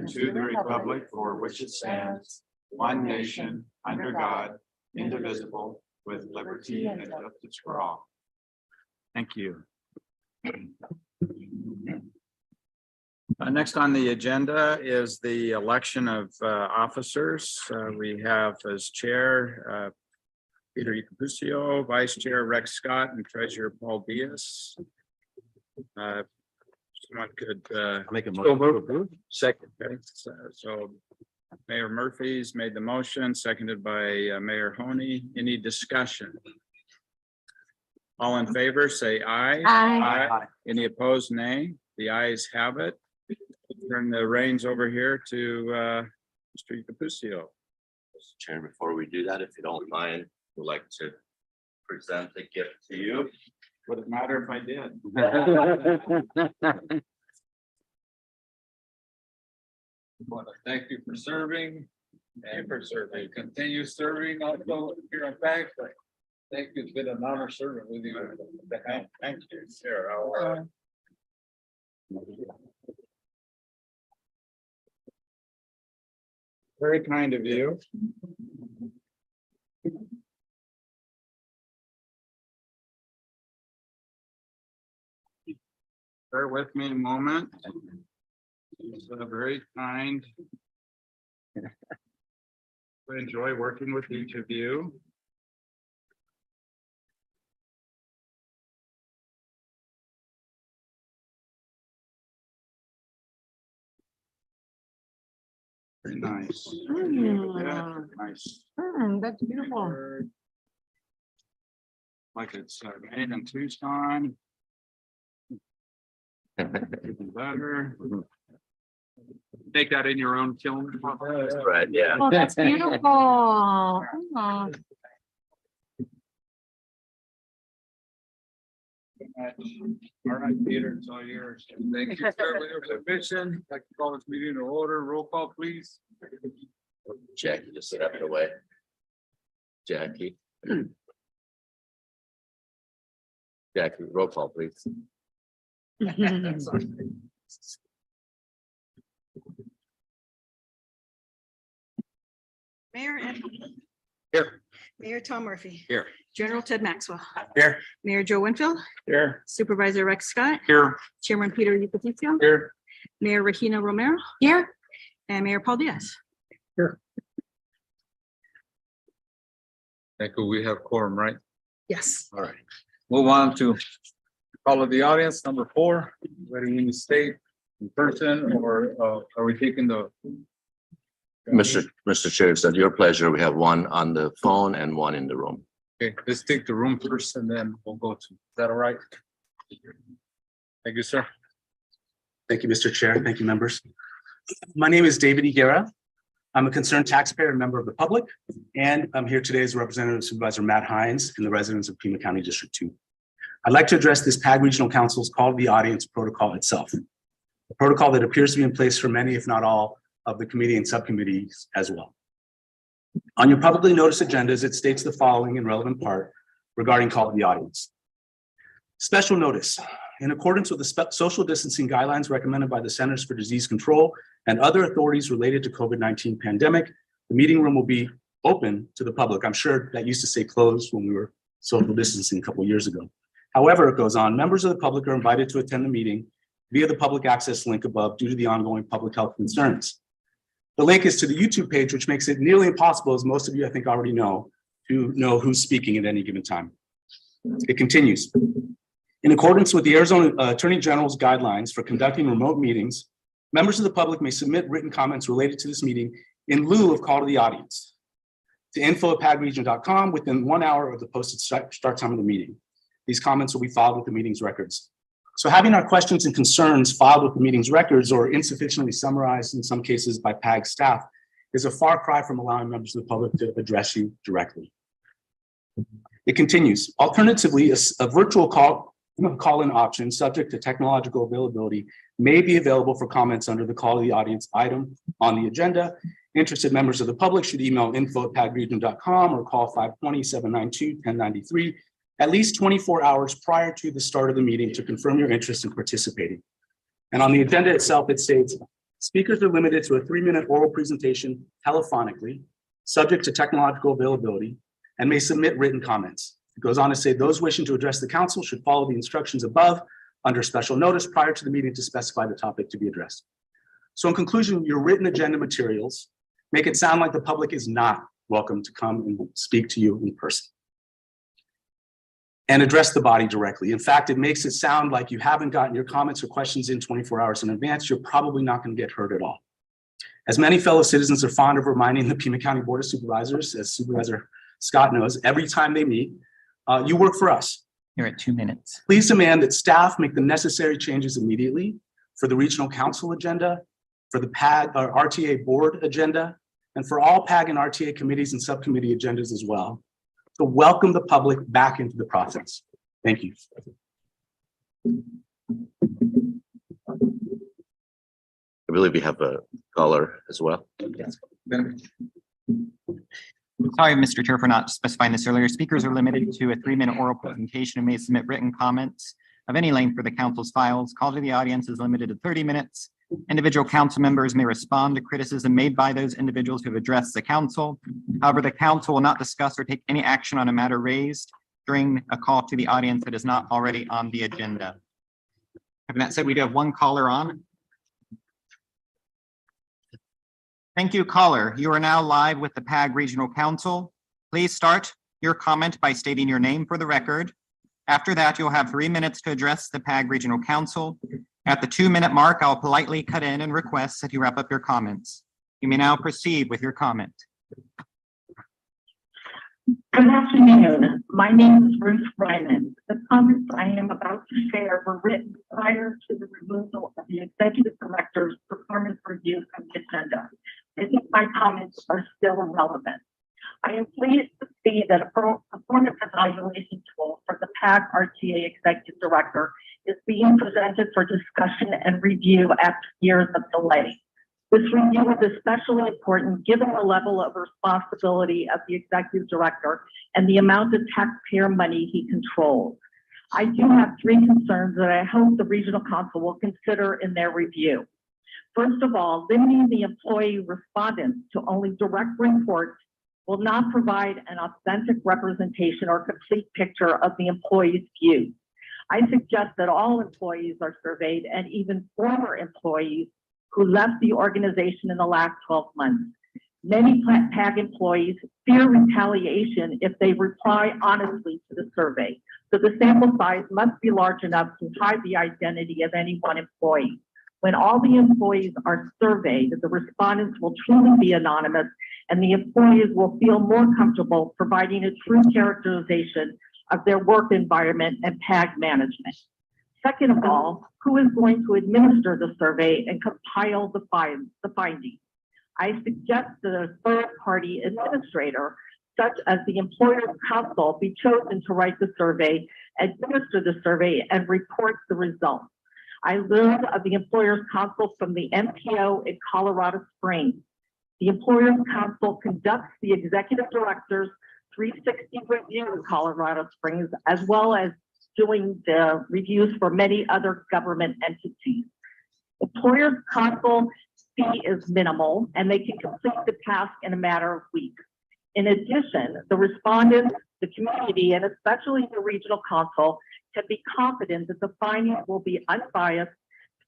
and to the republic for which it stands, one nation, under God, indivisible, with liberty and justice for all. Thank you. Next on the agenda is the election of officers. We have as chair Peter Icapucio, vice chair Rex Scott, and treasurer Paul Diaz. Someone could Make a motion to approve. second. Okay. So Mayor Murphy's made the motion, seconded by Mayor Honey. Any discussion? All in favor, say aye. Aye. Any opposed, nay. The ayes have it. Turn the reins over here to Mr. Icapucio. Mr. Chair, before we do that, if you don't mind, we'd like to present the gift to you. Would it matter if I did? I want to thank you for serving and for serving, continue serving also here on PAG. Thank you, it's been an honor serving with you. Thank you, sir. Very kind of you. Bear with me a moment. It's very kind. We enjoy working with each of you. Very nice. Yeah, nice. That's beautiful. Like it's made in Tucson. Even better. Take that in your own kiln. Right, yeah. Oh, that's beautiful. Oh, All right, Peter, it's all yours. Thank you, sir, for your submission. I'd like to call this meeting to order. Roll call, please. Jackie, just sit up and away. Jackie. Jackie, roll call, please. Mayor Ed. Here. Mayor Tom Murphy. Here. General Ted Maxwell. Here. Mayor Joe Winfield. Here. Supervisor Rex Scott. Here. Chairman Peter Icapucio. Here. Mayor Regina Romero. here. And Mayor Paul Diaz. Thank you. We have quorum, right? Yes. All right. Move on to call of the audience, number 4, whether you state in person or are we taking the? Mr. Chair, it's at your pleasure. We have one on the phone and one in the room. Okay, let's take the room first and then we'll go to, is that all right? Thank you, sir. Thank you, Mr. Chair. Thank you, members. My name is David Higuera. I'm a concerned taxpayer and member of the public, and I'm here today as a representative of Supervisor Matt Hines and the residents of Pima County District 2. I'd like to address this PAG Regional Council's call to the audience protocol itself, a protocol that appears to be in place for many, if not all, of the committee and subcommittees as well. On your publicly noticed agendas, it states the following in relevant part regarding call to the audience. Special notice. In accordance with the social distancing guidelines recommended by the Centers for Disease Control and other authorities related to COVID-19 pandemic, the meeting room will be open to the public. I'm sure that used to say closed when we were social distancing a couple of years ago. However, it goes on, members of the public are invited to attend the meeting via the public access link above due to the ongoing public health concerns. The link is to the YouTube page, which makes it nearly impossible, as most of you I think already know, to know who's speaking at any given time. It continues. In accordance with the Arizona Attorney General's guidelines for conducting remote meetings, members of the public may submit written comments related to this meeting in lieu of call to the audience to info@pagregion.com within 1 hour of the posted start time of the meeting. These comments will be filed with the meeting's records. So having our questions and concerns filed with the meeting's records or insufficiently summarized in some cases by PAG staff is a far cry from allowing members of the public to address you directly. It continues. Alternatively, a virtual call-in option subject to technological availability may be available for comments under the call to the audience item on the agenda. Interested members of the public should email info@pagregion.com or call 520-792-1093 at least 24 hours prior to the start of the meeting to confirm your interest in participating. And on the agenda itself, it states Speakers are limited to a 3-minute oral presentation telephonically, subject to technological availability, and may submit written comments. It goes on to say those wishing to address the council should follow the instructions above under special notice prior to the meeting to specify the topic to be addressed. So in conclusion, your written agenda materials make it sound like the public is not welcome to come and speak to you in person and address the body directly. In fact, it makes it sound like you haven't gotten your comments or questions in 24 hours in advance. You're probably not going to get heard at all. As many fellow citizens are fond of reminding the Pima County Board of Supervisors, as Supervisor Scott knows, every time they meet, you work for us. You're at 2 minutes. Please demand that staff make the necessary changes immediately for the regional council agenda, for the PAG or RTA board agenda, and for all PAG and RTA committees and subcommittee agendas as well, to welcome the public back into the process. Thank you. I believe we have a caller as well. Sorry, Mr. Chair, for not specifying this earlier. Speakers are limited to a 3-minute oral presentation and may submit written comments of any length for the council's files. Call to the audience is limited to 30 minutes. Individual council members may respond to criticism made by those individuals who have addressed the council. However, the council will not discuss or take any action on a matter raised during a call to the audience that is not already on the agenda. Having that said, we do have one caller on. Thank you, caller. You are now live with the PAG Regional Council. Please start your comment by stating your name for the record. After that, you'll have 3 minutes to address the PAG Regional Council. At the 2-minute mark, I'll politely cut in and request that you wrap up your comments. You may now proceed with your comment. Good afternoon. My name is Ruth Ryman. The comments I am about to share were written prior to the removal of the executive director's performance review from the agenda. I think my comments are still relevant. I am pleased to see that a performance evaluation tool for the PAG RTA executive director is being presented for discussion and review after years of delay. This review is especially important given the level of responsibility of the executive director and the amount of taxpayer money he controls. I do have 3 concerns that I hope the regional council will consider in their review. First of all, limiting the employee respondents to only direct reports will not provide an authentic representation or complete picture of the employee's views. I suggest that all employees are surveyed, and even former employees who left the organization in the last 12 months. Many PAG employees fear retaliation if they reply honestly to the survey. So the sample size must be large enough to hide the identity of any one employee. When all the employees are surveyed, the respondents will truly be anonymous, and the employees will feel more comfortable providing a true characterization of their work environment and PAG management. Second of all, who is going to administer the survey and compile the findings? I suggest that a third-party administrator, such as the employer's council, be chosen to write the survey, administer the survey, and report the results. I learned of the employer's council from the MPO in Colorado Springs. The employer's council conducts the executive director's 360 review in Colorado Springs, as well as doing the reviews for many other government entities. Employer's council fee is minimal, and they can complete the task in a matter of weeks. In addition, the respondents, the community, and especially the regional council can be confident that the findings will be unbiased,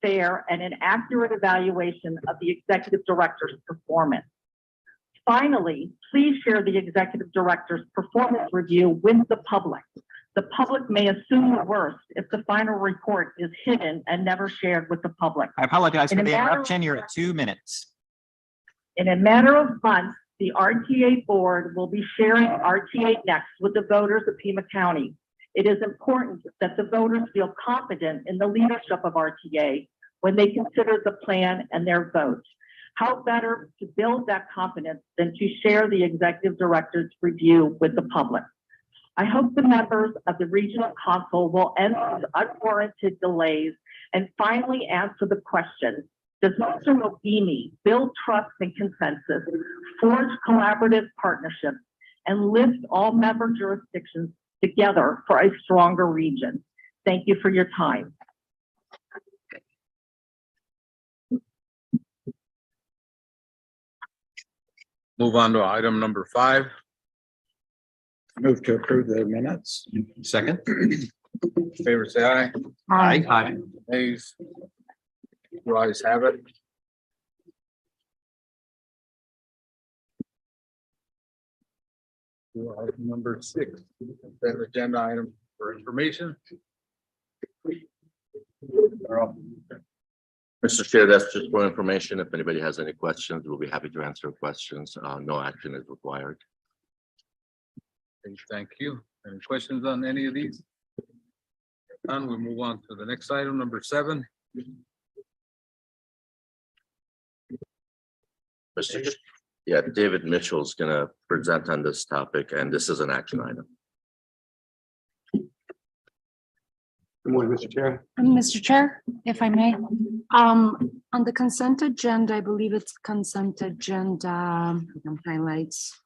fair, and an accurate evaluation of the executive director's performance. Finally, please share the executive director's performance review with the public. The public may assume the worst if the final report is hidden and never shared with the public. I apologize for the interruption. You're at 2 minutes. In a matter of months, the RTA board will be sharing RTA Next with the voters of Pima County. It is important that the voters feel confident in the leadership of RTA when they consider the plan and their vote. How better to build that confidence than to share the executive director's review with the public? I hope the members of the regional council will end these unwarranted delays and finally answer the question: does Mr. Mobini build trust and consensus, forge collaborative partnerships, and lift all member jurisdictions together for a stronger region? Thank you for your time. Move on to item number 5. Move to approve the minutes. Second. Favor say aye. Aye. Nays. You ayes have it. To item number 6, that agenda item for information. Mr. Chair, that's just for information. If anybody has any questions, we'll be happy to answer questions. No action is required. Thank you. Any questions on any of these? None, we move on to the next item, number 7. Mr. Ch- Yeah, David Mitchell's gonna present on this topic, and this is an action item. Good morning, Mr. Chair. Mr. Chair, if I may, on the consent agenda, I believe it's consent agenda highlights.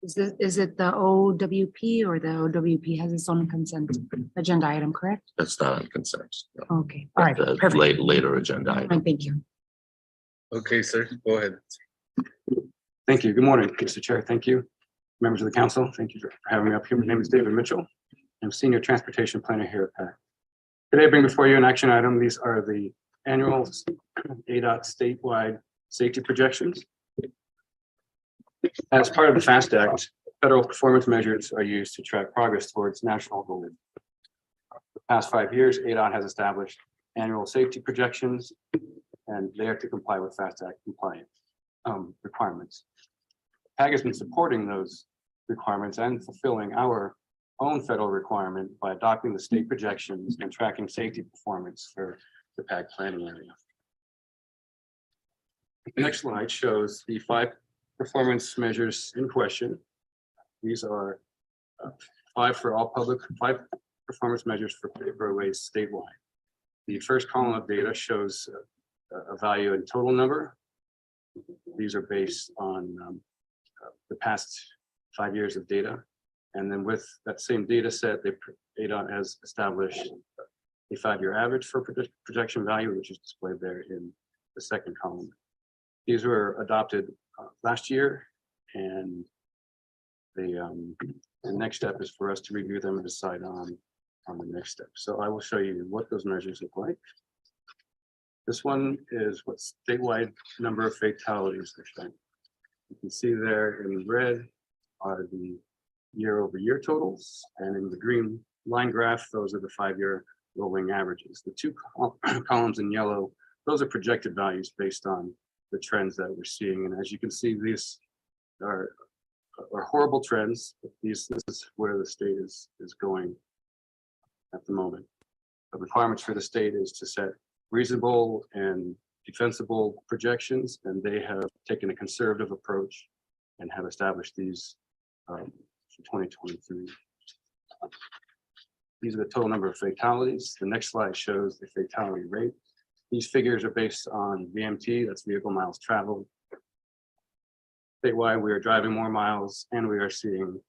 Is it the OWP or the OWP has its own consent agenda item, correct? That's not on consent. No. Okay, all right, That's a perfect. later agenda All item. right, thank you. Okay, sir, go ahead. Thank you. Good morning, Mr. Chair. Thank you. Members of the council, thank you for having me up here. My name is David Mitchell. I'm Senior Transportation Planner here at PAG. Today I bring before you an action item. These are the annual ADOT statewide safety projections. As part of the FAST Act, federal performance measures are used to track progress towards national goals. The past 5 years, ADOT has established annual safety projections, and they are to comply with FAST Act compliance requirements. PAG has been supporting those requirements and fulfilling our own federal requirement by adopting the state projections and tracking safety performance for the PAG planning area. The next slide shows the 5 performance measures in question. These are 5 performance measures for roadways statewide. The first column of data shows a value in total number. These are based on the past 5 years of data. And then with that same data set, ADOT has established a 5-year average for projection value, which is displayed there in the second column. These were adopted last year, and the next step is for us to review them and decide on the next step. So I will show you what those measures look like. This one is what statewide number of fatalities are showing. You can see there in red are the year-over-year totals, and in the green line graph, those are the 5-year rolling averages. The 2 columns in yellow, those are projected values based on the trends that we're seeing. And as you can see, these are horrible trends. This is where the state is going at the moment. The requirements for the state is to set reasonable and defensible projections, and they have taken a conservative approach and have established these for 2023. These are the total number of fatalities. The next slide shows the fatality rate. These figures are based on VMT, that's vehicle miles traveled. Statewide, we are driving more miles and we are seeing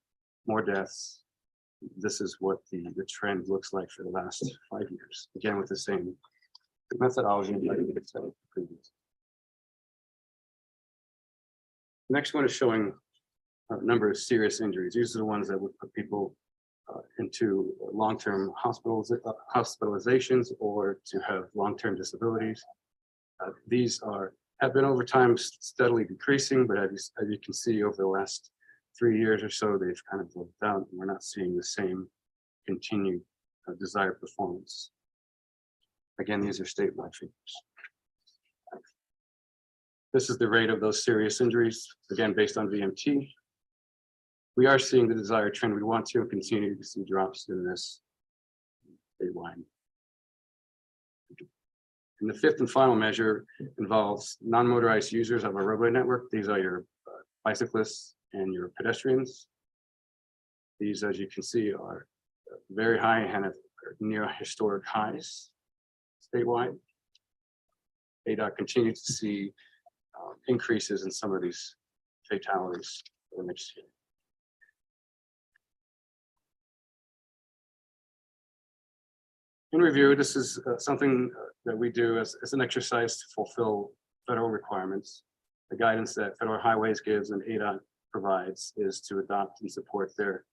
more deaths. This is what the trend looks like for the last 5 years. Again, with the same methodology. Next one is showing a number of serious injuries. These are the ones that would put people into long-term hospitalizations or to have long-term disabilities. These have been over time steadily decreasing, but as you can see over the last 3 years or so, they've kind of leveled out, and we're not seeing the same continued desired performance. Again, these are statewide figures. This is the rate of those serious injuries, again, based on VMT. We are seeing the desired trend. We want to continue to see drops in this statewide. And the 5th and final measure involves non-motorized users of our roadway network. These are your bicyclists and your pedestrians. These, as you can see, are very high and are near historic highs statewide. ADOT continues to see increases in some of these fatalities for the next year. In review, this is something that we do as an exercise to fulfill federal requirements. The guidance that Federal Highways gives and ADOT provides is to adopt and support their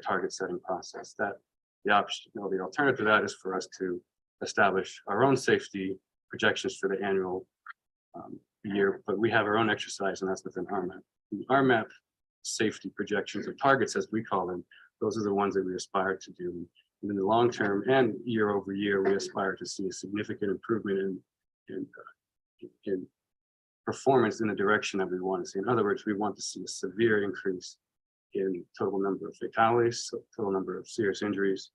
target setting process. That the option, the alternative to that is for us to establish our own safety projections for the annual year, but we have our own exercise, and that's within RMAP. The RMAP safety projections or targets, as we call them, those are the ones that we aspire to do. And in the long term and year over year, we aspire to see a significant improvement in performance in the direction that we want to see. In other words, we want to see a severe increase in total number of fatalities, total number of serious injuries,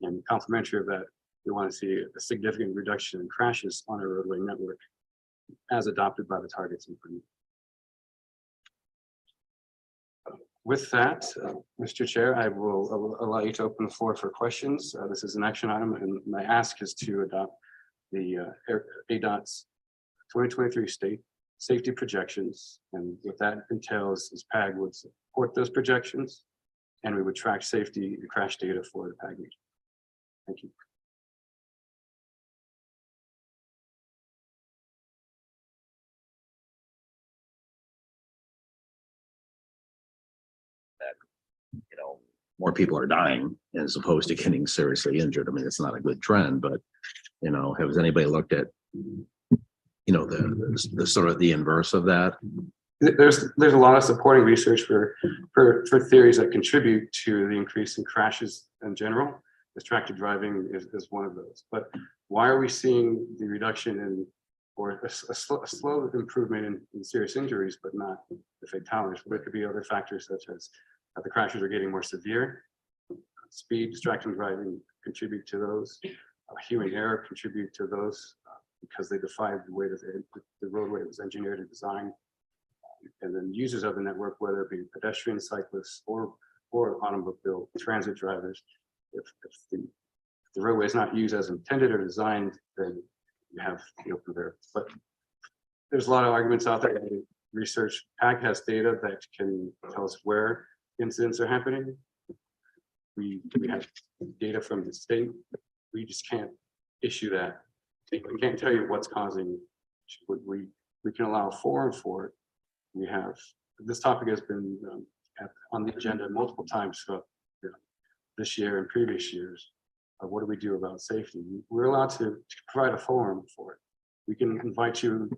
and complementary of that, we want to see a significant reduction in crashes on our roadway network as adopted by the targets improvement. With that, Mr. Chair, I will allow you to open the floor for questions. This is an action item, and my ask is to adopt the ADOT's 2023 state safety projections. And what that entails is PAG would support those projections, and we would track safety and crash data for the PAG region. Thank you. More people are dying as opposed to getting seriously injured. I mean, it's not a good trend, but has anybody looked at, the sort of the inverse of that? There's a lot of supporting research for theories that contribute to the increase in crashes in general. Distracted driving is one of those. But why are we seeing the reduction in or a slow improvement in serious injuries, but not the fatalities? There could be other factors such as the crashes are getting more severe. Speed, distracted driving contribute to those. Human error contribute to those because they defy the way that the roadway was engineered and designed. And then users of the network, whether it be pedestrians, cyclists, or automobile transit drivers, if the roadway is not used as intended or designed, then you have the open there. But there's a lot of arguments out there. Research PAG has data that can tell us where incidents are happening. We have data from the state. We just can't issue that. We can't tell you what's causing. We can allow a forum for it. We have this topic has been on the agenda multiple times this year and previous years. What do we do about safety? We're allowed to provide a forum for it. We can invite you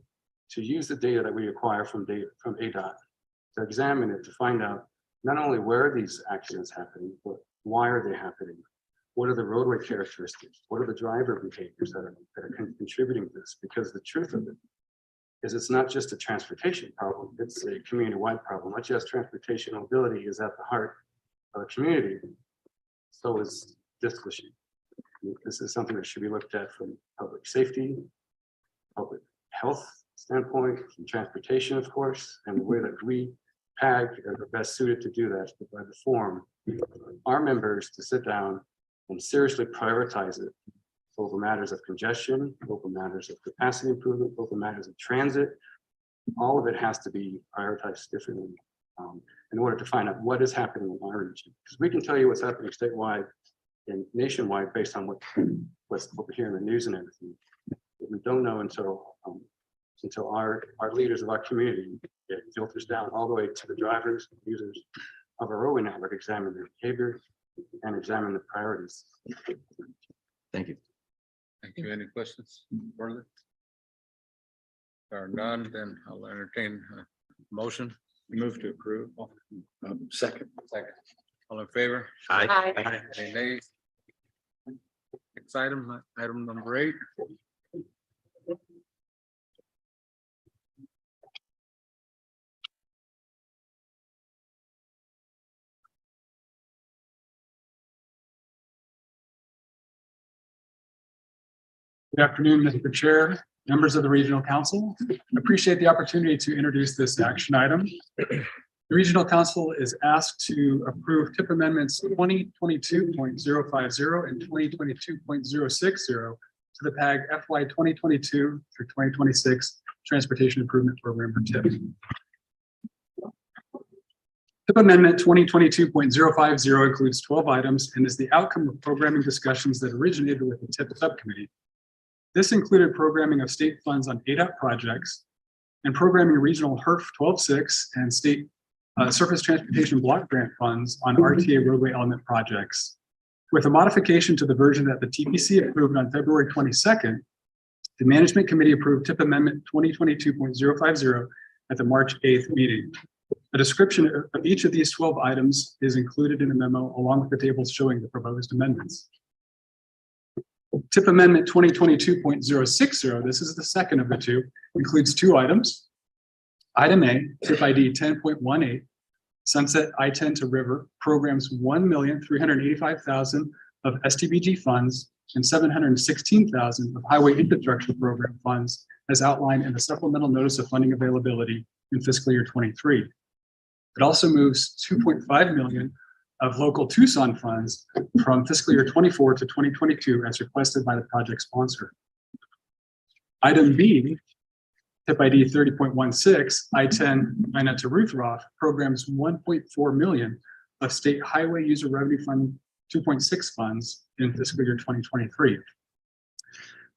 to use the data that we acquire from ADOT to examine it, to find out not only where are these accidents happening, but why are they happening? What are the roadway characteristics? What are the driver behaviors that are contributing to this? Because the truth of it is it's not just a transportation problem, it's a community-wide problem. Not just transportation mobility is at the heart of a community. So is this issue. This is something that should be looked at from public safety, public health standpoint, from transportation, of course, and the way that we PAG are best suited to do that is to provide the forum our members to sit down and seriously prioritize it over matters of congestion, over matters of capacity improvement, over matters of transit. All of it has to be prioritized differently in order to find out what is happening in our region. Because we can tell you what's happening statewide and nationwide based on what we hear in the news and everything. But we don't know until our leaders of our community, it filters down all the way to the drivers, users of our roadway network, examine their behavior and examine the priorities. Thank you. Thank you. Any questions further? There are none, then I'll entertain a motion. Move to approve. Second. All in favor? Aye. Any nays? Next item number 8. Good afternoon, Mr. Chair, members of the Regional Council. I appreciate the opportunity to introduce this action item. The Regional Council is asked to approve tip amendments 2022.050 and 2022.060 to the PAG FY 2022 through 2026 Transportation Improvement Program or TIP. TIP Amendment 2022.050 includes 12 items and is the outcome of programming discussions that originated with the TIP subcommittee. This included programming of state funds on ADAP projects and programming regional HERF 12-6 and state surface transportation block grant funds on RTA roadway element projects. With a modification to the version that the TPC approved on February 22nd, the Management Committee approved TIP Amendment 2022.050 at the March 8th meeting. A description of each of these 12 items is included in the memo, along with the tables showing the proposed amendments. TIP Amendment 2022.060, this is the second of the two, includes 2 items. Item A, TIP ID 10.18, Sunset I-10 to River, programs 1,385,000 of STBG funds and 716,000 of Highway Infrastructure Program funds, as outlined in the supplemental notice of funding availability in fiscal year 23. It also moves 2.5 million of local Tucson funds from fiscal year 24 to 2022 as requested by the project sponsor. Item B, TIP ID 30.16, I-10 Minot to Ruthroff, programs 1.4 million of State Highway User Revenue Fund 2.6 funds in fiscal year 2023.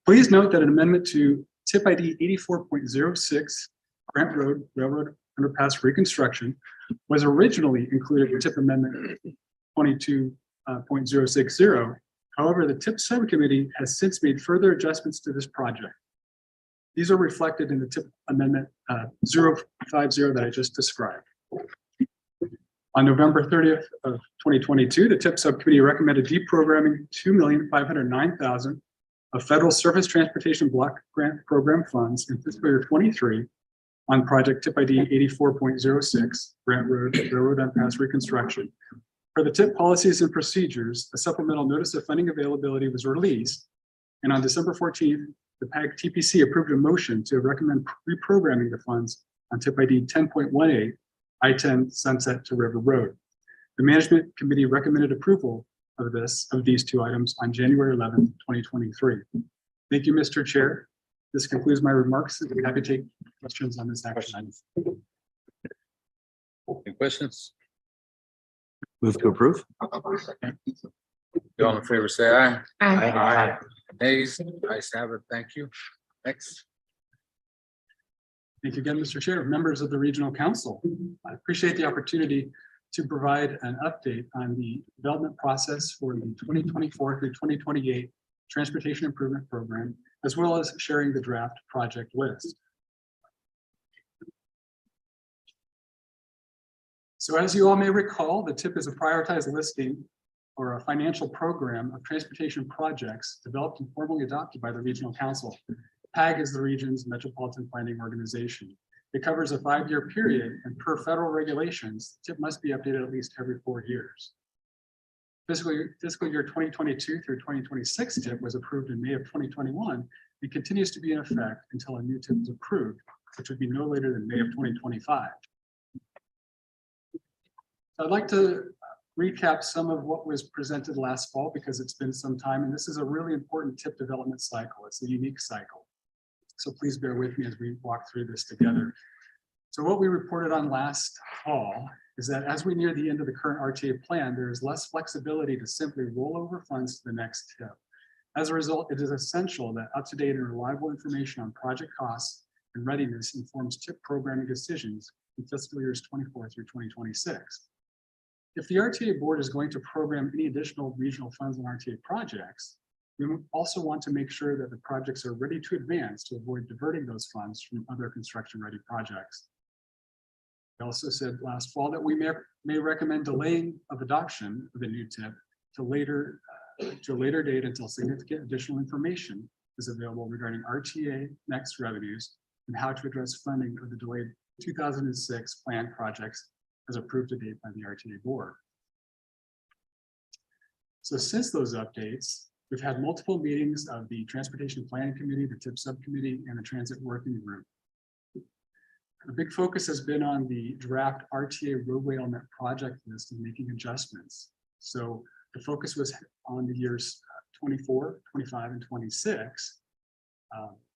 Please note that an amendment to TIP ID 84.06, Grant Road Railroad Underpass Reconstruction, was originally included in TIP Amendment 22.060. However, the TIP subcommittee has since made further adjustments to this project. These are reflected in the TIP Amendment 050 that I just described. On November 30th of 2022, the TIP subcommittee recommended deprogramming 2,509,000 of federal surface transportation block grant program funds in fiscal year 23 on project TIP ID 84.06, Grant Road Railroad Underpass Reconstruction. For the TIP policies and procedures, a supplemental notice of funding availability was released, and on December 14th, the PAG TPC approved a motion to recommend reprogramming the funds on TIP ID 10.18, I-10 Sunset to River Road. The Management Committee recommended approval of these 2 items on January 11th, 2023. Thank you, Mr. Chair. This concludes my remarks. I'd be happy to take questions on this action item. Any questions? Move to approve. All in favor, say aye. Aye. Nays, ayes have it. Thank you. Next. Thank you again, Mr. Chair, members of the Regional Council. I appreciate the opportunity to provide an update on the development process for the 2024 through 2028 Transportation Improvement Program, as well as sharing the draft project list. So as you all may recall, the TIP is a prioritized listing or a financial program of transportation projects developed and formally adopted by the Regional Council. PAG is the region's metropolitan planning organization. It covers a 5-year period, and per federal regulations, TIP must be updated at least every 4 years. Fiscal year 2022 through 2026 TIP was approved in May of 2021 and continues to be in effect until a new TIP is approved, which would be no later than May of 2025. I'd like to recap some of what was presented last fall because it's been some time, and this is a really important TIP development cycle. It's a unique cycle. So please bear with me as we walk through this together. So what we reported on last fall is that as we near the end of the current RTA plan, there is less flexibility to simply roll over funds to the next TIP. As a result, it is essential that up-to-date and reliable information on project costs and readiness informs TIP programming decisions in fiscal years 24 through 2026. If the RTA board is going to program any additional regional funds on RTA projects, we also want to make sure that the projects are ready to advance to avoid diverting those funds from other construction-ready projects. We also said last fall that we may recommend delaying of adoption of the new TIP to a later date until significant additional information is available regarding RTA next revenues and how to address funding of the delayed 2006 planned projects as approved to date by the RTA board. So since those updates, we've had multiple meetings of the Transportation Planning Committee, the TIP Subcommittee, and the Transit Working Group. A big focus has been on the draft RTA roadway element project list and making adjustments. So the focus was on the years 24, 25, and 26.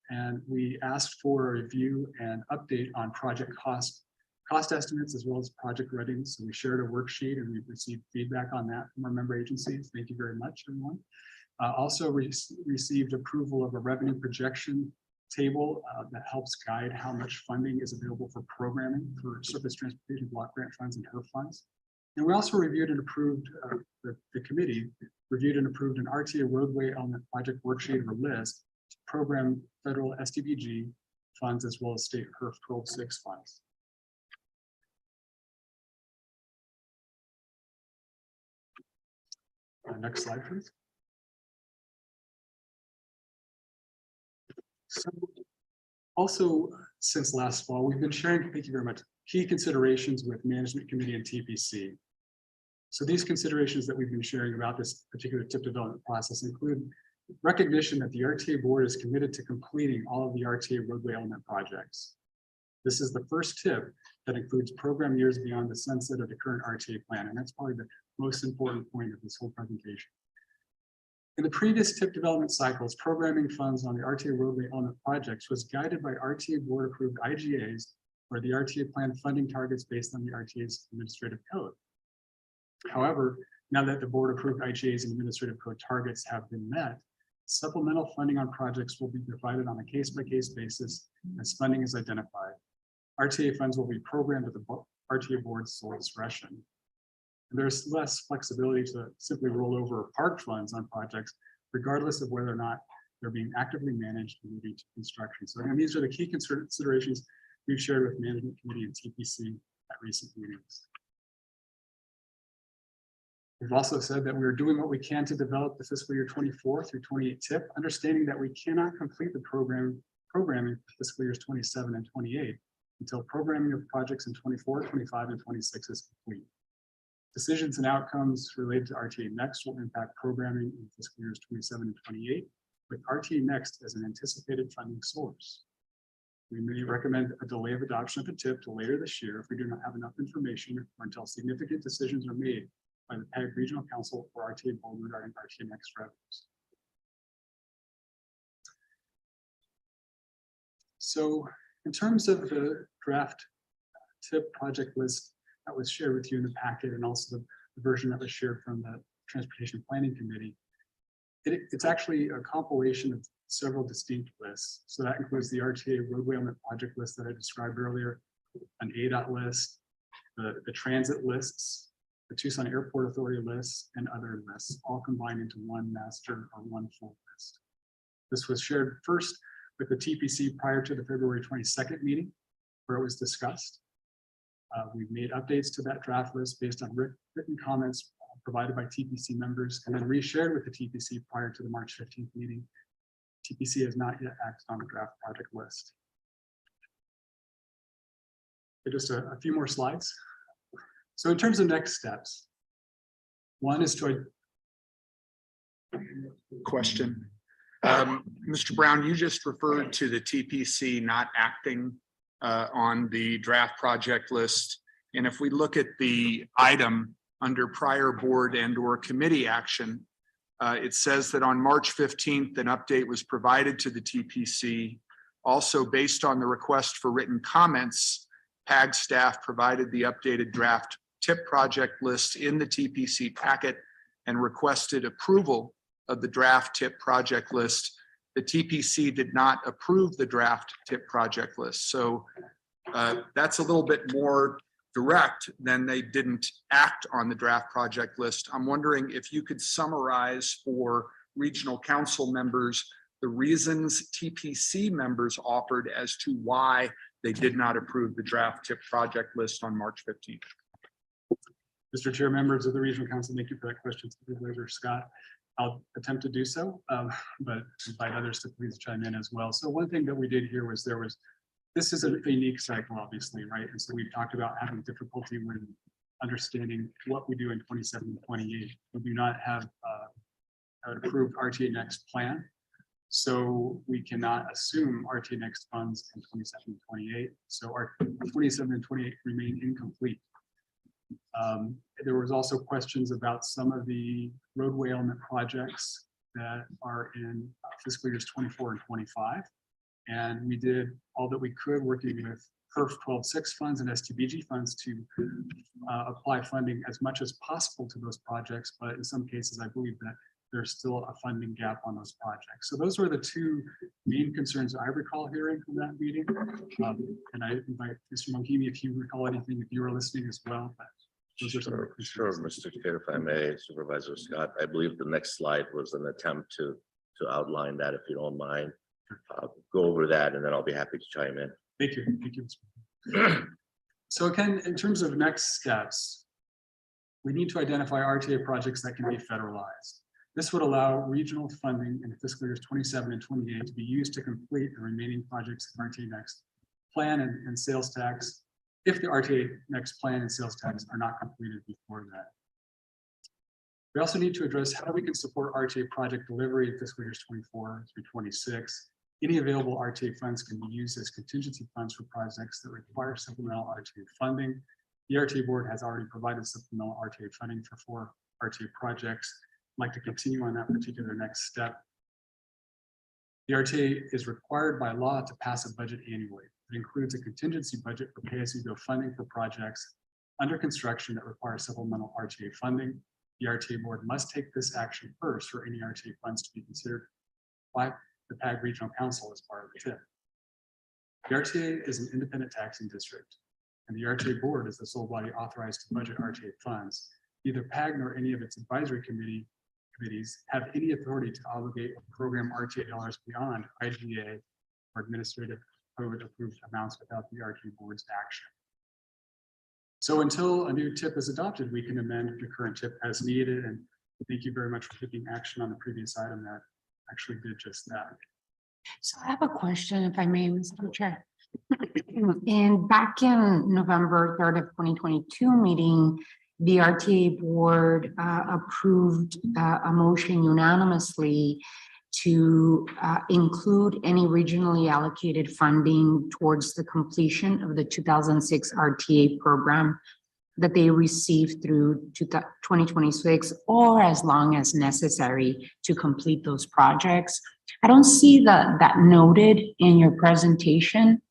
And we asked for a review and update on project cost estimates as well as project readiness. So we shared a worksheet and we've received feedback on that from our member agencies. Thank you very much, everyone. Also received approval of a revenue projection table that helps guide how much funding is available for programming for surface transportation block grant funds and HERF funds. And we also reviewed and approved, the committee reviewed and approved an RTA roadway element project worksheet or list to program federal SDBG funds as well as state HERF 12-6 funds. Next slide, please. So also, since last fall, we've been sharing, thank you very much, key considerations with management committee and TPC. So these considerations that we've been sharing about this particular tip development process include recognition that the RTA board is committed to completing all of the RTA roadway element projects. This is the first tip that includes program years beyond the sunset of the current RTA plan, and that's probably the most important point of this whole presentation. In the previous tip development cycles, programming funds on the RTA roadway element projects was guided by RTA board approved IGAs or the RTA plan funding targets based on the RTA's administrative code. However, now that the board approved IGAs and administrative code targets have been met, supplemental funding on projects will be provided on a case-by-case basis as funding is identified. RTA funds will be programmed at the RTA board's sole discretion. And there's less flexibility to simply roll over park funds on projects, regardless of whether or not they're being actively managed and moving to construction. So again, these are the key considerations we've shared with management committee and TPC at recent meetings. We've also said that we're doing what we can to develop the fiscal year 24 through 28 tip, understanding that we cannot complete the programming for fiscal years 27 and 28 until programming of projects in 24, 25, and 26 is complete. Decisions and outcomes related to RTA Next will impact programming in fiscal years 27 and 28, with RTA Next as an anticipated funding source. We may recommend a delay of adoption of the tip to later this year if we do not have enough information or until significant decisions are made by the PAG Regional Council or RTA Board regarding RTA Next revenues. So in terms of the draft tip project list that was shared with you in the packet and also the version that was shared from the Transportation Planning Committee, it's actually a compilation of several distinct lists. So that includes the RTA roadway element project list that I described earlier, an ADOT list, the transit lists, the Tucson Airport Authority lists, and other lists, all combined into one master or one full list. This was shared first with the TPC prior to the February 22nd meeting, where it was discussed. We've made updates to that draft list based on written comments provided by TPC members and then reshared with the TPC prior to the March 15th meeting. TPC has not yet acted on the draft project list. Just a few more slides. So in terms of next steps, one is to Question. Mr. Brown, you just referred to the TPC not acting on the draft project list. And if we look at the item under prior board and or committee action, it says that on March 15th, an update was provided to the TPC. Also, based on the request for written comments, PAG staff provided the updated draft tip project list in the TPC packet and requested approval of the draft tip project list. The TPC did not approve the draft tip project list. So that's a little bit more direct than they didn't act on the draft project list. I'm wondering if you could summarize for regional council members the reasons TPC members offered as to why they did not approve the draft tip project list on March 15th. Mr. Chair, members of the Regional Council, thank you for that question, Supervisor Scott. I'll attempt to do so, but invite others to please chime in as well. So one thing that we did here was this is a unique cycle, obviously, right? And so we've talked about having difficulty with understanding what we do in 27 and 28. We do not have an approved RTA Next plan. So we cannot assume RTA Next funds in 27 and 28. So our 27 and 28 remain incomplete. There was also questions about some of the roadway element projects that are in fiscal years 24 and 25. And we did all that we could working with PERF 12-6 funds and STBG funds to apply funding as much as possible to those projects. But in some cases, I believe that there's still a funding gap on those projects. So those were the two main concerns I recall hearing from that meeting. And I invite Mr. Mohimi if you recall anything, if you were listening as well. But those are some of the Sure, concerns. Mr. Chair, if I may, Supervisor Scott, I believe the next slide was an attempt to outline that, if you don't mind. Go over that and then I'll be happy to chime in. Thank you. Thank you, Mr. So again, in terms of next steps, we need to identify RTA projects that can be federalized. This would allow regional funding in fiscal years 27 and 28 to be used to complete the remaining projects in RTA Next plan and sales tax, if the RTA Next plan and sales tax are not completed before that. We also need to address how we can support RTA project delivery in fiscal years 24 through 26. Any available RTA funds can be used as contingency funds for projects that require supplemental RTA funding. The RTA board has already provided supplemental RTA funding for 4 RTA projects. I'd like to continue on that particular next step. The RTA is required by law to pass a budget annually. It includes a contingency budget for pay-as-you-go funding for projects under construction that require supplemental RTA funding. The RTA board must take this action first for any RTA funds to be considered by the PAG Regional Council as part of the TIP. The RTA is an independent taxing district, and the RTA board is the sole body authorized to budget RTA funds. Neither PAG nor any of its advisory committees have any authority to obligate or program RTA dollars beyond IGA or administrative code approved amounts without the RTA board's action. So until a new TIP is adopted, we can amend the current TIP as needed. And thank you very much for taking action on the previous item that actually did just that. So I have a question, if I may, Mr. Chair. And back in November 3rd of 2022 meeting, the RTA board approved a motion unanimously to include any regionally allocated funding towards the completion of the 2006 RTA program that they received through 2026, or as long as necessary to complete those projects. I don't see that noted in your presentation.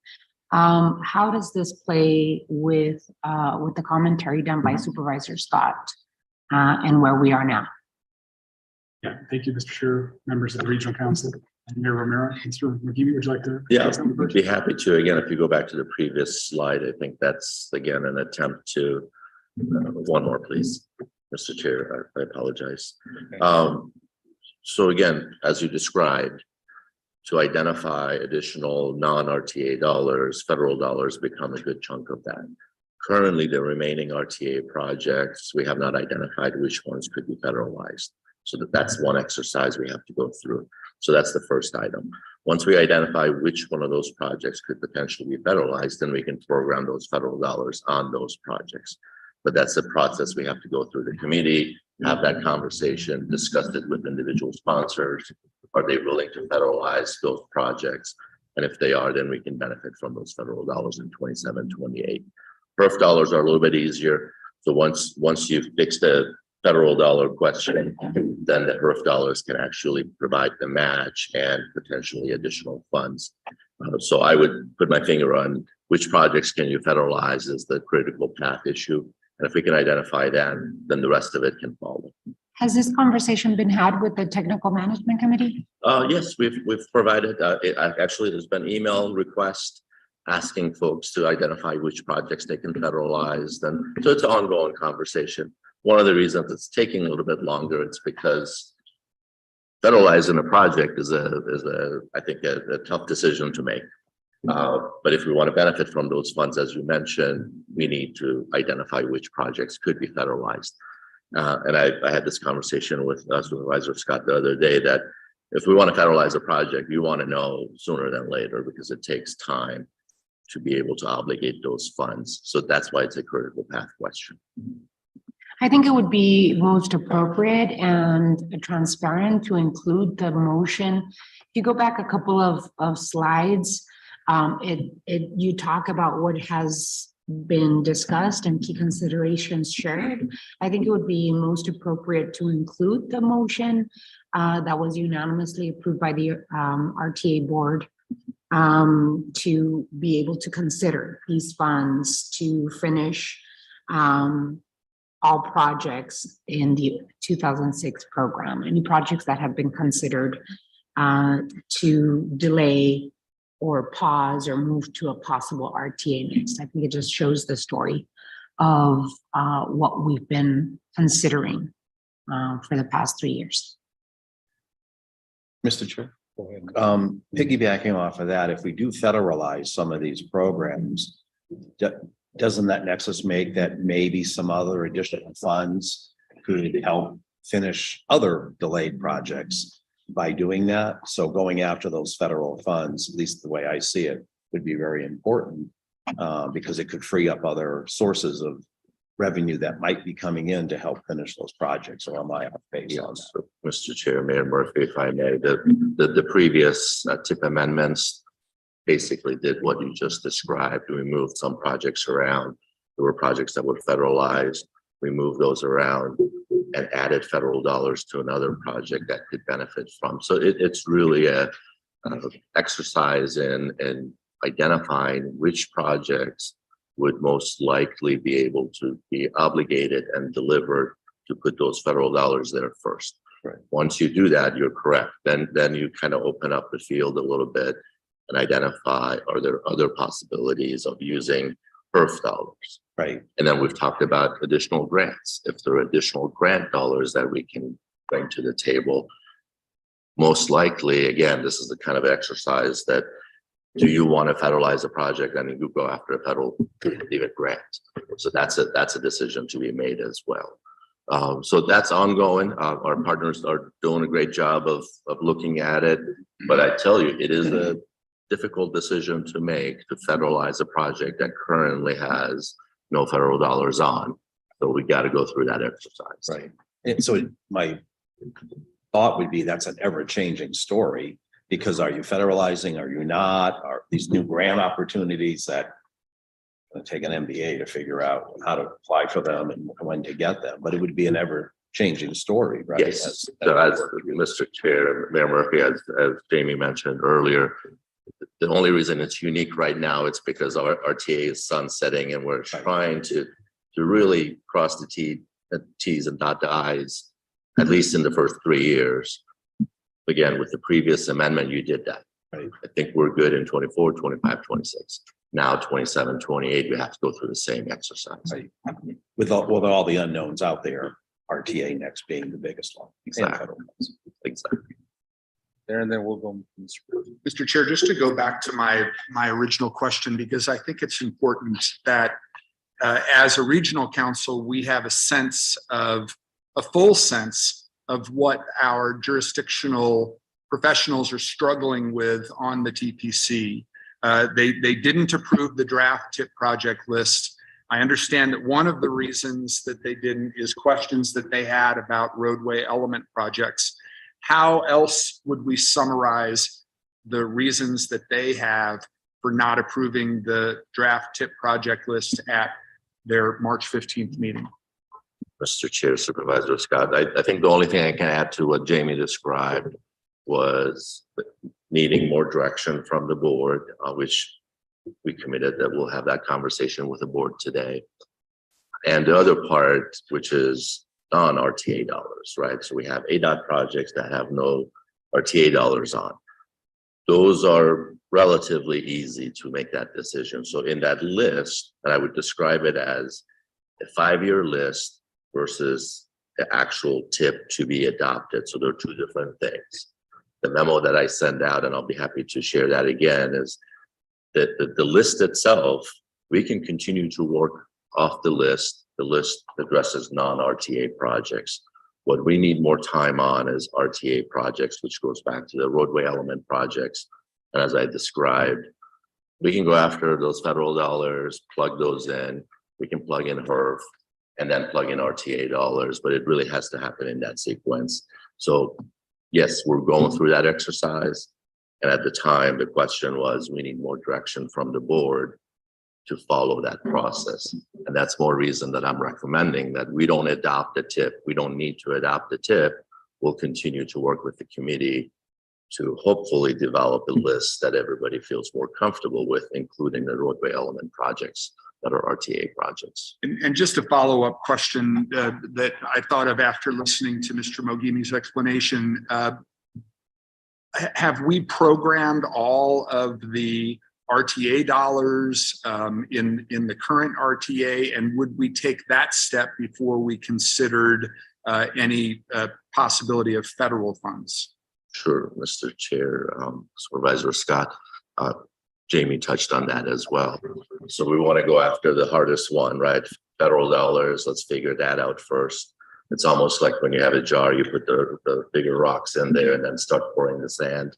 How does this play with the commentary done by Supervisor Scott and where we are now? Yeah, thank you, Mr. Chair, members of the Regional Council, and Mayor Romero. Mr. McGee, would you like to? Yeah, say something I'd first? be happy to. Again, if you go back to the previous slide, I think that's again an attempt to one more, please, Mr. Chair. I apologize. So again, as you described, to identify additional non-RTA dollars, federal dollars become a good chunk of that. Currently, the remaining RTA projects, we have not identified which ones could be federalized. So that's one exercise we have to go through. So that's the first item. Once we identify which one of those projects could potentially be federalized, then we can program those federal dollars on those projects. But that's a process we have to go through the committee, have that conversation, discuss it with individual sponsors. Are they willing to federalize those projects? And if they are, then we can benefit from those federal dollars in 27, 28. PERF dollars are a little bit easier. So once you've fixed the federal dollar question, then the PERF dollars can actually provide the match and potentially additional funds. So I would put my finger on which projects can you federalize is the critical path issue. And if we can identify that, then the rest of it can follow. Has this conversation been had with the technical management committee? Yes, we've provided, actually, there's been email requests asking folks to identify which projects they can federalize. And so it's an ongoing conversation. One of the reasons it's taking a little bit longer, it's because federalizing a project is I think a tough decision to make. But if we want to benefit from those funds, as you mentioned, we need to identify which projects could be federalized. And I had this conversation with Supervisor Scott the other day that if we want to federalize a project, you want to know sooner than later because it takes time to be able to obligate those funds. So that's why it's a critical path question. I think it would be most appropriate and transparent to include the motion. If you go back a couple of slides, you talk about what has been discussed and key considerations shared. I think it would be most appropriate to include the motion that was unanimously approved by the RTA board to be able to consider these funds to finish all projects in the 2006 program, any projects that have been considered to delay or pause or move to a possible RTA next. I think it just shows the story of what we've been considering for the past 3 years. Mr. Chair. Piggybacking off of that, if we do federalize some of these programs, doesn't that nexus make that maybe some other additional funds could help finish other delayed projects by doing that? So going after those federal funds, at least the way I see it, would be very important because it could free up other sources of revenue that might be coming in to help finish those projects. Or am I off base on that? So, Mr. Chair, Mayor Murphy, if I may, the previous tip amendments basically did what you just described. We moved some projects around. There were projects that were federalized. We moved those around and added federal dollars to another project that could benefit from. So it's really a exercise in identifying which projects would most likely be able to be obligated and delivered to put those federal dollars there first. Right. Once you do that, you're correct. Then you kind of open up the field a little bit and identify, are there other possibilities of using HERF dollars? Right. And then we've talked about additional grants. If there are additional grant dollars that we can bring to the table, most likely, again, this is the kind of exercise that, do you want to federalize a project and you go after a federal even grant? So that's a decision to be made as well. So that's ongoing. Our partners are doing a great job of looking at it, but I tell you, it is a difficult decision to make to federalize a project that currently has no federal dollars on. So we got to go through that exercise. Right. And so my thought would be that's an ever-changing story, because are you federalizing? Are you not? Are these new grant opportunities that it'll take an MBA to figure out how to apply for them and when to get them? But it would be an ever-changing story, right? Yes. So as Mr. Chair, Mayor Murphy, as Jamie mentioned earlier, the only reason it's unique right now, it's because our RTA is sunsetting and we're trying to really cross the T's and dot the I's, at least in the first 3 years. Again, with the previous amendment, you did that. Right. I think we're good in 24, 25, 26. Now 27, 28, we have to go through the same exercise. Right. With all the unknowns out there, RTA next being the biggest one. Exactly. Exactly. There, and then we'll go. Mr. Chair, just to go back to my original question, because I think it's important that as a regional council, we have a full sense of what our jurisdictional professionals are struggling with on the TPC. They didn't approve the draft TIP project list. I understand that one of the reasons that they didn't is questions that they had about roadway element projects. How else would we summarize the reasons that they have for not approving the draft TIP project list at their March 15th meeting? Mr. Chair, Supervisor Scott, I think the only thing I can add to what Jamie described was needing more direction from the board, which we committed that we'll have that conversation with the board today. And the other part, which is non-RTA dollars, right? So we have ADOT projects that have no RTA dollars on. Those are relatively easy to make that decision. So in that list, and I would describe it as a 5-year list versus the actual TIP to be adopted. So there are two different things. The memo that I send out, and I'll be happy to share that again, is that the list itself, we can continue to work off the list. The list addresses non-RTA projects. What we need more time on is RTA projects, which goes back to the roadway element projects. And as I described, we can go after those federal dollars, plug those in. We can plug in HERF and then plug in RTA dollars, but it really has to happen in that sequence. So yes, we're going through that exercise. And at the time, the question was, we need more direction from the board to follow that process. And that's more reason that I'm recommending that we don't adopt the TIP. We don't need to adopt the TIP. We'll continue to work with the committee to hopefully develop a list that everybody feels more comfortable with, including the roadway element projects that are RTA projects. And just a follow-up question that I thought of after listening to Mr. Mogini's explanation. Have we programmed all of the RTA dollars in the current RTA? And would we take that step before we considered any possibility of federal funds? Sure, Mr. Chair, Supervisor Scott, Jamie touched on that as well. So we want to go after the hardest one, right? Federal dollars, let's figure that out first. It's almost like when you have a jar, you put the bigger rocks in there and then start pouring the sand.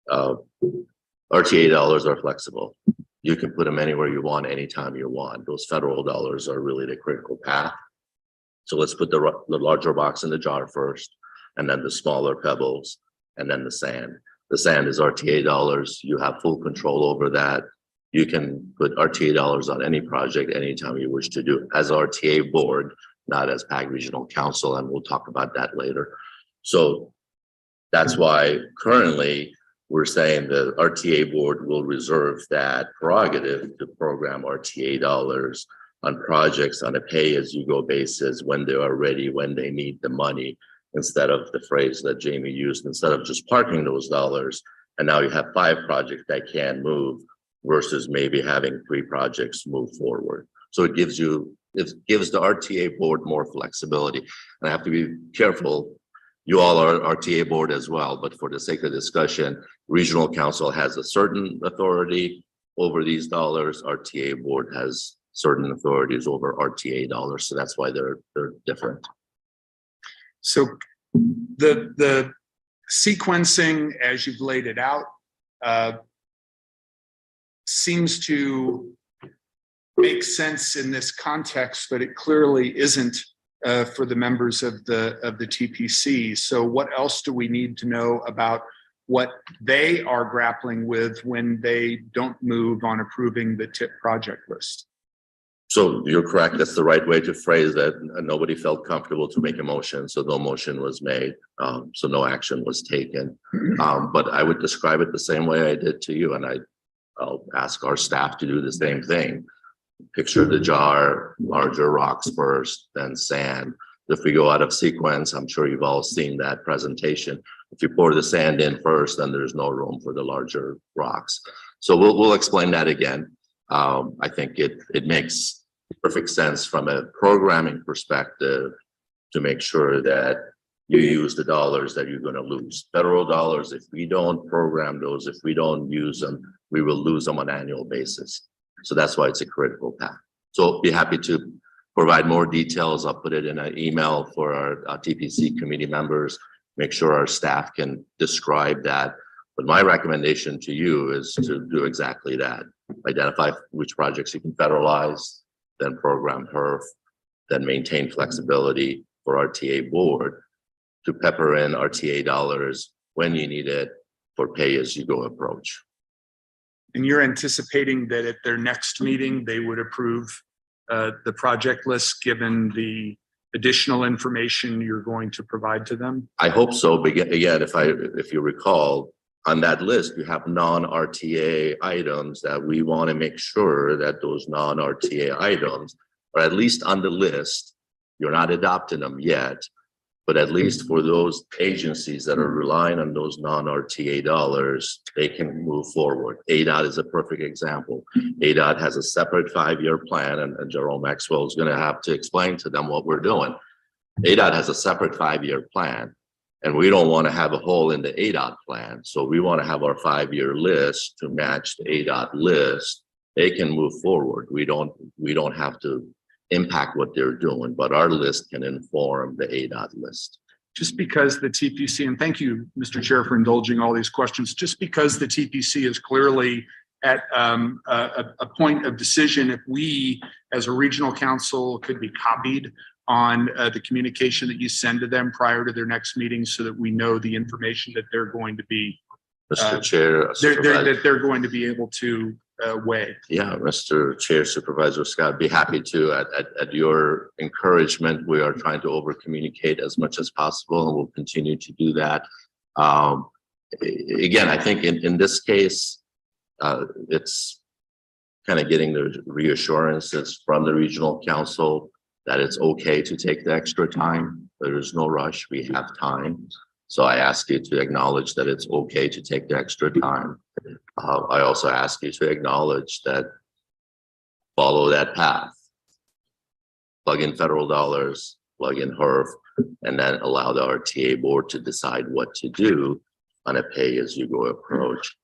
RTA dollars are flexible. You can put them anywhere you want, anytime you want. Those federal dollars are really the critical path. So let's put the larger box in the jar first, and then the smaller pebbles, and then the sand. The sand is RTA dollars. You have full control over that. You can put RTA dollars on any project anytime you wish to do as RTA board, not as PAG Regional Council, and we'll talk about that later. So that's why currently we're saying the RTA board will reserve that prerogative to program RTA dollars on projects on a pay-as-you-go basis when they are ready, when they need the money, instead of the phrase that Jamie used, instead of just parking those dollars. And now you have 5 projects that can move versus maybe having 3 projects move forward. So it gives the RTA board more flexibility. And I have to be careful. You all are RTA board as well, but for the sake of discussion, regional council has a certain authority over these dollars. RTA board has certain authorities over RTA dollars. So that's why they're different. So the sequencing, as you've laid it out, seems to make sense in this context, but it clearly isn't for the members of the TPC. So what else do we need to know about what they are grappling with when they don't move on approving the TIP project list? So you're correct. That's the right way to phrase that. Nobody felt comfortable to make a motion, so no motion was made. So no action was taken. But I would describe it the same way I did to you, and I'll ask our staff to do the same thing. Picture the jar, larger rocks first, then sand. If we go out of sequence, I'm sure you've all seen that presentation. If you pour the sand in first, then there's no room for the larger rocks. So we'll explain that again. I think it makes perfect sense from a programming perspective to make sure that you use the dollars that you're going to lose. Federal dollars, if we don't program those, if we don't use them, we will lose them on an annual basis. So that's why it's a critical path. So I'll be happy to provide more details. I'll put it in an email for our TPC committee members, make sure our staff can describe that. But my recommendation to you is to do exactly that. Identify which projects you can federalize, then program HERF, then maintain flexibility for RTA board to pepper in RTA dollars when you need it for pay-as-you-go approach. And you're anticipating that at their next meeting, they would approve the project list, given the additional information you're going to provide to them? I hope so. But again, if you recall, on that list, you have non-RTA items that we want to make sure that those non-RTA items are at least on the list. You're not adopting them yet, but at least for those agencies that are relying on those non-RTA dollars, they can move forward. ADOT is a perfect example. ADOT has a separate 5-year plan, and Jerome Maxwell is going to have to explain to them what we're doing. ADOT has a separate 5-year plan, and we don't want to have a hole in the ADOT plan. So we want to have our 5-year list to match the ADOT list. They can move forward. We don't have to impact what they're doing, but our list can inform the ADOT list. Just because the TPC, and thank you, Mr. Chair, for indulging all these questions, just because the TPC is clearly at a point of decision, if we as a regional council could be copied on the communication that you send to them prior to their next meeting, so that we know the information that they're going to be Mr. Chair, that they're going to be able to weigh. Yeah, Mr. Chair, Supervisor Scott, be happy to. At your encouragement, we are trying to over communicate as much as possible, and we'll continue to do that. again, I think in this case, it's kind of getting the reassurances from the regional council that it's okay to take the extra time. There is no rush. We have time. So I ask you to acknowledge that it's okay to take the extra time. I also ask you to acknowledge that follow that path. Plug in federal dollars, plug in HERF, and then allow the RTA board to decide what to do on a pay-as-you-go approach.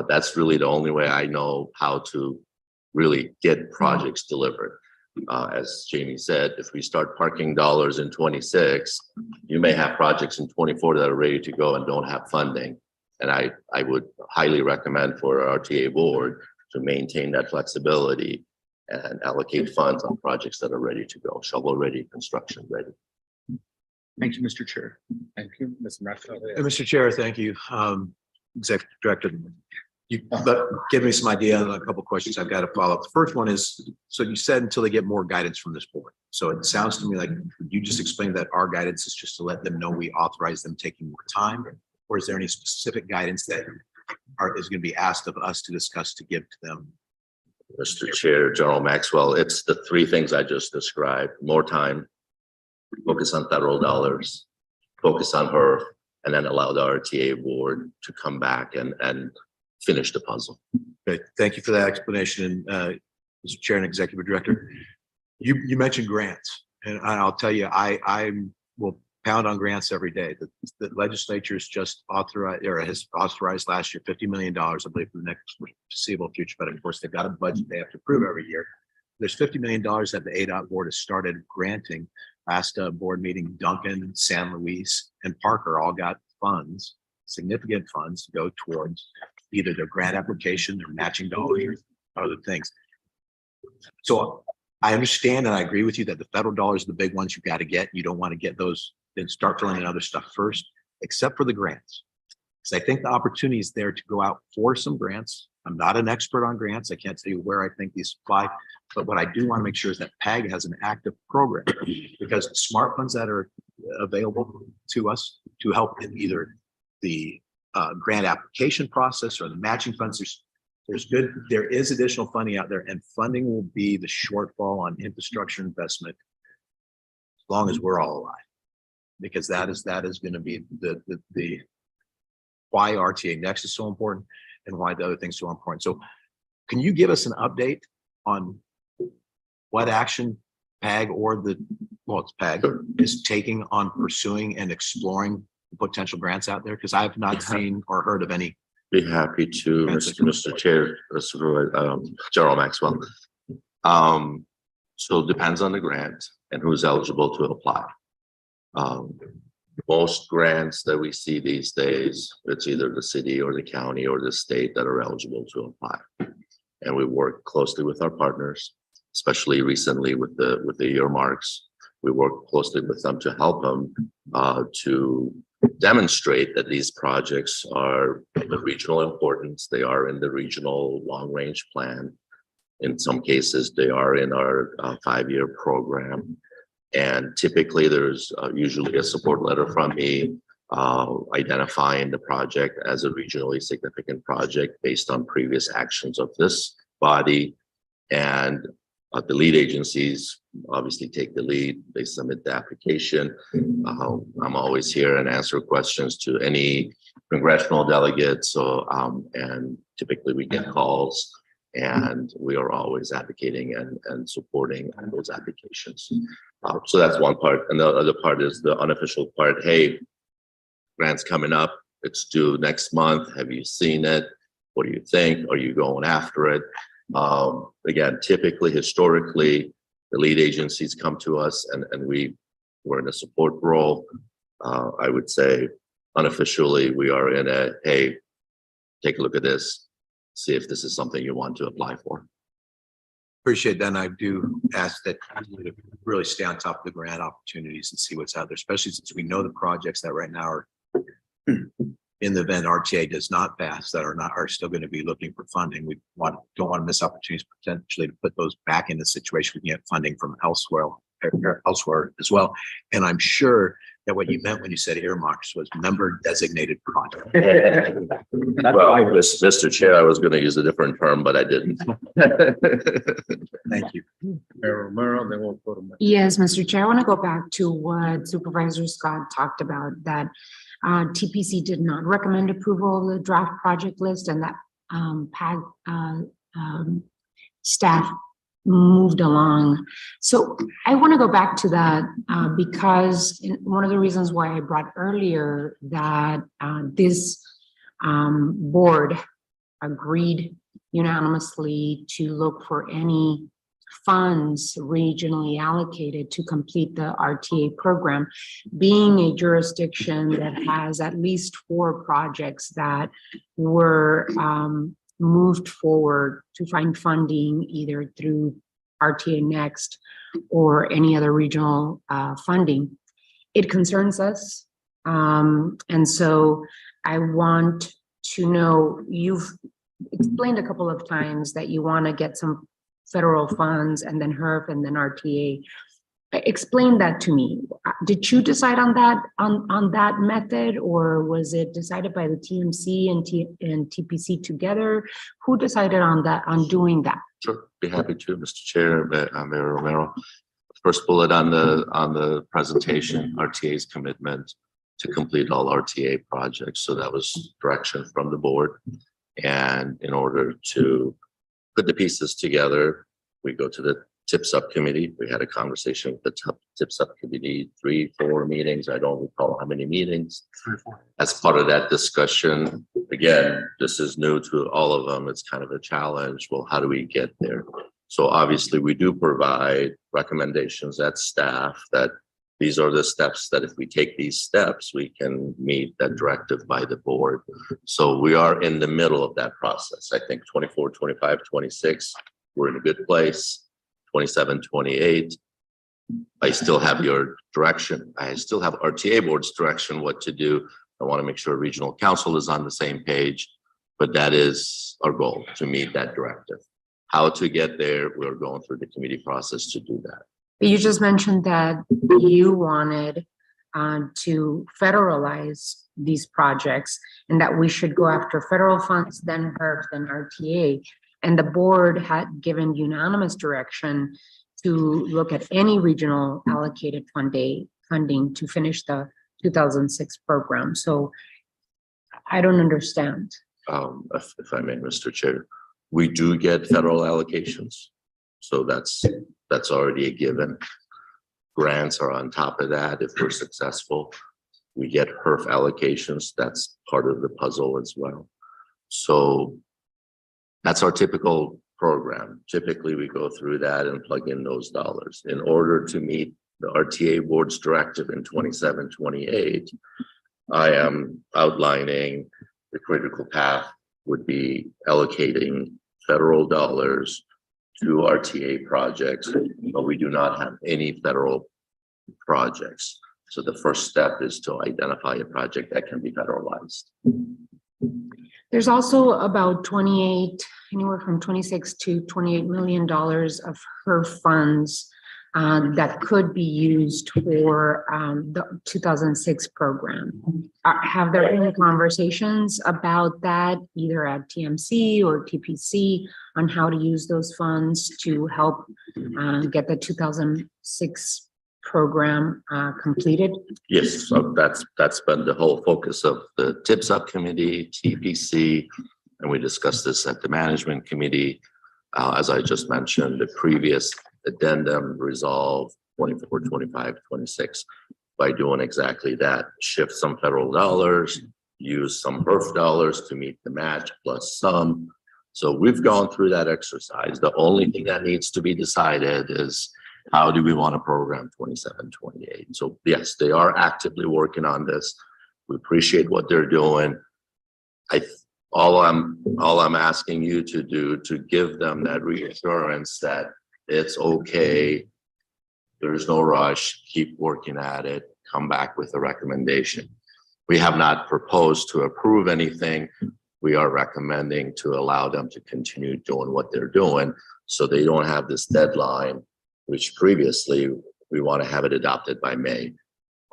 That's really the only way I know how to really get projects delivered. As Jamie said, if we start parking dollars in 26, you may have projects in 24 that are ready to go and don't have funding. And I would highly recommend for our RTA board to maintain that flexibility and allocate funds on projects that are ready to go, shovel ready, construction ready. Thank you, Mr. Chair. Thank you, Ms. Marshall. Mr. Chair, thank you. Executive Director, you give me some idea on a couple of questions I've got to follow up. The first one is, so you said until they get more guidance from this board. So it sounds to me like you just explained that our guidance is just to let them know we authorize them taking more time, or is there any specific guidance that is going to be asked of us to discuss to give to them? Mr. Chair, General Maxwell, it's the three things I just described: more time, focus on federal dollars, focus on HERF, and then allow the RTA board to come back and finish the puzzle. Okay, thank you for that explanation. And Mr. Chair and Executive Director, you mentioned grants, and I'll tell you, I will pound on grants every day. The legislature's just authorized, or has authorized last year $50 million, I believe, for the next foreseeable future. But of course, they've got a budget they have to approve every year. There's $50 million that the ADOT board has started granting. Last board meeting, Duncan, San Luis, and Parker all got funds, significant funds to go towards either their grant application, their matching dollars, or other things. So I understand and I agree with you that the federal dollars are the big ones you got to get. You don't want to get those, then start filling in other stuff first, except for the grants. Because I think the opportunity is there to go out for some grants. I'm not an expert on grants. I can't tell you where I think these apply, but what I do want to make sure is that PAG has an active program, because the smart funds that are available to us to help in either the grant application process or the matching funds, there is additional funding out there, and funding will be the shortfall on infrastructure investment as long as we're all alive, because that is going to be the why RTA Next is so important and why the other things are so important. So can you give us an update on what action PAG or it's PAG is taking on pursuing and exploring potential grants out there? Because I've not seen or heard of any. Be happy to, Mr. Chair, General Maxwell. So it depends on the grant and who's eligible to apply. Most grants that we see these days, it's either the city or the county or the state that are eligible to apply. And we work closely with our partners, especially recently with the earmarks. We work closely with them to help them to demonstrate that these projects are of regional importance. They are in the regional long-range plan. In some cases, they are in our 5-year program. And typically there's usually a support letter from me identifying the project as a regionally significant project based on previous actions of this body. And the lead agencies obviously take the lead. They submit the application. I'm always here and answer questions to any congressional delegates. And typically we get calls, and we are always advocating and supporting those applications. So that's one part. And the other part is the unofficial part. Hey, grant's coming up. It's due next month. Have you seen it? What do you think? Are you going after it? Again, typically, historically, the lead agencies come to us and we're in a support role. I would say unofficially, we are in a, hey, take a look at this, see if this is something you want to apply for. Appreciate that. And I do ask that you really stay on top of the grant opportunities and see what's out there, especially since we know the projects that right now are in the event RTA does not pass, that are still going to be looking for funding. We don't want to miss opportunities potentially to put those back in the situation we can get funding from elsewhere as well. And I'm sure Yeah, what you meant when you said earmarks was member designated project. Well, Mr. Chair, I was gonna use a different term, but I didn't. Thank you. Mayor Romero, then we'll go to. Yes, Mr. Chair, I want to go back to what Supervisor Scott talked about, that TPC did not recommend approval of the draft project list, and that PAG staff moved along. So I want to go back to that because one of the reasons why I brought earlier that this board agreed unanimously to look for any funds regionally allocated to complete the RTA program, being a jurisdiction that has at least 4 projects that were moved forward to find funding either through RTA Next or any other regional funding. It concerns us. And so I want to know, you've explained a couple of times that you want to get some federal funds and then HERF and then RTA. Explain that to me. Did you decide on that method, or was it decided by the TMC and TPC together? Who decided on that, on doing that? Sure, be happy to, Mr. Chair, Mayor Romero. First bullet on the presentation, RTA's commitment to complete all RTA projects. So that was direction from the board. And in order to put the pieces together, we go to the TIP subcommittee. We had a conversation with the TIP subcommittee, 3-4 meetings. I don't recall how many meetings. As part of that discussion, again, this is new to all of them. It's kind of a challenge. Well, how do we get there? So obviously we do provide recommendations at staff that these are the steps that if we take these steps, we can meet that directive by the board. So we are in the middle of that process. I think 24, 25, 26, we're in a good place. 27, 28, I still have your direction. I still have RTA board's direction what to do. I want to make sure regional council is on the same page, but that is our goal, to meet that directive. How to get there, we're going through the committee process to do that. You just mentioned that you wanted to federalize these projects and that we should go after federal funds, then HERF, then RTA. And the board had given unanimous direction to look at any regional allocated funding to finish the 2006 program. So I don't understand. If I may, Mr. Chair, we do get federal allocations. So that's already a given. Grants are on top of that. If we're successful, we get HERF allocations. That's part of the puzzle as well. So that's our typical program. Typically, we go through that and plug in those dollars. In order to meet the RTA board's directive in 27, 28, I am outlining the critical path would be allocating federal dollars to RTA projects, but we do not have any federal projects. So the first step is to identify a project that can be federalized. There's also about anywhere from 26 to $28 million of HERF funds that could be used for the 2006 program. Have there been conversations about that, either at TMC or TPC, on how to use those funds to help get the 2006 program completed? Yes, so that's been the whole focus of the TIP subcommittee, TPC, and we discussed this at the management committee. As I just mentioned, the previous addendum resolved 24, 25, 26 by doing exactly that. Shift some federal dollars, use some HERF dollars to meet the match plus some. So we've gone through that exercise. The only thing that needs to be decided is how do we want to program 27, 28? So yes, they are actively working on this. We appreciate what they're doing. All I'm asking you to do to give them that reassurance that it's okay. There's no rush. Keep working at it. Come back with a recommendation. We have not proposed to approve anything. We are recommending to allow them to continue doing what they're doing so they don't have this deadline, which previously we want to have it adopted by May.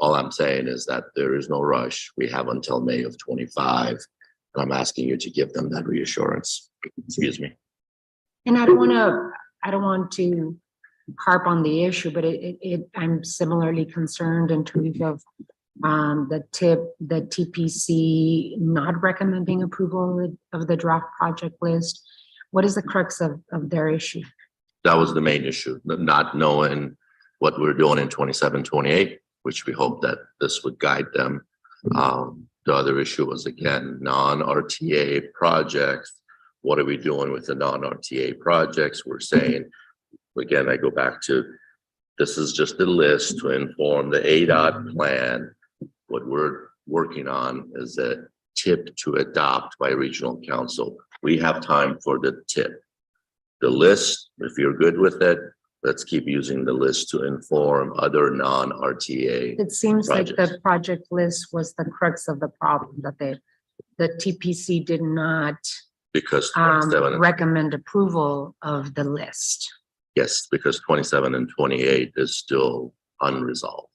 All I'm saying is that there is no rush. We have until May of 25. And I'm asking you to give them that reassurance. Excuse me. And I don't want to harp on the issue, but I'm similarly concerned in terms of the TPC not recommending approval of the draft project list. What is the crux of their issue? That was the main issue, not knowing what we're doing in 27, 28, which we hope that this would guide them. The other issue was, again, non-RTA projects. What are we doing with the non-RTA projects? We're saying, again, I go back to, this is just a list to inform the ADOT plan. What we're working on is a tip to adopt by regional council. We have time for the tip. The list, if you're good with it, let's keep using the list to inform other non-RTA. It seems like projects. the project list was the crux of the problem, that the TPC did not Because 27 and- recommend approval of the list. yes, because 27 and 28 is still unresolved.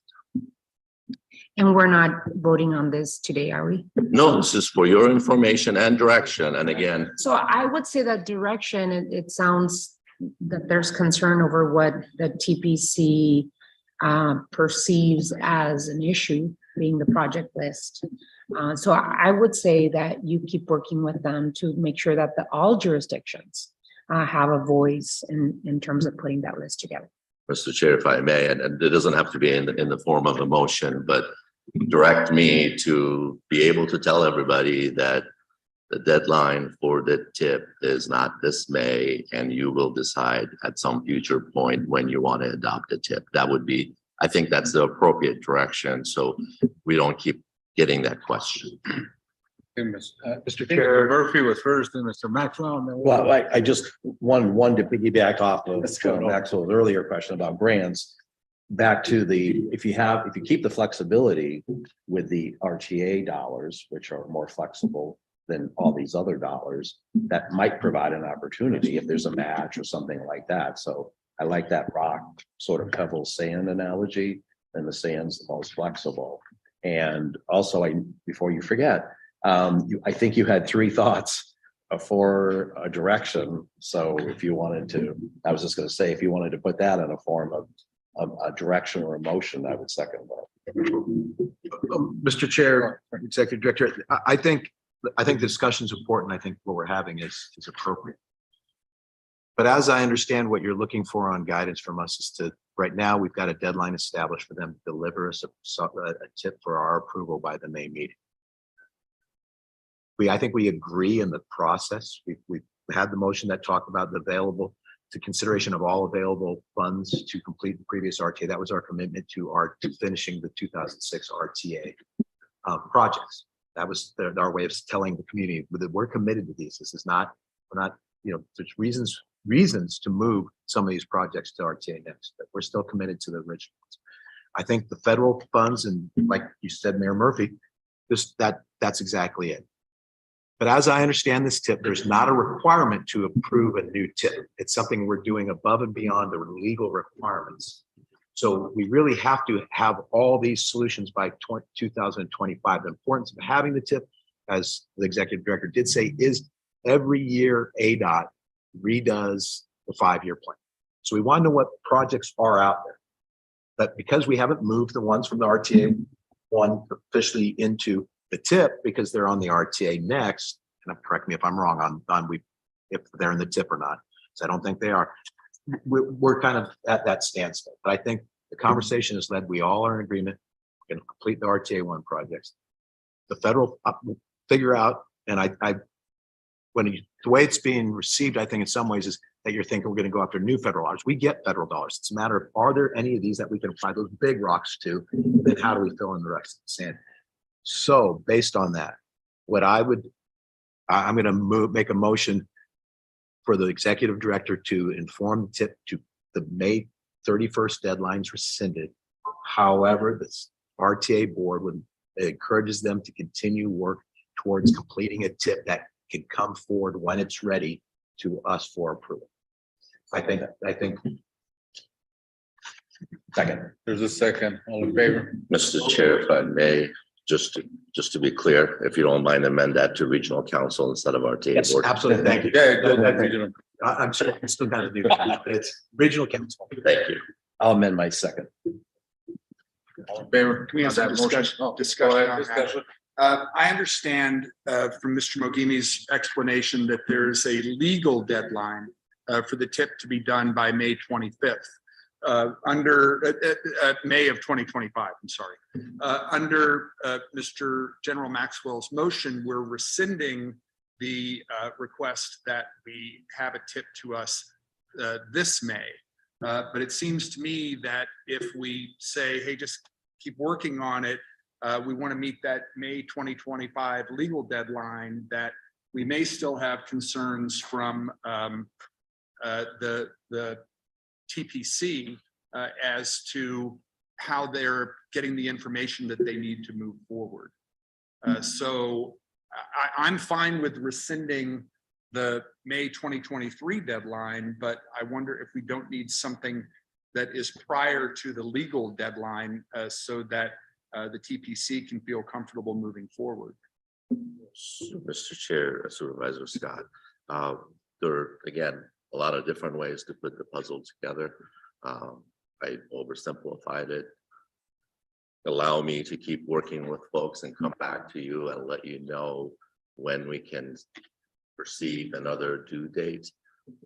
And we're not voting on this today, are we? No, this is for your information and direction. And again, So I would say that direction, it sounds that there's concern over what the TPC perceives as an issue, being the project list. So I would say that you keep working with them to make sure that all jurisdictions have a voice in terms of putting that list together. Mr. Chair, if I may, and it doesn't have to be in the form of a motion, but direct me to be able to tell everybody that the deadline for the tip is not this May, and you will decide at some future point when you want to adopt a tip. That would be, I think that's the appropriate direction, so we don't keep getting that question. Mr. Chair. Murphy was first and Mr. Maxwell. And then Well, I just, one to piggyback off of Maxwell's earlier question about grants. Back to if you keep the flexibility with the RTA dollars, which are more flexible than all these other dollars, that might provide an opportunity if there's a match or something like that. So I like that rock sort of pebble sand analogy, and the sand's the most flexible. And also, before you forget, I think you had 3 thoughts for a direction. So if you wanted to, I was just going to say, if you wanted to put that in a form of a direction or a motion, I would second that. Mr. Chair, Executive Director, I think the discussion is important. I think what we're having is appropriate. But as I understand what you're looking for on guidance from us is to, right now, we've got a deadline established for them to deliver us a tip for our approval by the May meeting. I think we agree in the process. We've had the motion that talked about the available to consideration of all available funds to complete the previous RTA. That was our commitment to finishing the 2006 RTA projects. That was our way of telling the community that we're committed to these. This is not, we're not, there's reasons to move some of these projects to RTA next, but we're still committed to the original ones. I think the federal funds, and like you said, Mayor Murphy, that's exactly it. But as I understand this tip, there's not a requirement to approve a new tip. It's something we're doing above and beyond the legal requirements. So we really have to have all these solutions by 2025. The importance of having the tip, as the executive director did say, is every year ADOT redoes the 5-year plan. So we want to know what projects are out there. But because we haven't moved the ones from the RTA one officially into the tip, because they're on the RTA next, and correct me if I'm wrong on if they're in the tip or not, so I don't think they are. We're kind of at that standstill. But I think the conversation has led, we all are in agreement, we're going to complete the RTA 1 projects. The federal figure out, and the way it's being received, I think in some ways is that you're thinking we're going to go after new federal dollars. We get federal dollars. It's a matter of, are there any of these that we can apply those big rocks to? Then how do we fill in the rest of the sand? So based on that, I'm going to make a motion for the executive director to inform the tip to the May 31st deadlines rescinded. However, the RTA board encourages them to continue work towards completing a tip that can come forward when it's ready to us for approval. I think Second. There's a second. All in favor? Mr. Chair, if I may, just to be clear, if you don't mind, amend that to regional council instead of RTA Yes, board. absolutely. Thank you. Yeah, go ahead. I'm sorry, I'm still kind of new, but it's regional council. Thank you. I'll amend my second. All in favor? Can we have some On that motion? discussion- Oh, discussion go ahead, on that? discussion. I understand from Mr. Mogimi's explanation that there's a legal deadline for the tip to be done by May 25th. Under May of 2025, I'm sorry. Under Mr. General Maxwell's motion, we're rescinding the request that we have a tip to us this May. But it seems to me that if we say, hey, just keep working on it, we want to meet that May 2025 legal deadline, that we may still have concerns from the TPC as to how they're getting the information that they need to move forward. So I'm fine with rescinding the May 2023 deadline, but I wonder if we don't need something that is prior to the legal deadline so that the TPC can feel comfortable moving forward. Mr. Chair, Supervisor Scott, there are, again, a lot of different ways to put the puzzle together. I oversimplified it. Allow me to keep working with folks and come back to you and let you know when we can perceive another due date.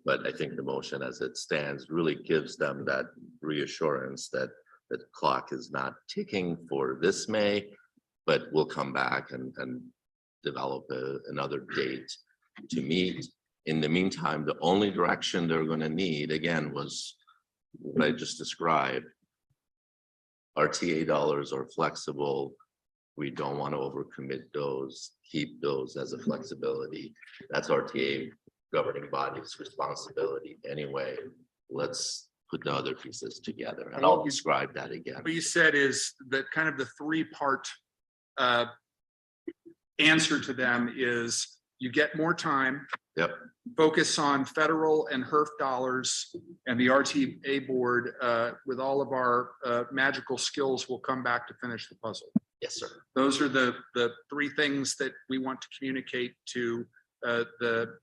But I think the motion as it stands really gives them that reassurance that the clock is not ticking for this May, but we'll come back and develop another date to meet. In the meantime, the only direction they're going to need, again, was what I just described. RTA dollars are flexible. We don't want to overcommit those, keep those as a flexibility. That's RTA governing body's responsibility anyway. Let's put the other pieces together and I'll describe that again. What you said is that kind of the three-part answer to them is you get more time. Yep. Focus on federal and HERF dollars, and the RTA board with all of our magical skills will come back to finish the puzzle. Yes, sir. Those are the three things that we want to communicate to the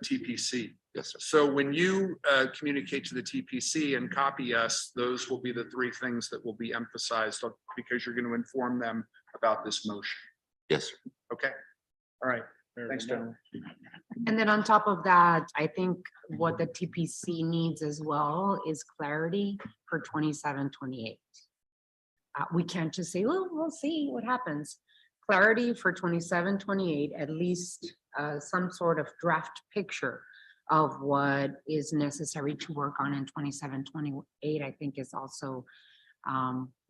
TPC. Yes, sir. So when you communicate to the TPC and copy us, those will be the three things that will be emphasized because you're going to inform them about this motion. Yes, sir. Okay. All right. Thanks, General. And then on top of that, I think what the TPC needs as well is clarity for 27, 28. We can't just say, well, we'll see what happens. Clarity for 27, 28, at least some sort of draft picture of what is necessary to work on in 27, 28, I think is also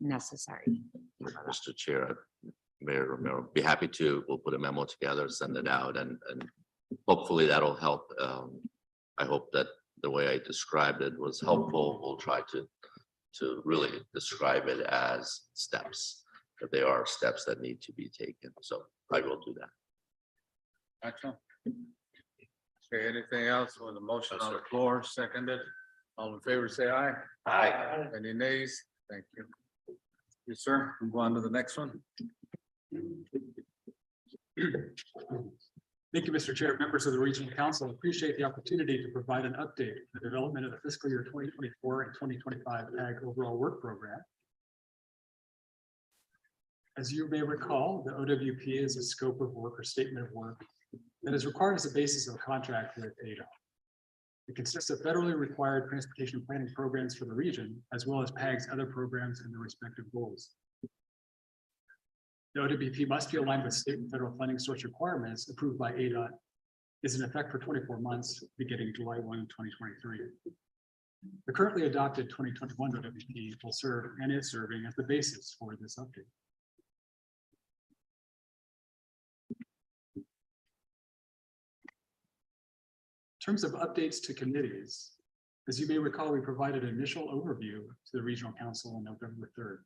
necessary. Mr. Chair, Mayor Romero, be happy to, we'll put a memo together, send it out, and hopefully that'll help. I hope that the way I described it was helpful. We'll try to really describe it as steps, that there are steps that need to be taken. So I will do that. Excellent. Okay, anything else on the motion on the floor? Seconded. All in favor, say aye. Aye. Any nays? Thank you. Yes, sir. Move on to the next one. Thank you, Mr. Chair. Members of the Regional Council, appreciate the opportunity to provide an update on the development of the fiscal year 2024 and 2025 PAG overall work program. As you may recall, the OWP is a scope of work or statement of work that is required as a basis of a contract with ADA. It consists of federally required transportation planning programs for the region, as well as PAG's other programs and their respective goals. The OWP must be aligned with state and federal funding source requirements approved by ADA, is in effect for 24 months, beginning July 1, 2023. The currently adopted 2021 OWP will serve and is serving as the basis for this update. In terms of updates to committees, as you may recall, we provided an initial overview to the Regional Council on November 3rd.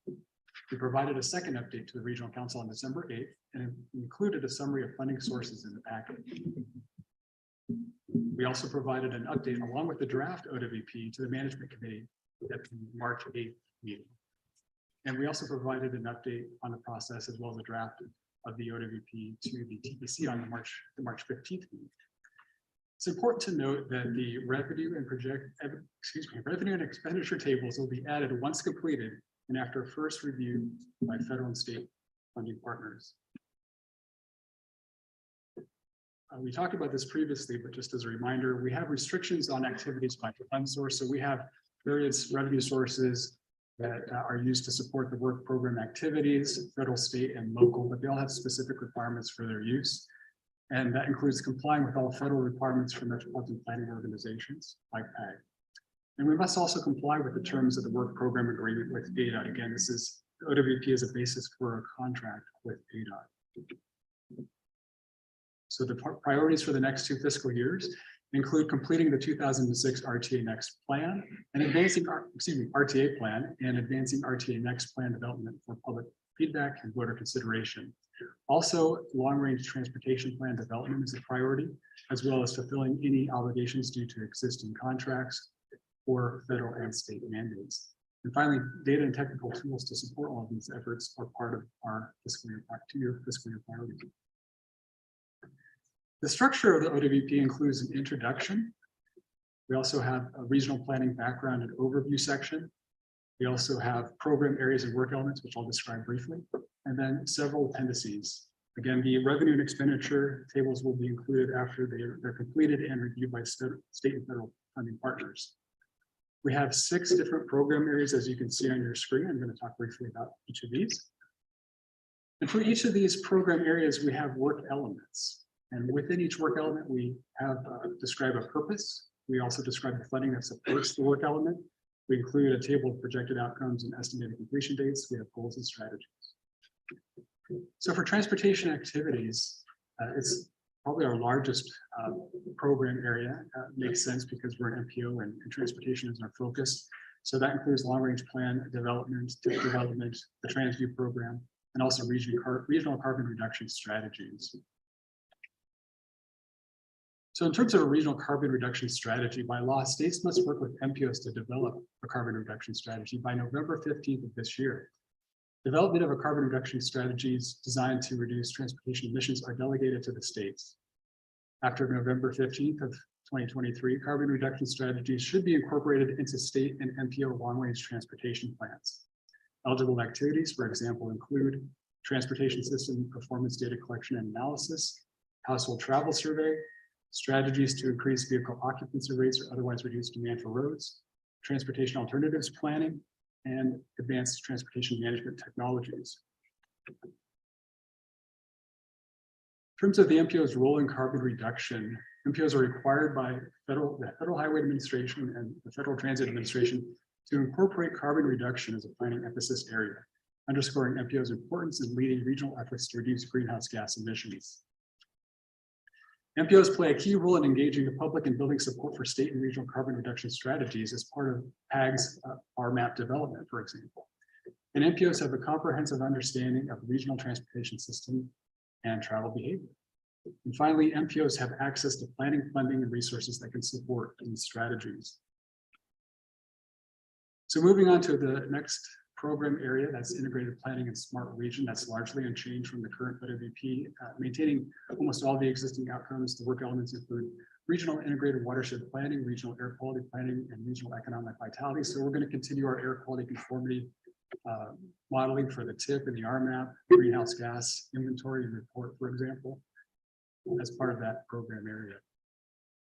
We provided a second update to the Regional Council on December 8th and included a summary of funding sources in the package. We also provided an update along with the draft OWP to the Management Committee at the March 8th meeting. And we also provided an update on the process as well as a draft of the OWP to the TPC on the March 15th meeting. It's important to note that the revenue and expenditure tables will be added once completed and after first review by federal and state funding partners. We talked about this previously, but just as a reminder, we have restrictions on activities by fund source. So we have various revenue sources that are used to support the work program activities, federal, state, and local, but they all have specific requirements for their use. And that includes complying with all federal requirements for metropolitan planning organizations like PAG. And we must also comply with the terms of the work program agreement with ADOT. Again, this is OWP as a basis for a contract with ADOT. So the priorities for the next 2 fiscal years include completing the 2006 RTA Next plan and advancing, RTA plan and advancing RTA Next plan development for public feedback and voter consideration. Also, long-range transportation plan development is a priority, as well as fulfilling any obligations due to existing contracts or federal and state mandates. And finally, data and technical tools to support all of these efforts are part of our fiscal year, 2-year fiscal year priorities. The structure of the OWP includes an introduction. We also have a regional planning background and overview section. We also have program areas and work elements, which I'll describe briefly, and then several appendices. Again, the revenue and expenditure tables will be included after they're completed and reviewed by state and federal funding partners. We have 6 different program areas, as you can see on your screen. I'm going to talk briefly about each of these. And for each of these program areas, we have work elements. And within each work element, we have describe a purpose. We also describe the funding that supports the work element. We include a table of projected outcomes and estimated completion dates. We have goals and strategies. So for transportation activities, it's probably our largest program area. Makes sense because we're an MPO and transportation is our focus. So that includes long-range plan development, the TransView program, and also regional carbon reduction strategies. So in terms of a regional carbon reduction strategy, by law, states must work with MPOs to develop a carbon reduction strategy by November 15th of this year. Development of a carbon reduction strategies designed to reduce transportation emissions are delegated to the states. After November 15th of 2023, carbon reduction strategies should be incorporated into state and MPO long-range transportation plans. Eligible activities, for example, include transportation system performance data collection and analysis, household travel survey, strategies to increase vehicle occupancy rates or otherwise reduce demand for roads, transportation alternatives planning, and advanced transportation management technologies. In terms of the MPO's role in carbon reduction, MPOs are required by the Federal Highway Administration and the Federal Transit Administration to incorporate carbon reduction as a planning emphasis area, underscoring MPO's importance in leading regional efforts to reduce greenhouse gas emissions. MPOs play a key role in engaging the public and building support for state and regional carbon reduction strategies as part of PAG's RMAP development, for example. And MPOs have a comprehensive understanding of the regional transportation system and travel behavior. And finally, MPOs have access to planning, funding, and resources that can support these strategies. So moving on to the next program area, that's integrated planning and smart region. That's largely unchanged from the current OWP, maintaining almost all the existing outcomes. The work elements include regional integrated watershed planning, regional air quality planning, and regional economic vitality. So we're going to continue our air quality conformity modeling for the TIP and the RMAP, greenhouse gas inventory and report, for example, as part of that program area.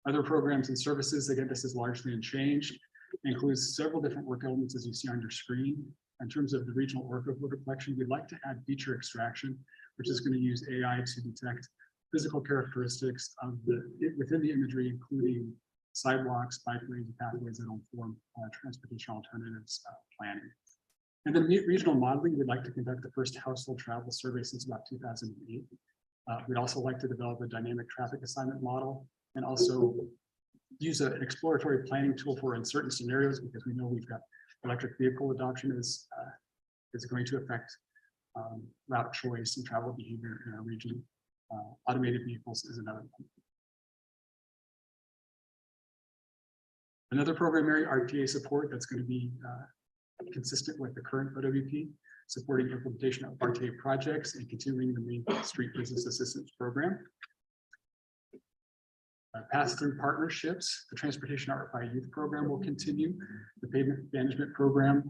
Other programs and services, again, this is largely unchanged. It includes several different work elements, as you see on your screen. In terms of the regional orca photo collection, we'd like to add feature extraction, which is going to use AI to detect physical characteristics of within the imagery, including sidewalks, bike lanes, and pathways that will inform transportation alternatives planning. And then regional modeling, we'd like to conduct the first household travel survey since about 2008. We'd also like to develop a dynamic traffic assignment model and also use an exploratory planning tool for uncertain scenarios, because we know we've got electric vehicle adoption is going to affect route choice and travel behavior in our region. Automated vehicles is another one. Another program area, RTA support, that's going to be consistent with the current OWP, supporting implementation of RTA projects and continuing the Main Street Business Assistance Program. Pass-through partnerships, the Transportation Art by Youth program will continue. The pavement management program,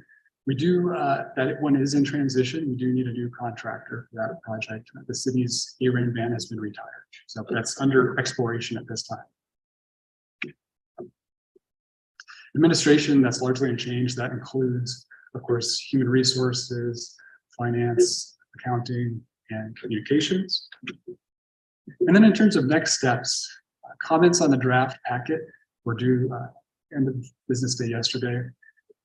we do, that one is in transition. We do need a new contractor for that project. The city's A-Rain van has been retired, so that's under exploration at this time. Administration, that's largely unchanged. That includes, of course, human resources, finance, accounting, and communications. And then in terms of next steps, comments on the draft packet were due end of business day yesterday.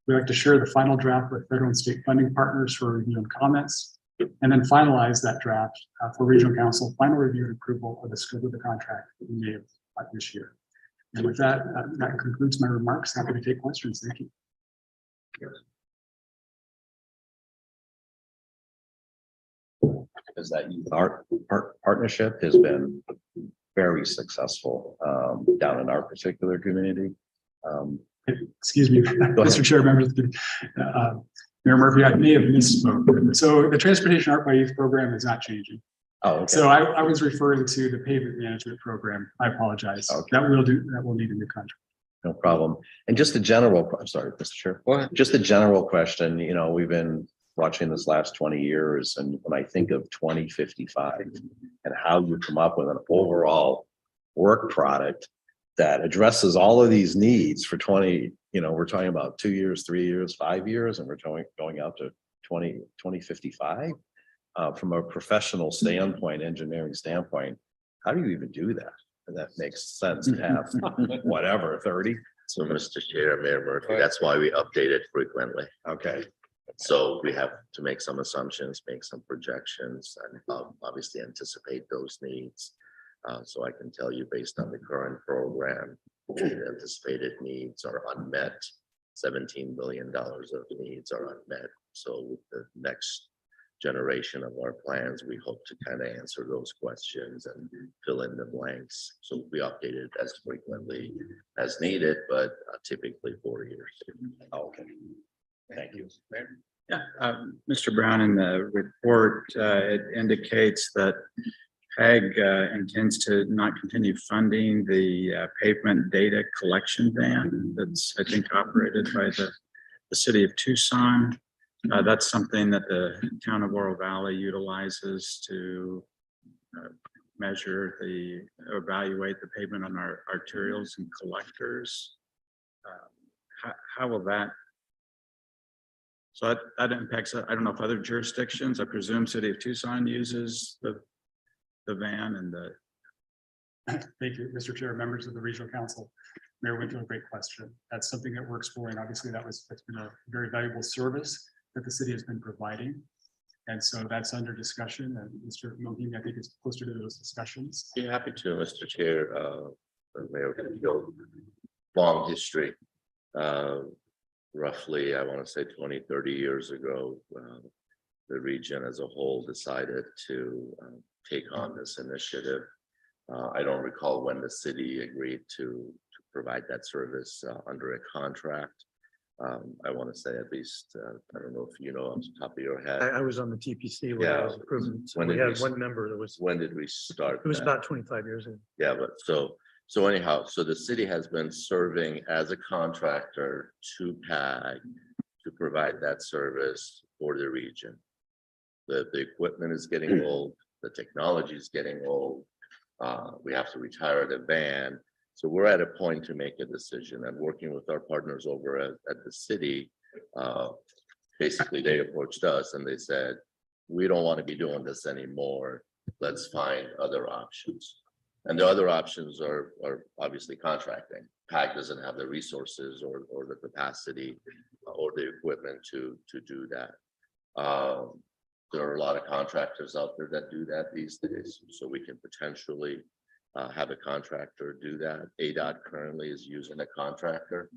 We like to share the final draft with federal and state funding partners for review and comments, and then finalize that draft for regional council, final review and approval of the scope of the contract in May of this year. And with that, that concludes my remarks. Happy to take questions. Thank you. Is that our partnership has been very successful down in our particular community. Excuse me, Mr. Chair, members of the Mayor Murphy, I may have misspoke. So the Transportation Art by Youth program is not changing. Oh, okay. So I was referring to the pavement management program. I apologize. Okay. That will need a new contract. No problem. And just a general, I'm sorry, Mr. Chair. Just a general question, you know, we've been watching this last 20 years, and when I think of 2055 and how you come up with an overall work product that addresses all of these needs for 20, you know, we're talking about 2 years, 3 years, 5 years, and we're going out to 2055. From a professional standpoint, engineering standpoint, how do you even do that? And that makes sense to have whatever, 30. So, Mr. Chair, Mayor Murphy, that's why we update it frequently. Okay. So we have to make some assumptions, make some projections, and obviously anticipate those needs. So I can tell you based on the current program, the anticipated needs are unmet. $17 billion of needs are unmet. So with the next generation of our plans, we hope to kind of answer those questions and fill in the blanks. So we update it as frequently as needed, but typically 4 years. Okay. Thank you. Yeah, Mr. Brown, in the report, it indicates that PAG intends to not continue funding the pavement data collection van that's, I think, operated by the city of Tucson. That's something that the town of Oro Valley utilizes to measure evaluate the pavement on our arterials and collectors. How will that? So that impacts, I don't know if other jurisdictions, I presume city of Tucson uses the van and the. Thank you, Mr. Chair, members of the regional council. Mayor Winfield, great question. That's something that we're exploring. Obviously, that's been a very valuable service that the city has been providing. And so that's under discussion, and Mr. Mohini, I think, is closer to those discussions. Be happy to, Mr. Chair. Mayor Winfield, long history. Roughly, I want to say 20, 30 years ago, the region as a whole decided to take on this initiative. I don't recall when the city agreed to provide that service under a contract. I want to say at least, I don't know if you know off the top of your head. I was on the TPC when I was approved. So When we did had we- one member that was, When did we start? it was that? about 25 years ago. Yeah, but so anyhow, so the city has been serving as a contractor to PAG to provide that service for the region. The equipment is getting old, the technology is getting old. We have to retire the van. So we're at a point to make a decision, and working with our partners over at the city. Basically, they approached us and they said, we don't want to be doing this anymore. Let's find other options. And the other options are obviously contracting. PAG doesn't have the resources or the capacity or the equipment to do that. There are a lot of contractors out there that do that these days, so we can potentially have a contractor do that. ADOT currently is using a contractor.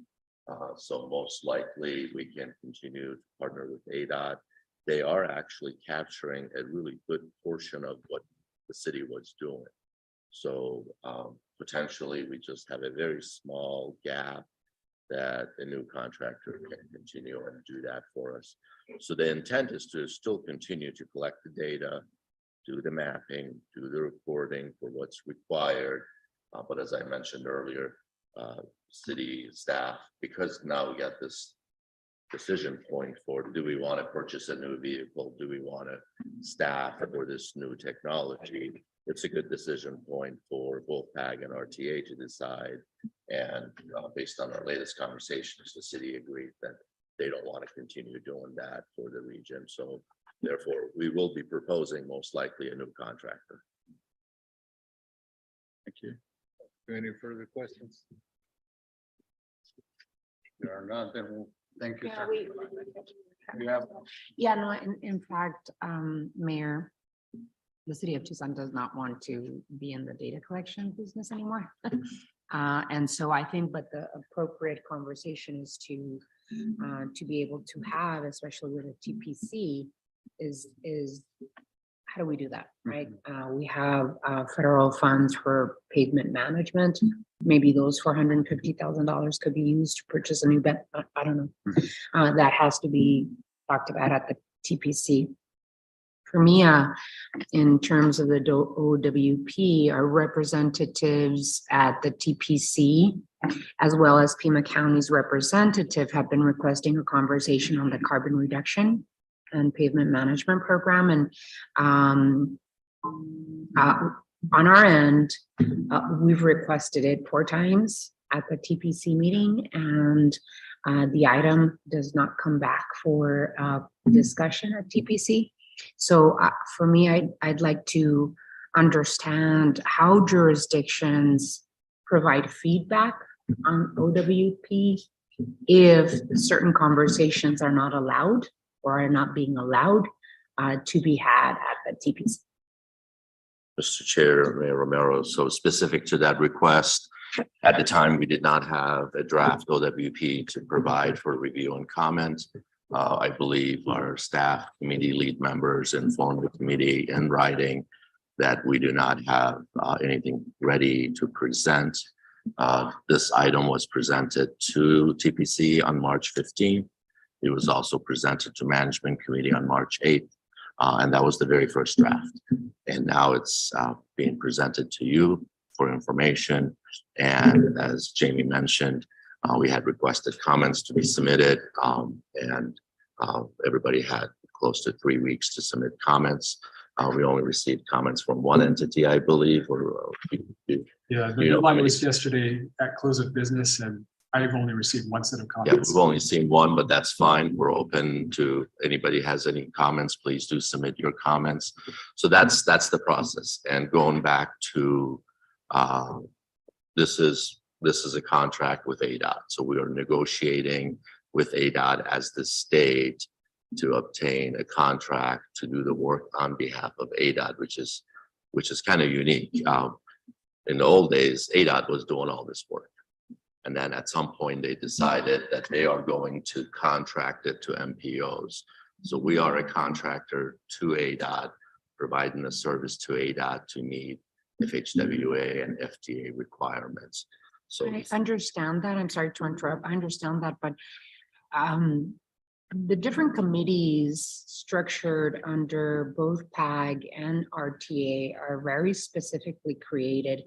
So most likely we can continue to partner with ADOT. They are actually capturing a really good portion of what the city was doing. So potentially we just have a very small gap that a new contractor can continue and do that for us. So the intent is to still continue to collect the data, do the mapping, do the reporting for what's required. But as I mentioned earlier, city staff, because now we got this decision point for, do we want to purchase a new vehicle? Do we want to staff for this new technology? It's a good decision point for both PAG and RTA to decide. And based on our latest conversations, the city agreed that they don't want to continue doing that for the region. So therefore, we will be proposing most likely a new contractor. Thank you. Any further questions? There are none, then we'll thank you. Yeah, sir. You have, Yeah, no, in fact, Mayor, the city of Tucson does not want to be in the data collection business anymore. And so I think, but the appropriate conversation is to be able to have, especially with a TPC, is how do we do that, right? We have federal funds for pavement management. Maybe those $450,000 could be used to purchase a new bed. I don't know. That has to be talked about at the TPC. For me, in terms of the OWP, our representatives at the TPC, as well as Pima County's representative, have been requesting a conversation on the carbon reduction and pavement management program. And on our end, we've requested it 4 times at the TPC meeting, and the item does not come back for discussion at TPC. So for me, I'd like to understand how jurisdictions provide feedback on OWP if certain conversations are not allowed or are not being allowed to be had at the TPC. Mr. Chair, Mayor Romero, so specific to that request, at the time, we did not have a draft OWP to provide for review and comment. I believe our staff committee lead members informed the committee in writing that we do not have anything ready to present. This item was presented to TPC on March 15th. It was also presented to Management Committee on March 8th. And that was the very first draft. And now it's being presented to you for information. And as Jamie mentioned, we had requested comments to be submitted, and everybody had close to 3 weeks to submit comments. We only received comments from one entity, I believe, or Yeah, the deadline was yesterday at close of business, and I've only received 1 set of yeah, comments. we've only seen one, but that's fine. We're open to anybody has any comments, please do submit your comments. So that's the process. And going back to this is a contract with ADOT. So we are negotiating with ADOT as the state to obtain a contract to do the work on behalf of ADOT, which is kind of unique. In the old days, ADOT was doing all this work. And then at some point they decided that they are going to contract it to MPOs. So we are a contractor to ADOT, providing a service to ADOT to meet FHWA and FDA requirements. So I understand that. I'm sorry to interrupt. I understand that, but the different committees structured under both PAG and RTA are very specifically created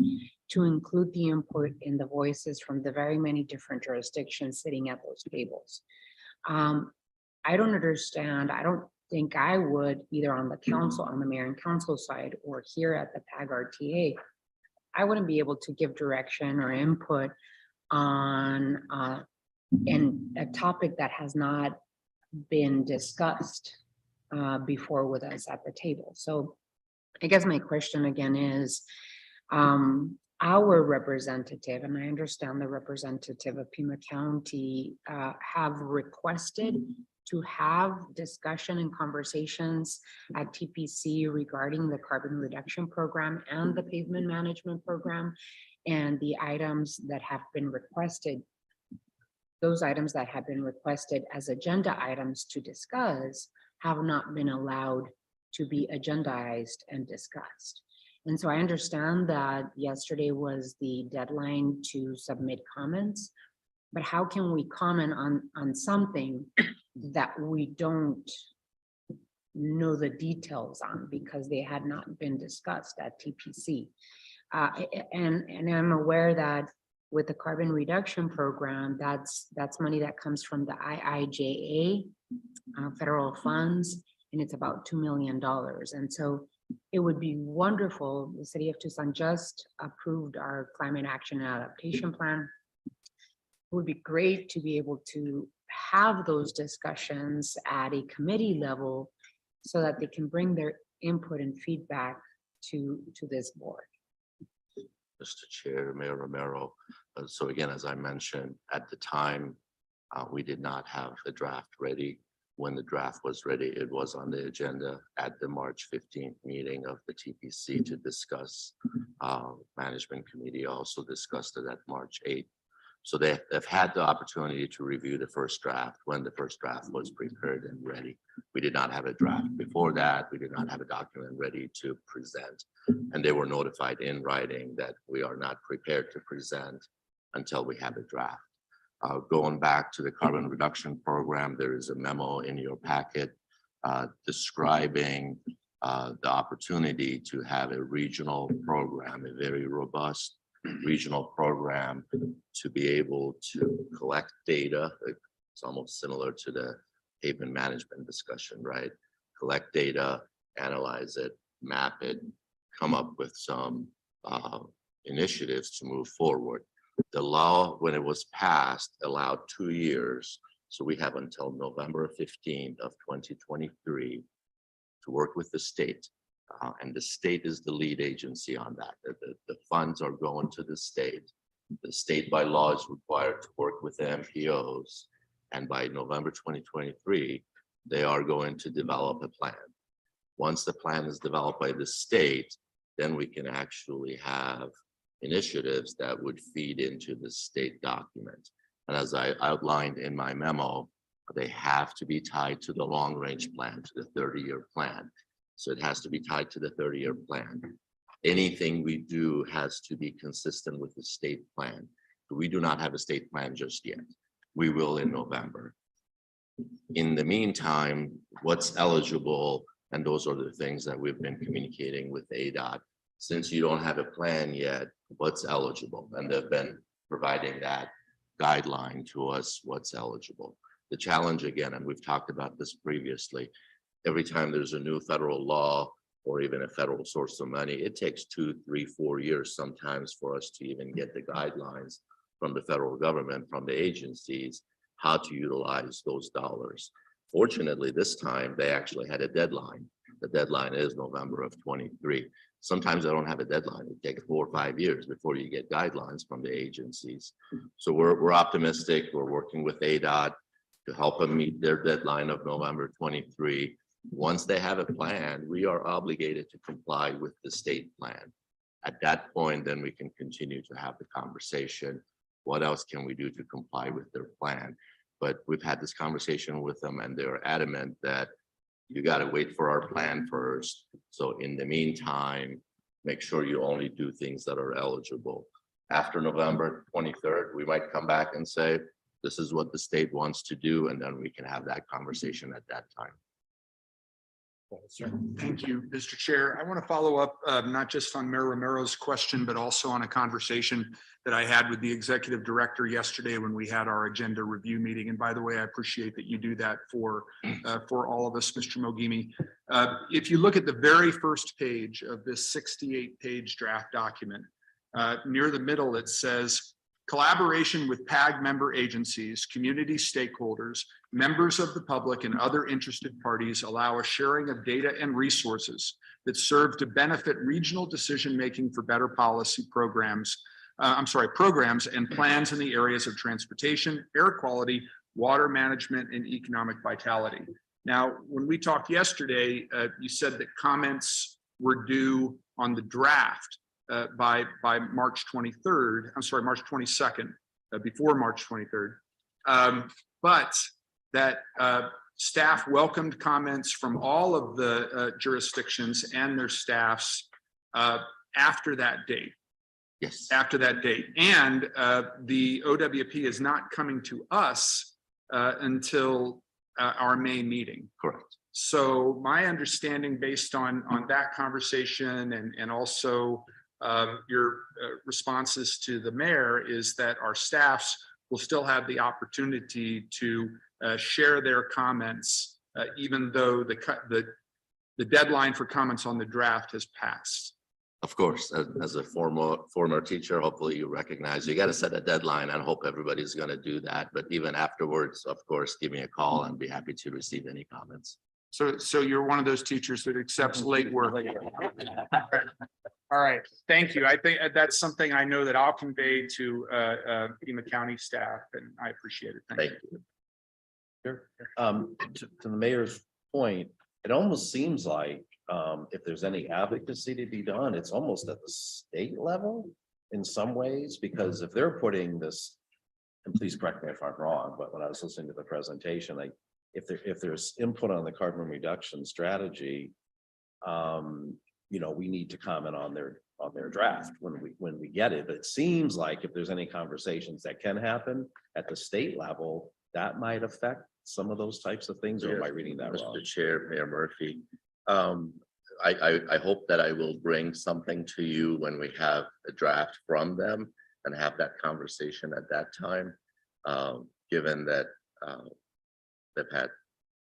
to include the input in the voices from the very many different jurisdictions sitting at those tables. I don't understand. I don't think I would, either on the council, on the mayor and council side, or here at the PAG RTA, I wouldn't be able to give direction or input on a topic that has not been discussed before with us at the table. So I guess my question again is, our representative, and I understand the representative of Pima County have requested to have discussion and conversations at TPC regarding the carbon reduction program and the pavement management program, and the items that have been requested, those items that have been requested as agenda items to discuss have not been allowed to be agendized and discussed. And so I understand that yesterday was the deadline to submit comments. But how can we comment on something that we don't know the details on because they had not been discussed at TPC? And I'm aware that with the carbon reduction program, that's money that comes from the IIJA federal funds, and it's about $2 million. And so it would be wonderful. The city of Tucson just approved our climate action and adaptation plan. It would be great to be able to have those discussions at a committee level so that they can bring their input and feedback to this board. Mr. Chair, Mayor Romero. So again, as I mentioned, at the time, we did not have the draft ready. When the draft was ready, it was on the agenda at the March 15th meeting of the TPC to discuss. Management committee also discussed it at March 8th. So they've had the opportunity to review the first draft when the first draft was prepared and ready. We did not have a draft before that. We did not have a document ready to present. And they were notified in writing that we are not prepared to present until we have a draft. Going back to the carbon reduction program, there is a memo in your packet describing the opportunity to have a regional program, a very robust regional program to be able to collect data. It's almost similar to the haven management discussion, right? Collect data, analyze it, map it, come up with some initiatives to move forward. The law, when it was passed, allowed 2 years. So we have until November 15th of 2023 to work with the state. And the state is the lead agency on that. The funds are going to the state. The state by law is required to work with the MPOs. And by November 2023, they are going to develop a plan. Once the plan is developed by the state, then we can actually have initiatives that would feed into the state document. And as I outlined in my memo, they have to be tied to the long range plan, to the 30-year plan. So it has to be tied to the 30-year plan. Anything we do has to be consistent with the state plan. We do not have a state plan just yet. We will in November. In the meantime, what's eligible, and those are the things that we've been communicating with ADOT. Since you don't have a plan yet, what's eligible? And they've been providing that guideline to us, what's eligible. The challenge again, and we've talked about this previously, every time there's a new federal law or even a federal source of money, it takes 2, 3, 4 years sometimes for us to even get the guidelines from the federal government, from the agencies, how to utilize those dollars. Fortunately, this time they actually had a deadline. The deadline is November of 23. Sometimes I don't have a deadline. It takes 4 or 5 years before you get guidelines from the agencies. So we're optimistic. We're working with ADOT to help them meet their deadline of November 23. Once they have a plan, we are obligated to comply with the state plan. At that point, then we can continue to have the conversation. What else can we do to comply with their plan? But we've had this conversation with them and they're adamant that you got to wait for our plan first. So in the meantime, make sure you only do things that are eligible. After November 23rd, we might come back and say, this is what the state wants to do. And then we can have that conversation at that time. Thank you, Mr. Chair. I want to follow up not just on Mayor Romero's question, but also on a conversation that I had with the executive director yesterday when we had our agenda review meeting. And by the way, I appreciate that you do that for all of us, Mr. Mogimi. If you look at the very first page of this 68-page draft document, near the middle, it says, collaboration with PAG member agencies, community stakeholders, members of the public, and other interested parties allow a sharing of data and resources that serve to benefit regional decision-making for better policy programs and plans in the areas of transportation, air quality, water management, and economic vitality. Now, when we talked yesterday, you said that comments were due on the draft by March 23rd, March 22nd, before March 23rd. But that staff welcomed comments from all of the jurisdictions and their staffs after that date. Yes. after that date. And the OWP is not coming to us until our May meeting. Correct. So my understanding based on that conversation and also your responses to the mayor is that our staffs will still have the opportunity to share their comments, even though the deadline for comments on the draft has passed. Of course, as a former teacher, hopefully you recognize you got to set a deadline. I hope everybody's going to do that. But even afterwards, of course, give me a call and be happy to receive any comments. So you're one of those teachers that accepts late work. All right, thank you. I think that's something I know that I'll convey to Pima County staff, and I appreciate it. Thank you. To the mayor's point, it almost seems like if there's any advocacy to be done, it's almost at the state level in some ways, because if they're putting this, and please correct me if I'm wrong, but when I was listening to the presentation, like if there's input on the carbon reduction strategy, we need to comment on their draft when we get it. But it seems like if there's any conversations that can happen at the state level, that might affect some of those types of things, or am I reading that wrong? Mr. Chair, Mayor Murphy, I hope that I will bring something to you when we have a draft from them and have that conversation at that time, given that they've had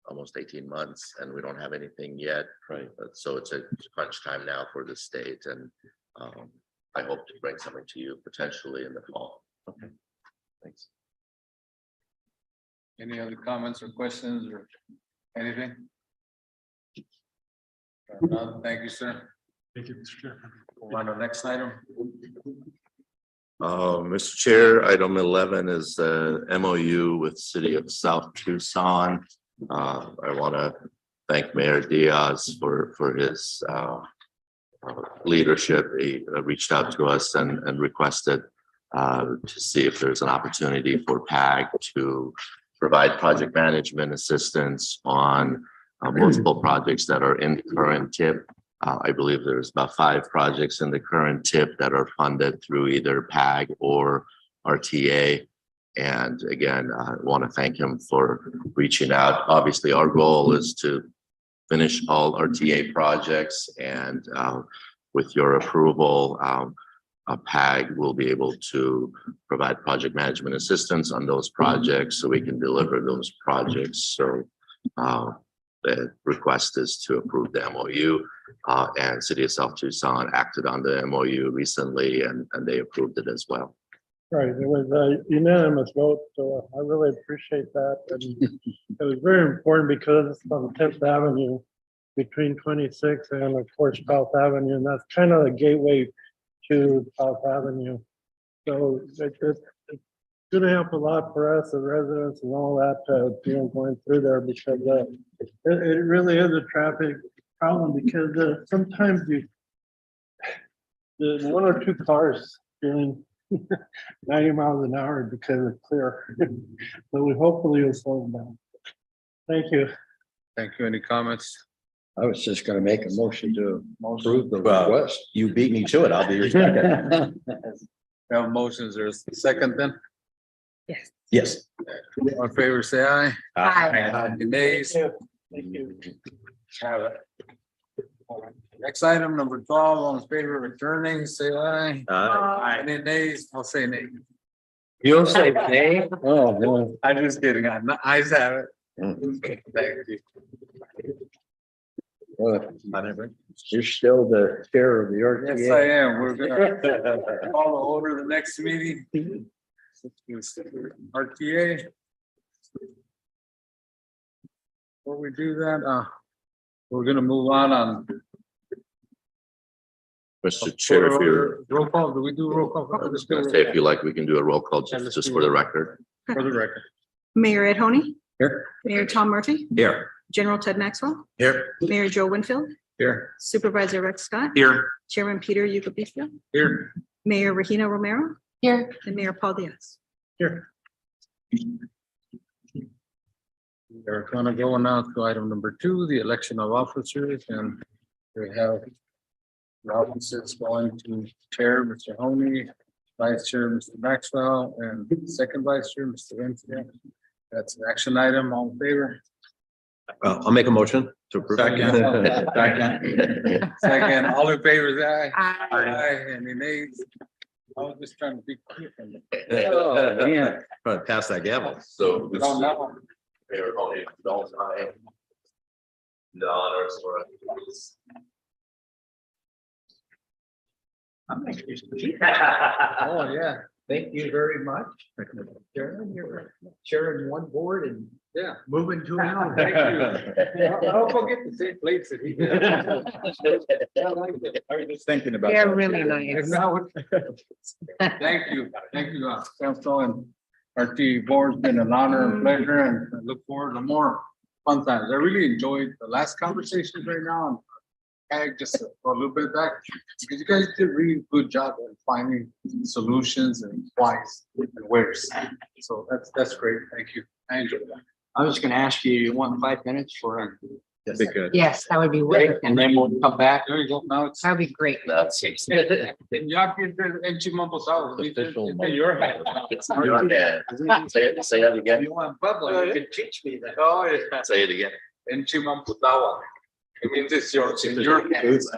almost 18 months and we don't have anything yet. Right. So it's a crunch time now for the state, and I hope to bring something to you potentially in the fall. Okay, thanks. Any other comments or questions or anything? Thank you, sir. Thank you, Mr. Chair. Move on to the next item. Mr. Chair, item 11 is the MOU with City of South Tucson. I want to thank Mayor Diaz for his leadership. He reached out to us and requested to see if there's an opportunity for PAG to provide project management assistance on multiple projects that are in the current TIP. I believe there's about 5 projects in the current TIP that are funded through either PAG or RTA. And again, I want to thank him for reaching out. Obviously, our goal is to finish all RTA projects, and with your approval, PAG will be able to provide project management assistance on those projects so we can deliver those projects. So the request is to approve the MOU, and City of South Tucson acted on the MOU recently, and they approved it as well. Right, it was a unanimous vote, so I really appreciate that. And it was very important because it's on 10th Avenue between 26th and of course South Avenue, and that's kind of the gateway to South Avenue. So it's gonna help a lot for us, the residents and all that, going through there, because it really is a traffic problem, because sometimes the 1 or 2 cars doing 90 miles an hour because it's clear. So we hopefully will slow them down. Thank you. Thank you. Any comments? I was just gonna make a motion to approve the Well, request. you beat me to it. I'll be your second. We have motions. There's a second then. Yes. All in favor, say aye. Aye. Any nays? Thank you. Have it. Next item, number 12, all in favor of returning, say aye. Aye. Any nays? I'll say nay. You'll say nay? Oh, no. I'm just kidding. Ayes have it. Thank you. You're still the chair of the RTA. Yes, I am. We're gonna call the order of the next meeting. RTA. Before we do that, we're gonna move on. Mr. Chair, if you're, Roll call, do we do roll call? Let's do say it if you like, we can do a roll call just for the record. for the record. Mayor Ed Honey, Here. Mayor Tom Murphy, Here. General Ted Maxwell, Here. Mayor Joe Winfield, Here. Supervisor Rex Scott, Here. Chairman Peter Yucapizio, Here. Mayor Regina Romero, Here. and Mayor Paul Diaz. Here. We're gonna go now to item number 2, the election of officers, and we have The offices going to Chair, Mr. Honey, Vice Chair, Mr. Maxwell, and second Vice Chair, Mr. Valencia. That's an action item, all in favor? I'll make a motion to approve. Second, all in favor, say aye. Aye. Any nays? I was just trying to be quick. Oh, man. Trying to pass that gavel. So. No, no. Mayor, only don't I. The honors for us. Oh, yeah. Thank you very much. Sharon, you're chairing one board and Yeah. moving to Thank another. you. I'll forget the same place that he did. I like it. I was just thinking about. They're that. really nice. Thank you, Council and RT board's been an honor and pleasure, and I look forward to more fun times. I really enjoyed the last conversations right now. And PAG just a little bit back, because you guys did a really good job in finding solutions and whys and wheres. So that's great. Thank you. I enjoyed that. I was gonna ask you want 5 minutes for, That'd be good. Yes, that would be great. and then we'll come back. There you go. Now it's. That would be great. That's. Ya que en Chimamposao, Official it's in your hand. Say that again. You want Pueblo, you can teach me that. Oh, yeah. Say it again. En Chimampotawa. It means it's in your hands.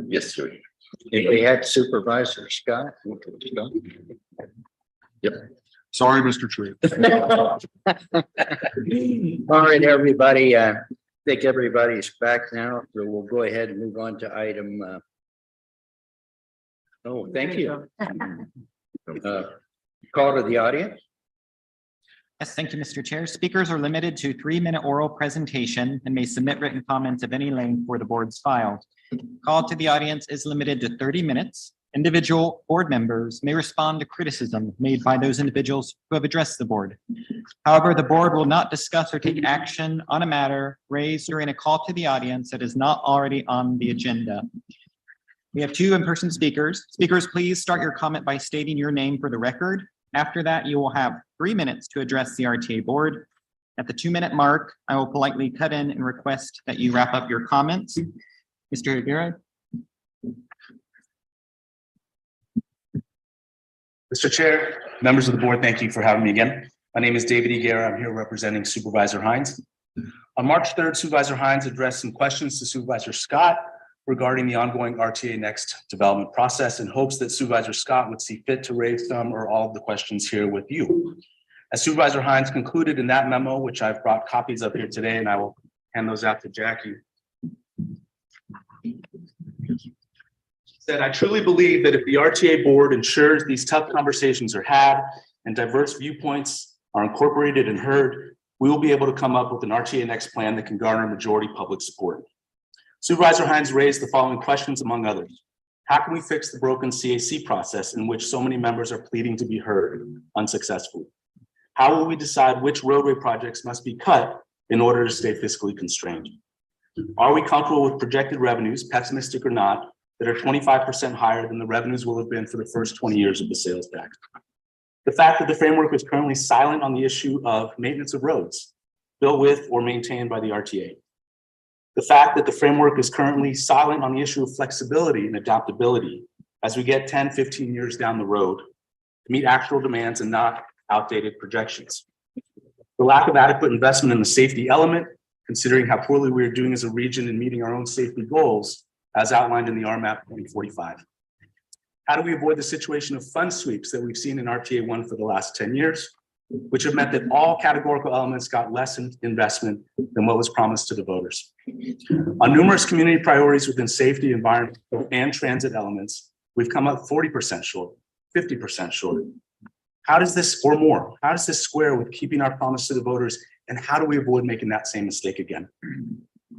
Yes, sir. If we had Supervisor Scott. Sorry, Mr. Chair. All right, everybody, I think everybody's back now, so we'll go ahead and move on to item. Oh, thank you. Call to the audience. Yes, thank you, Mr. Chair. Speakers are limited to 3-minute oral presentation and may submit written comments of any length for the board's file. Call to the audience is limited to 30 minutes. Individual board members may respond to criticism made by those individuals who have addressed the board. However, the board will not discuss or take action on a matter raised during a call to the audience that is not already on the agenda. We have 2 in-person speakers. Speakers, please start your comment by stating your name for the record. After that, you will have 3 minutes to address the RTA board. At the 2-minute mark, I will politely cut in and request that you wrap up your comments. Mr. Higuera. Mr. Chair, members of the board, thank you for having me again. My name is David Higuera. I'm here representing Supervisor Hines. On March 3rd, Supervisor Hines addressed some questions to Supervisor Scott regarding the ongoing RTA Next development process in hopes that Supervisor Scott would see fit to raise some or all of the questions here with you. As Supervisor Hines concluded in that memo, which I've brought copies of here today, and I will hand those out to Jackie. Said, I truly believe that if the RTA board ensures these tough conversations are had and diverse viewpoints are incorporated and heard, we will be able to come up with an RTA Next plan that can garner majority public support. Supervisor Hines raised the following questions, among others. How can we fix the broken CAC process in which so many members are pleading to be heard unsuccessfully? How will we decide which roadway projects must be cut in order to stay fiscally constrained? Are we comfortable with projected revenues, pessimistic or not, that are 25% higher than the revenues will have been for the first 20 years of the sales tax? The fact that the framework is currently silent on the issue of maintenance of roads built with or maintained by the RTA. The fact that the framework is currently silent on the issue of flexibility and adaptability as we get 10, 15 years down the road to meet actual demands and not outdated projections. The lack of adequate investment in the safety element, considering how poorly we are doing as a region in meeting our own safety goals, as outlined in the RMAP 2045. How do we avoid the situation of fund sweeps that we've seen in RTA 1 for the last 10 years, which have meant that all categorical elements got less investment than what was promised to the voters? On numerous community priorities within safety, environment, and transit elements, we've come up 40% short, 50% short. How does this, or more, how does this square with keeping our promise to the voters, and how do we avoid making that same mistake again?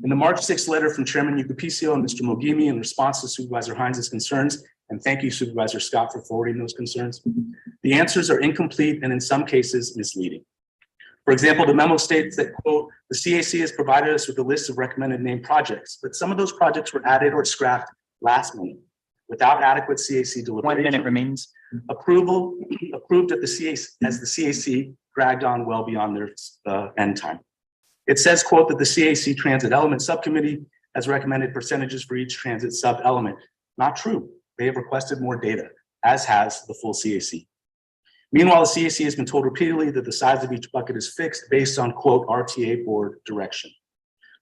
In the March 6th letter from Chairman Yucapicio and Mr. Mogimi in response to Supervisor Hines' concerns, and thank you, Supervisor Scott, for forwarding those concerns, the answers are incomplete and in some cases misleading. For example, the memo states that, quote, the CAC has provided us with a list of recommended named projects, but some of those projects were added or scrapped last minute without adequate CAC deliberation. 1 minute remains. Approved at the CAC as the CAC dragged on well beyond their end time. It says, quote, that the CAC Transit Element Subcommittee has recommended percentages for each transit sub-element. Not true. They have requested more data, as has the full CAC. Meanwhile, the CAC has been told repeatedly that the size of each bucket is fixed based on, quote, RTA board direction.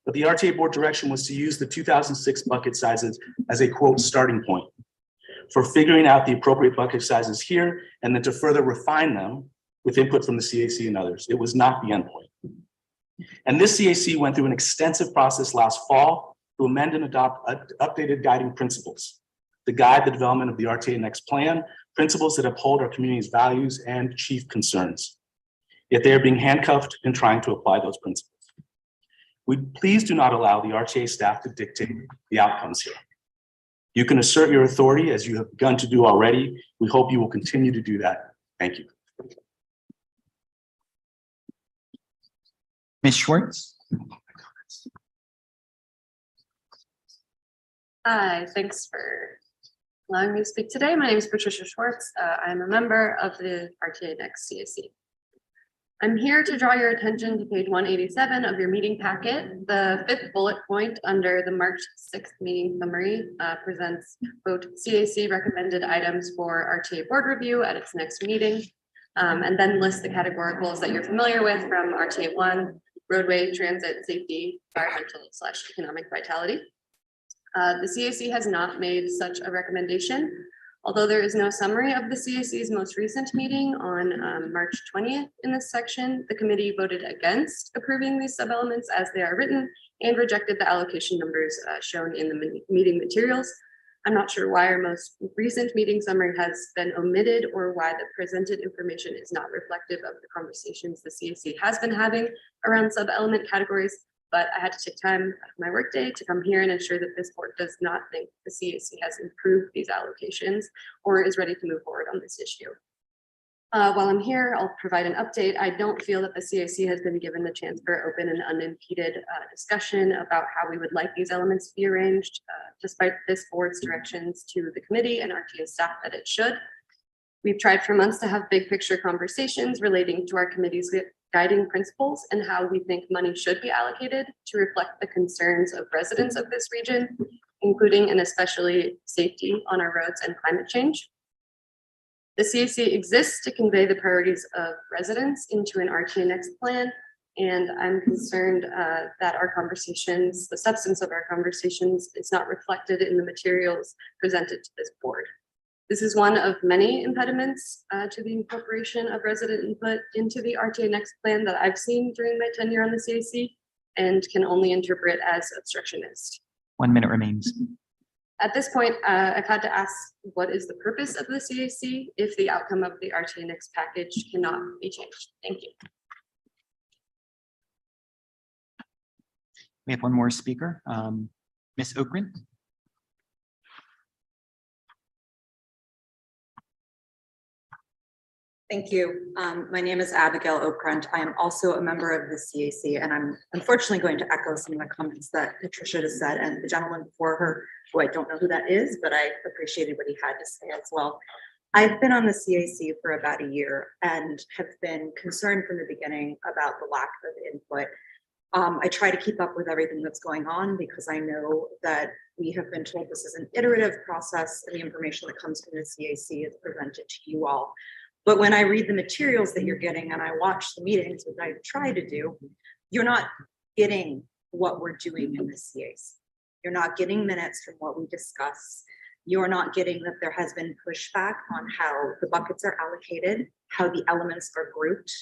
But the RTA board direction was to use the 2006 bucket sizes as a, quote, starting point for figuring out the appropriate bucket sizes here and then to further refine them with input from the CAC and others. It was not the endpoint. And this CAC went through an extensive process last fall to amend and adopt updated guiding principles to guide the development of the RTA Next plan, principles that uphold our community's values and chief concerns. Yet they are being handcuffed in trying to apply those principles. We please do not allow the RTA staff to dictate the outcomes here. You can assert your authority as you have begun to do already. We hope you will continue to do that. Thank you. Ms. Schwartz. Hi, thanks for allowing me to speak today. My name is Patricia Schwartz. I'm a member of the RTA Next CAC. I'm here to draw your attention to page 187 of your meeting packet. The 5th bullet point under the March 6th meeting summary presents, quote, CAC recommended items for RTA board review at its next meeting, and then lists the categoricals that you're familiar with from RTA 1, roadway, transit, safety, environmental / economic vitality. The CAC has not made such a recommendation, although there is no summary of the CAC's most recent meeting on March 20th. In this section, the committee voted against approving these sub-elements as they are written and rejected the allocation numbers shown in the meeting materials. I'm not sure why our most recent meeting summary has been omitted or why the presented information is not reflective of the conversations the CAC has been having around sub-element categories, but I had to take time out of my workday to come here and ensure that this board does not think the CAC has improved these allocations or is ready to move forward on this issue. While I'm here, I'll provide an update. I don't feel that the CAC has been given the chance for open and unimpeded discussion about how we would like these elements to be arranged, despite this board's directions to the committee and RTA staff that it should. We've tried for months to have big picture conversations relating to our committee's guiding principles and how we think money should be allocated to reflect the concerns of residents of this region, including and especially safety on our roads and climate change. The CAC exists to convey the priorities of residents into an RTA Next plan, and I'm concerned that our conversations, the substance of our conversations, is not reflected in the materials presented to this board. This is one of many impediments to the incorporation of resident input into the RTA Next plan that I've seen during my tenure on the CAC and can only interpret as obstructionist. 1 minute remains. At this point, I've had to ask, what is the purpose of the CAC if the outcome of the RTA Next package cannot be changed? Thank you. We have one more speaker, Ms. Okren. Thank you. My name is Abigail Oakrunt. I am also a member of the CAC, and I'm unfortunately going to echo some of the comments that Patricia has said, and the gentleman before her, who I don't know who that is, but I appreciated what he had to say as well. I've been on the CAC for about a year and have been concerned from the beginning about the lack of input. I try to keep up with everything that's going on because I know that we have been told this is an iterative process and the information that comes from the CAC is presented to you all. But when I read the materials that you're getting and I watch the meetings, which I try to do, you're not getting what we're doing in the CAC. You're not getting minutes from what we discuss. You're not getting that there has been pushback on how the buckets are allocated, how the elements are grouped.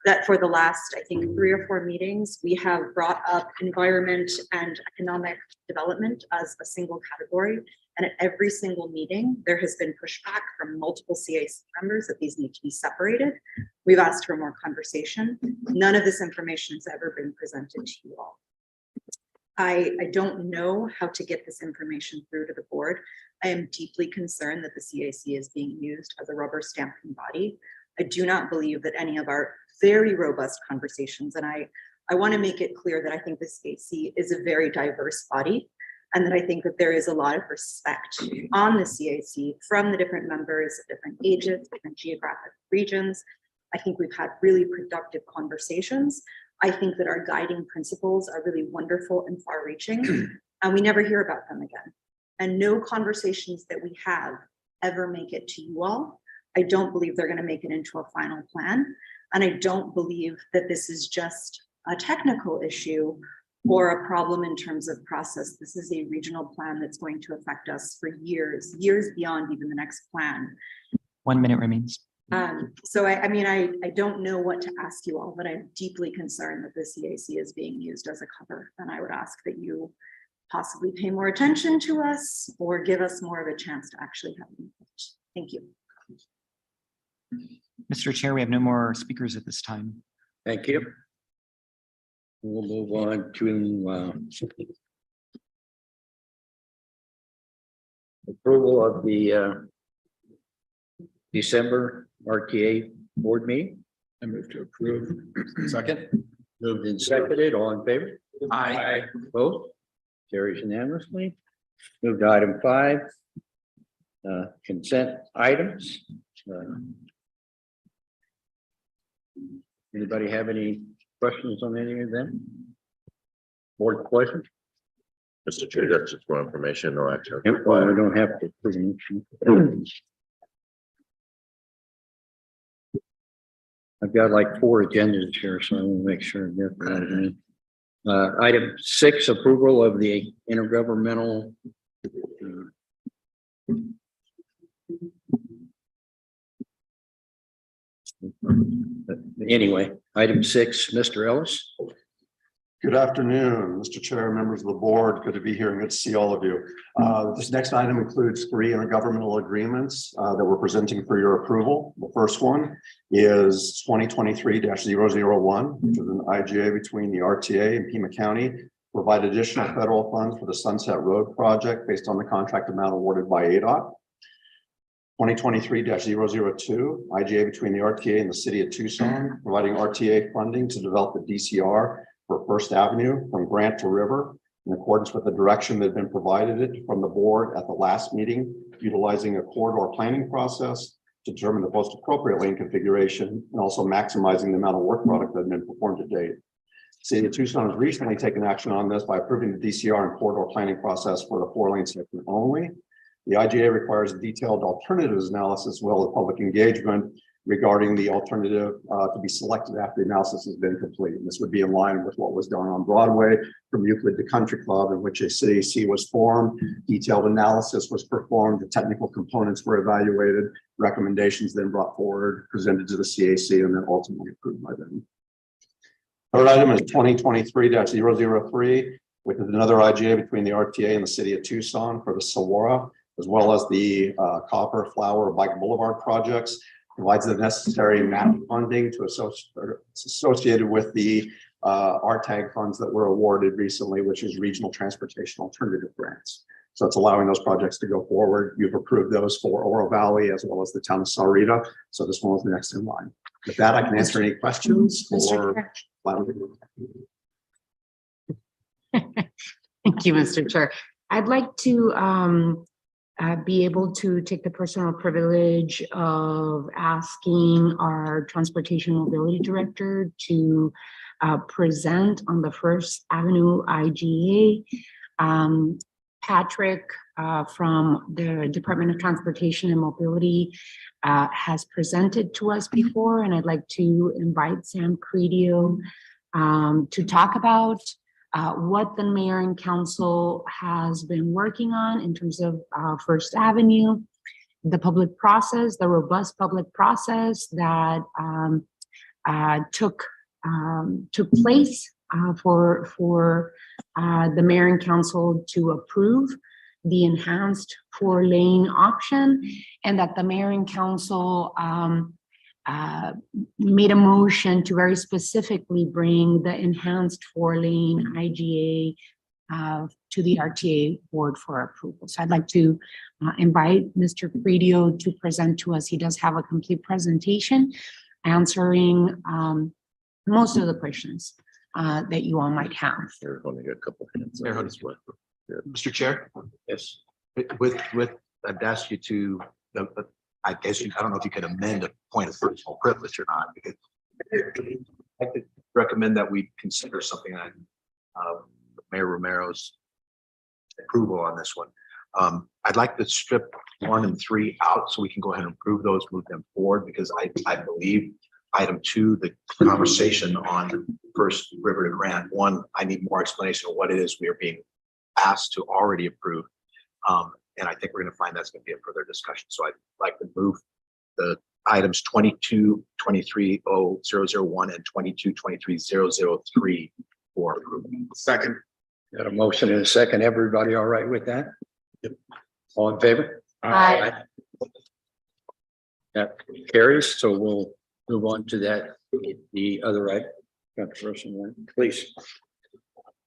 That for the last, I think, 3 or 4 meetings, we have brought up environment and economic development as a single category. And at every single meeting, there has been pushback from multiple CAC members that these need to be separated. We've asked for more conversation. None of this information has ever been presented to you all. I don't know how to get this information through to the board. I am deeply concerned that the CAC is being used as a rubber stamping body. I do not believe that any of our very robust conversations, and I want to make it clear that I think the CAC is a very diverse body, and that I think that there is a lot of respect on the CAC from the different members, different ages, different geographic regions. I think we've had really productive conversations. I think that our guiding principles are really wonderful and far-reaching, and we never hear about them again. And no conversations that we have ever make it to you all. I don't believe they're going to make it into a final plan. And I don't believe that this is just a technical issue or a problem in terms of process. This is a regional plan that's going to affect us for years beyond even the next plan. 1 minute remains. So I don't know what to ask you all, but I'm deeply concerned that the CAC is being used as a cover. And I would ask that you possibly pay more attention to us or give us more of a chance to actually have input. Thank you. Mr. Chair, we have no more speakers at this time. Thank you. We'll move on to approval of the December RTA board meeting. I move to approve. Second. Moved and seconded. All in favor? Aye. Vote carries unanimously. Move to item 5. Consent items. Anybody have any questions on any of them? Board questions? Mr. Chair, that's just more information, no action. Well, we don't have to. I've got like 4 agendas here, so I want to make sure I get that in. Item 6, approval of the intergovernmental. Anyway, item 6, Mr. Ellis. Good afternoon, Mr. Chair, members of the board. Good to be here and good to see all of you. This next item includes 3 intergovernmental agreements that we're presenting for your approval. The first one is 2023-001, which is an IGA between the RTA and Pima County, provide additional federal funds for the Sunset Road project based on the contract amount awarded by ADOT. 2023-002, IGA between the RTA and the city of Tucson, providing RTA funding to develop the DCR for First Avenue from Grant to River in accordance with the direction that had been provided from the board at the last meeting, utilizing a corridor planning process to determine the most appropriate lane configuration and also maximizing the amount of work product that had been performed to date. City of Tucson has recently taken action on this by approving the DCR and corridor planning process for the 4-lane section only. The IGA requires a detailed alternatives analysis as well as public engagement regarding the alternative to be selected after the analysis has been complete. And this would be in line with what was done on Broadway from Euclid to Country Club, in which a CAC was formed, detailed analysis was performed, the technical components were evaluated, recommendations then brought forward, presented to the CAC, and then ultimately approved by them. Third item is 2023-003, which is another IGA between the RTA and the city of Tucson for the Saguaro, as well as the Copper Flower Bike Boulevard projects. Provides the necessary MAP funding to associated with the RTAG funds that were awarded recently, which is Regional Transportation Alternative Grants. So it's allowing those projects to go forward. You've approved those for Oro Valley as well as the town of Sahuarita. So this one was the next in line. With that, I can answer any questions or. Thank you, Mr. Chair. I'd like to be able to take the personal privilege of asking our Transportation Mobility Director to present on the First Avenue IGA. Patrick from the Department of Transportation and Mobility has presented to us before, and I'd like to invite Sam Credio to talk about what the mayor and council has been working on in terms of First Avenue, the public process, the robust public process that took place for the mayor and council to approve the enhanced 4-lane option, and that the mayor and council made a motion to very specifically bring the enhanced 4-lane IGA to the RTA board for approval. So I'd like to invite Mr. Credio to present to us. He does have a complete presentation answering most of the questions that you all might have. There's only a couple minutes. Mr. Chair? Yes. With, I'd ask you to, I guess, I don't know if you can amend a point of personal privilege or not, because I could recommend that we consider something on Mayor Romero's approval on this one. I'd like to strip 1 and 3 out so we can go ahead and approve those, move them forward, because I believe item 2, the conversation on First River to Grant, 1, I need more explanation of what it is we are being asked to already approve. And I think we're going to find that's going to be a further discussion. So I'd like to move the items 22-23-001 and 22-23-003 for approval. Second. Got a motion and a second. Everybody all right with that? Yep. All in favor? Aye. That carries. So we'll move on to that. The other item, controversial one, please.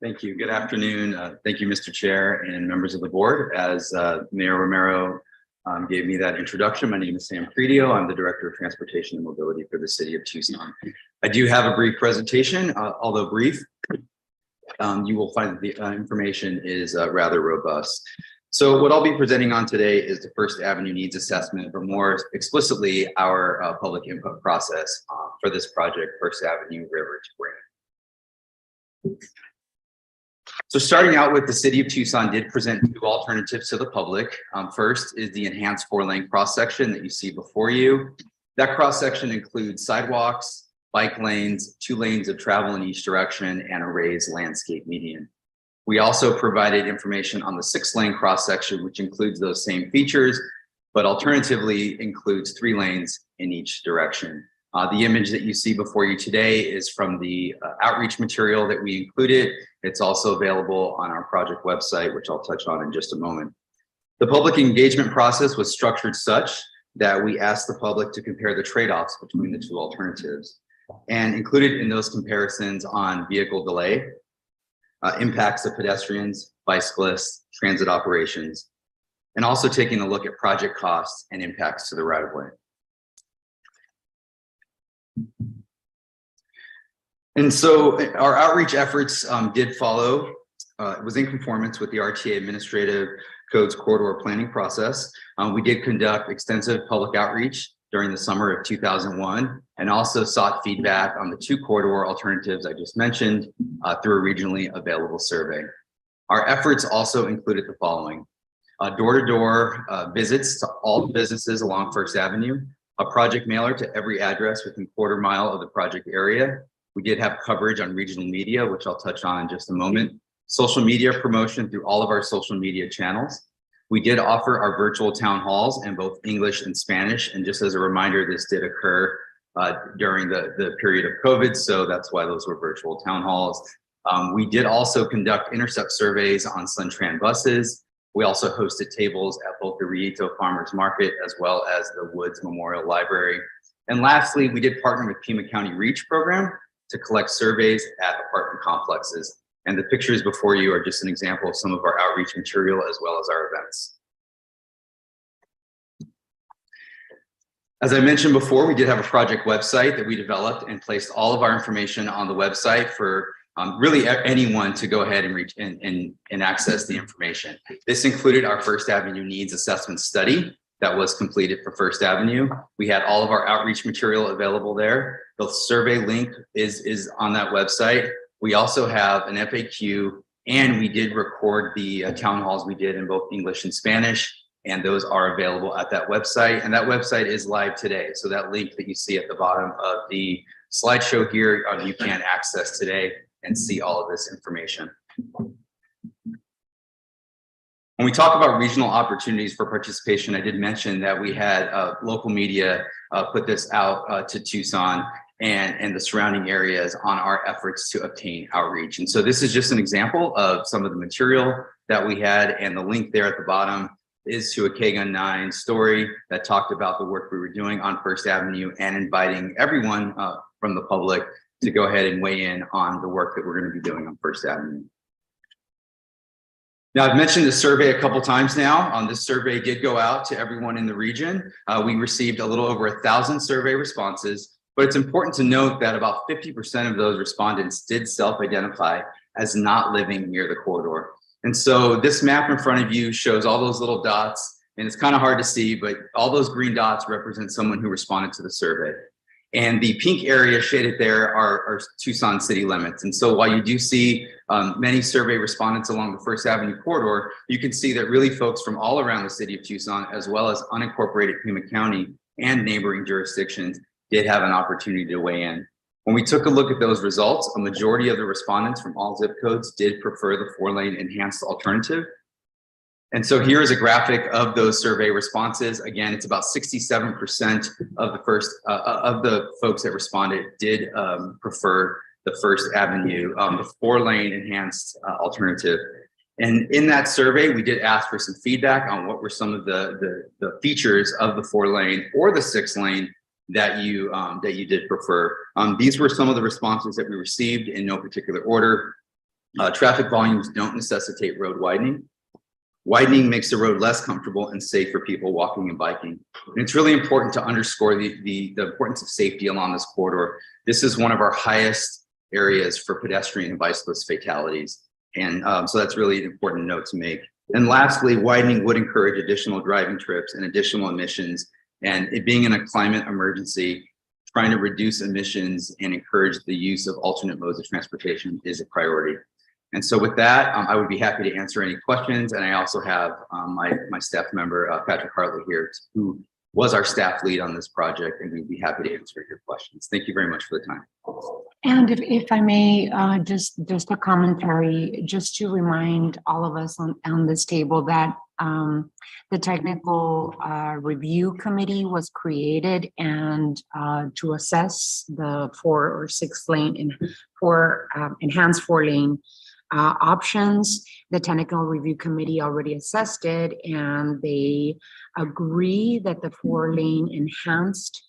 Thank you. Good afternoon. Thank you, Mr. Chair and members of the board. As Mayor Romero gave me that introduction, my name is Sam Credio. I'm the Director of Transportation and Mobility for the City of Tucson. I do have a brief presentation, although brief. You will find that the information is rather robust. So what I'll be presenting on today is the First Avenue Needs Assessment, but more explicitly, our public input process for this project, First Avenue River to Grant. So starting out with, the City of Tucson did present 2 alternatives to the public. First is the enhanced 4-lane cross section that you see before you. That cross section includes sidewalks, bike lanes, 2 lanes of travel in each direction, and a raised landscape median. We also provided information on the 6-lane cross-section, which includes those same features, but alternatively includes 3 lanes in each direction. The image that you see before you today is from the outreach material that we included. It's also available on our project website, which I'll touch on in just a moment. The public engagement process was structured such that we asked the public to compare the trade-offs between the 2 alternatives. And included in those comparisons on vehicle delay, impacts to pedestrians, bicyclists, transit operations, and also taking a look at project costs and impacts to the right-of-way. And so our outreach efforts did follow, it was in conformance with the RTA Administrative Code's corridor planning process. We did conduct extensive public outreach during the summer of 2001 and also sought feedback on the 2 corridor alternatives I just mentioned through a regionally available survey. Our efforts also included the following: door-to-door visits to all the businesses along First Avenue, a project mailer to every address within 1/4 mile of the project area. We did have coverage on regional media, which I'll touch on in just a moment. Social media promotion through all of our social media channels. We did offer our virtual town halls in both English and Spanish. And just as a reminder, this did occur during the period of COVID. So that's why those were virtual town halls. We did also conduct intercept surveys on Suntran buses. We also hosted tables at both the Rito Farmers Market as well as the Woods Memorial Library. And lastly, we did partner with Pima County REACH program to collect surveys at apartment complexes. And the pictures before you are just an example of some of our outreach material as well as our events. As I mentioned before, we did have a project website that we developed and placed all of our information on the website for really anyone to go ahead and reach and access the information. This included our First Avenue Needs Assessment Study that was completed for First Avenue. We had all of our outreach material available there. The survey link is on that website. We also have an FAQ, and we did record the town halls we did in both English and Spanish, and those are available at that website. And that website is live today. So that link that you see at the bottom of the slideshow here, you can access today and see all of this information. When we talk about regional opportunities for participation, I did mention that we had local media put this out to Tucson and the surrounding areas on our efforts to obtain outreach. And so this is just an example of some of the material that we had, and the link there at the bottom is to a KGUN 9 story that talked about the work we were doing on First Avenue and inviting everyone from the public to go ahead and weigh in on the work that we're going to be doing on First Avenue. Now, I've mentioned this survey a couple times now. This survey did go out to everyone in the region. We received a little over 1,000 survey responses, but it's important to note that about 50% of those respondents did self-identify as not living near the corridor. And so this map in front of you shows all those little dots, and it's kind of hard to see, but all those green dots represent someone who responded to the survey. And the pink area shaded there are Tucson city limits. And so while you do see many survey respondents along the First Avenue corridor, you can see that really folks from all around the city of Tucson, as well as unincorporated Pima County and neighboring jurisdictions, did have an opportunity to weigh in. When we took a look at those results, a majority of the respondents from all zip codes did prefer the 4-lane enhanced alternative. And so here is a graphic of those survey responses. Again, it's about 67% of the folks that responded did prefer the First Avenue, the 4-lane enhanced alternative. And in that survey, we did ask for some feedback on what were some of the features of the 4-lane or the 6-lane that you did prefer. These were some of the responses that we received in no particular order. Traffic volumes don't necessitate road widening. Widening makes the road less comfortable and safe for people walking and biking. And it's really important to underscore the importance of safety along this corridor. This is one of our highest areas for pedestrian and bicyclist fatalities. And so that's really an important note to make. And lastly, widening would encourage additional driving trips and additional emissions. And it being in a climate emergency, trying to reduce emissions and encourage the use of alternate modes of transportation is a priority. And so with that, I would be happy to answer any questions. And I also have my staff member, Patrick Hartley here, who was our staff lead on this project, and we'd be happy to answer your questions. Thank you very much for the time. And if I may, just a commentary, just to remind all of us on this table that the technical review committee was created and to assess the 4 or 6 lane and enhanced 4-lane options. The technical review committee already assessed it, and they agree that the 4-lane enhanced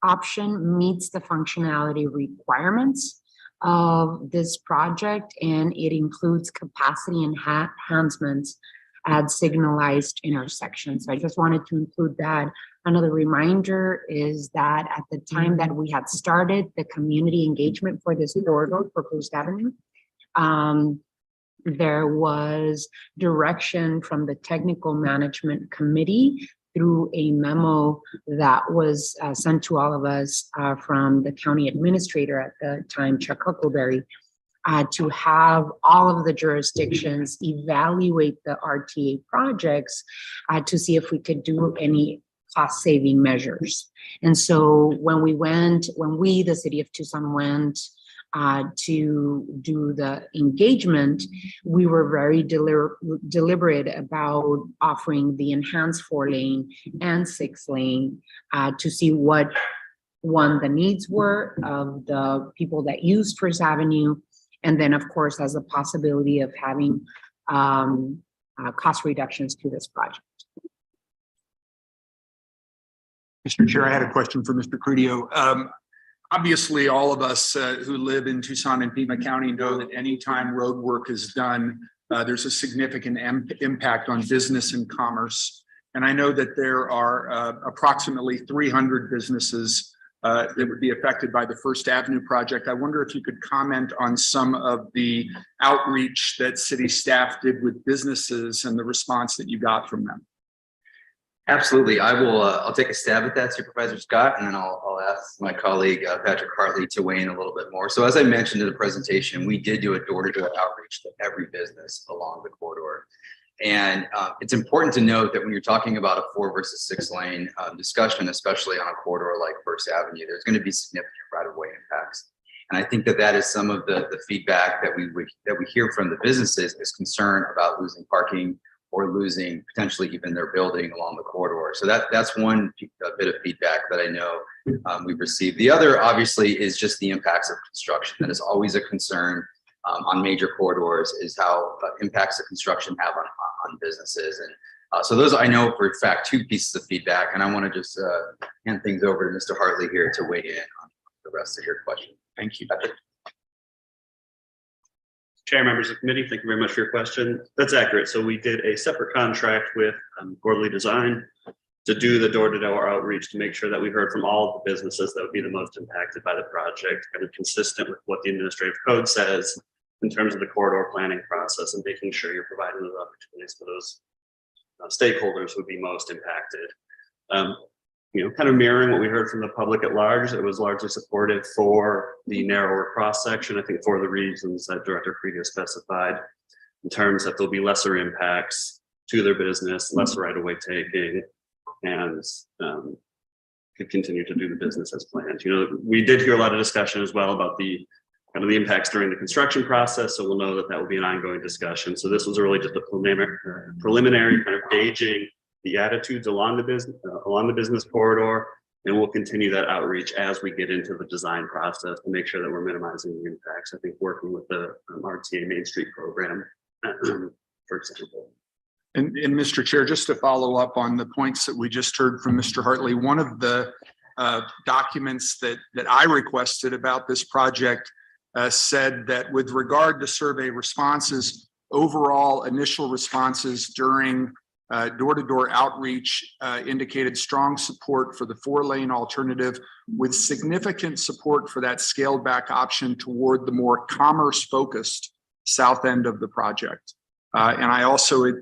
option meets the functionality requirements of this project, and it includes capacity enhancements at signalized intersections. So I just wanted to include that. Another reminder is that at the time that we had started the community engagement for this corridor for First Avenue, there was direction from the technical management committee through a memo that was sent to all of us from the county administrator at the time, Chuck Huckleberry, to have all of the jurisdictions evaluate the RTA projects to see if we could do any cost-saving measures. And so when we, the city of Tucson, went to do the engagement, we were very deliberate about offering the enhanced 4-lane and 6-lane to see what the needs were of the people that used First Avenue, and then of course as a possibility of having cost reductions to this project. Mr. Chair, I had a question for Mr. Credio. Obviously, all of us who live in Tucson and Pima County know that anytime road work is done, there's a significant impact on business and commerce. And I know that there are approximately 300 businesses that would be affected by the First Avenue project. I wonder if you could comment on some of the outreach that city staff did with businesses and the response that you got from them. Absolutely. I'll take a stab at that, Supervisor Scott, and then I'll ask my colleague Patrick Hartley to weigh in a little bit more. So as I mentioned in the presentation, we did do a door-to-door outreach to every business along the corridor. And it's important to note that when you're talking about a 4 versus 6 lane discussion, especially on a corridor like First Avenue, there's going to be significant right-of-way impacts. And I think that is some of the feedback that we hear from the businesses is concern about losing parking or losing potentially even their building along the corridor. So that's one bit of feedback that I know we've received. The other, obviously, is just the impacts of construction. That is always a concern on major corridors, is how impacts the construction have on businesses. And so those, I know for a fact, 2 pieces of feedback, and I want to just hand things over to Mr. Hartley here to weigh in on the rest of your question. Thank you. Chair, members of the committee, thank you very much for your question. That's accurate. So we did a separate contract with Gordley Design to do the door-to-door outreach to make sure that we heard from all of the businesses that would be the most impacted by the project, kind of consistent with what the administrative code says in terms of the corridor planning process, and making sure you're providing those opportunities for those stakeholders who would be most impacted. Kind of mirroring what we heard from the public at large, it was largely supportive for the narrower cross section, I think for the reasons that Director Credio specified, in terms that there'll be lesser impacts to their business, less right-of-way taking, and could continue to do the business as planned. We did hear a lot of discussion as well about the kind of the impacts during the construction process, so we'll know that will be an ongoing discussion. So this was really just a preliminary kind of gauging the attitudes along the business corridor, and we'll continue that outreach as we get into the design process to make sure that we're minimizing the impacts. I think working with the RTA Main Street program, for example. And Mr. Chair, just to follow up on the points that we just heard from Mr. Hartley, one of the documents that I requested about this project said that with regard to survey responses, overall initial responses during door-to-door outreach indicated strong support for the 4-lane alternative, with significant support for that scaled back option toward the more commerce-focused south end of the project. And I also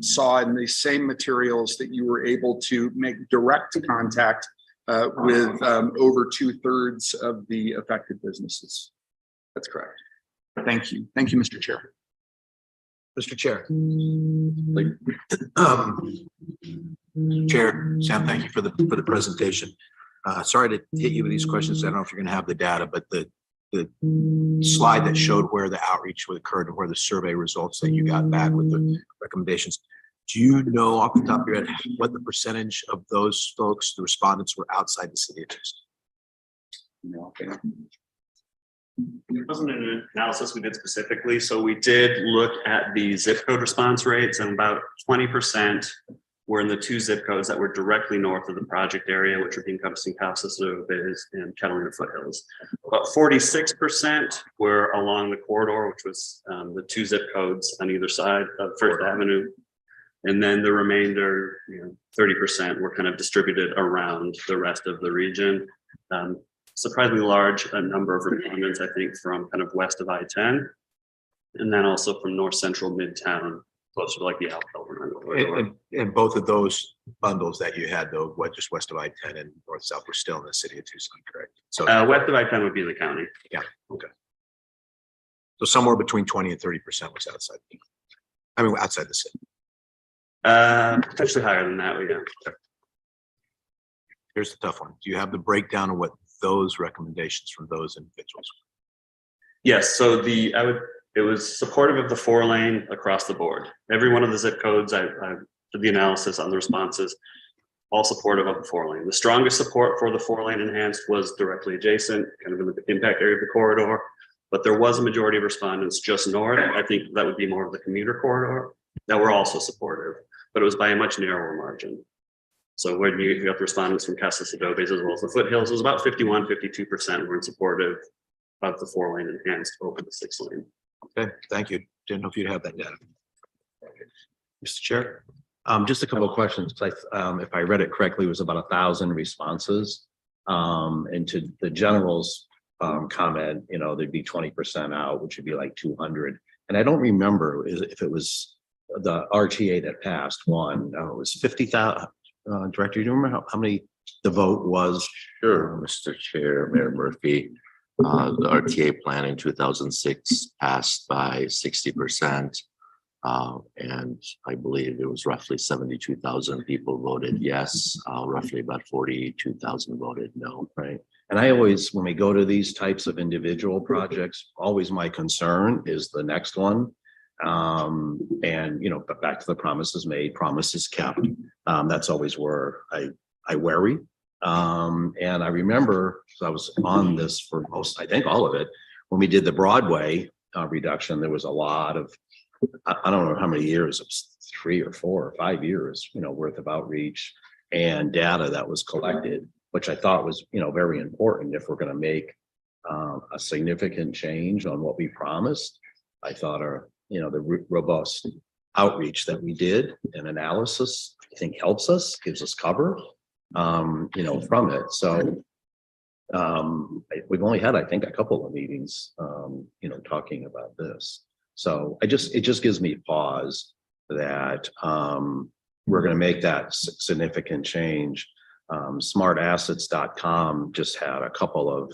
saw in the same materials that you were able to make direct contact with over 2/3 of the affected businesses. That's correct. Thank you. Thank you, Mr. Chair. Mr. Chair. Chair, Sam, thank you for the presentation. Sorry to hit you with these questions. I don't know if you're gonna have the data, but the slide that showed where the outreach would occur and where the survey results that you got back with the recommendations. Do you know off the top of your head what the percentage of those folks, the respondents, were outside the city of Tucson? No. It wasn't an analysis we did specifically, so we did look at the zip code response rates, and about 20% were in the 2 zip codes that were directly north of the project area, which would be encompassing Casa Bays and Catalina Foothills. About 46% were along the corridor, which was the 2 zip codes on either side of First Avenue. And then the remainder, 30% were kind of distributed around the rest of the region. Surprisingly large number of respondents, I think, from kind of west of I-10, and then also from north central Midtown, closer to like the Alpha. And both of those bundles that you had, though, just west of I-10 and north south, were still in the city of Tucson, correct? So west of I-10 would be the county. Yeah. Okay. So somewhere between 20 and 30% was outside. I mean, outside the city. Potentially higher than that, yeah. Okay. Here's the tough one. Do you have the breakdown of what those recommendations from those individuals? Yes. So it was supportive of the 4-lane across the board. Every one of the zip codes, I did the analysis on the responses, all supportive of the 4-lane. The strongest support for the 4-lane enhanced was directly adjacent, kind of in the impact area of the corridor, but there was a majority of respondents just north. I think that would be more of the commuter corridor that were also supportive, but it was by a much narrower margin. So when you got the respondents from Casa Bays as well as the Foothills, it was about 51-52% were in supportive of the 4-lane enhanced over the 6-lane. Okay, thank you. Didn't know if you'd have that data. Mr. Chair, just a couple of questions. If I read it correctly, it was about 1,000 responses. And to the general's comment, there'd be 20% out, which would be like 200. And I don't remember if it was the RTA that passed one. It was 50,000. Director, do you remember how many the vote was? Sure, Mr. Chair, Mayor Murphy. The RTA plan in 2006 passed by 60%. And I believe it was roughly 72,000 people voted yes, roughly about 42,000 voted no. Right. And I always, when we go to these types of individual projects, always my concern is the next one. But back to the promises made, promises kept. That's always where I worry. And I remember, so I was on this for most, I think all of it, when we did the Broadway reduction, there was a lot of, I don't know how many years, it was 3 or 4 or 5 years, worth of outreach and data that was collected, which I thought was, very important if we're going to make a significant change on what we promised. I thought the robust outreach that we did and analysis, I think helps us, gives us cover, from it. So we've only had, I think, a couple of meetings, talking about this. So it just gives me pause that we're going to make that significant change. Smartassets.com just had a couple of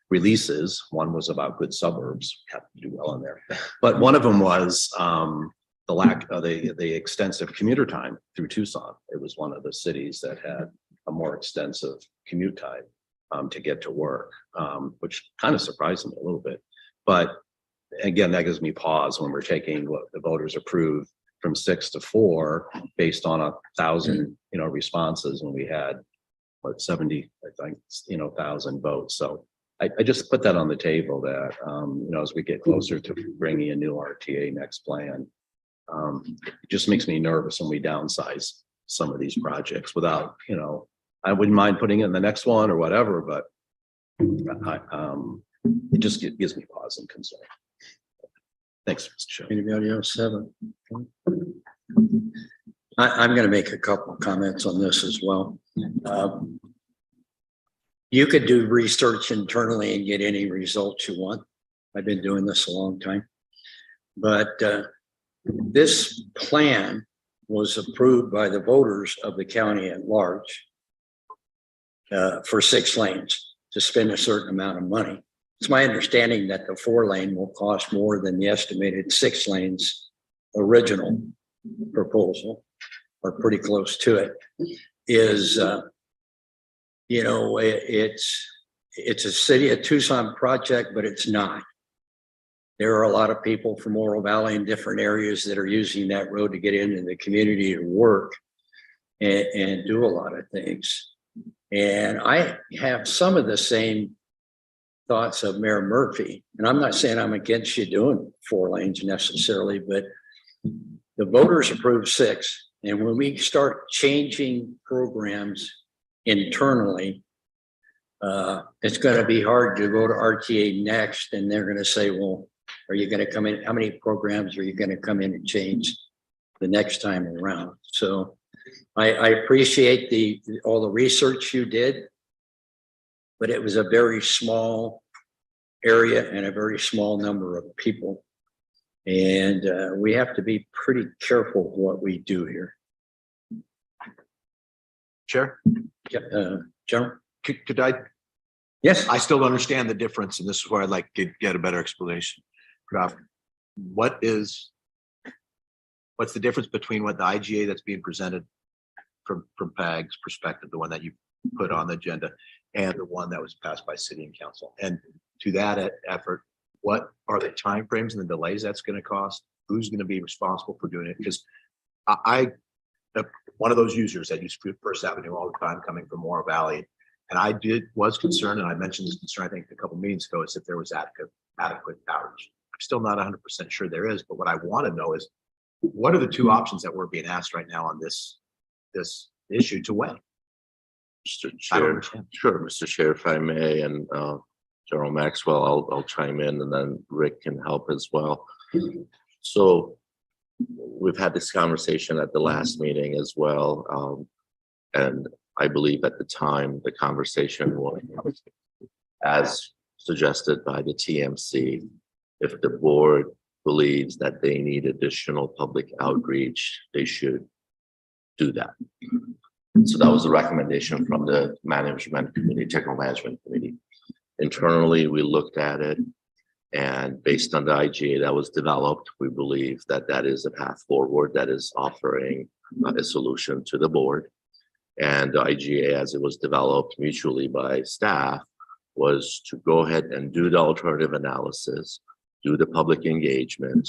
releases. One was about good suburbs, have to do well in there, but one of them was the lack of the extensive commuter time through Tucson. It was one of the cities that had a more extensive commute time to get to work, which kind of surprised me a little bit. But again, that gives me pause when we're taking what the voters approved from 6 to 4 based on 1,000 responses, and we had 70, I think, 1,000 votes. So I just put that on the table that as we get closer to bringing a new RTA next plan, it just makes me nervous when we downsize some of these projects without, I wouldn't mind putting it in the next one or whatever, but it just gives me pause and concern. Thanks, Mr. Chair. Anybody else have I'm going to make a couple of comments on this as well. You could do research internally and get any results you want. I've been doing this a long time. But this plan was approved by the voters of the county at large for 6 lanes to spend a certain amount of money. It's my understanding that the 4-lane will cost more than the estimated 6 lanes original proposal, or pretty close to it, is, it's a city of Tucson project, but it's not. There are a lot of people from Oro Valley in different areas that are using that road to get into the community to work and do a lot of things. And I have some of the same thoughts of Mayor Murphy. And I'm not saying I'm against you doing 4 lanes necessarily, but the voters approved 6. And when we start changing programs internally, it's going to be hard to go to RTA next. And they're going to say, well, are you going to come in? How many programs are you going to come in and change the next time around? So I appreciate all the research you did, but it was a very small area and a very small number of people. And we have to be pretty careful what we do here. Chair? General? Could I? Yes. I still don't understand the difference, and this is where I'd like to get a better explanation. What's the difference between what the IGA that's being presented from PAG's perspective, the one that you put on the agenda, and the one that was passed by city and council? And to that effort, what are the timeframes and the delays that's going to cost? Who's going to be responsible for doing it? Because I one of those users that use First Avenue all the time coming from Oro Valley. And I was concerned, and I mentioned this concern, I think a couple meetings ago, is if there was adequate outreach. I'm still not 100% sure there is, but what I want to know is, what are the 2 options that we're being asked right now on this issue to weigh? Mr. Chair, sure, Mr. Chair, if I may, and General Maxwell, I'll chime in, and then Rick can help as well. So we've had this conversation at the last meeting as well, and I believe at the time the conversation was, as suggested by the TMC, if the board believes that they need additional public outreach, they should do that. So that was a recommendation from the management committee, technical management committee. Internally, we looked at it, and based on the IGA that was developed, we believe that that is a path forward that is offering a solution to the board. And the IGA, as it was developed mutually by staff, was to go ahead and do the alternative analysis, do the public engagement,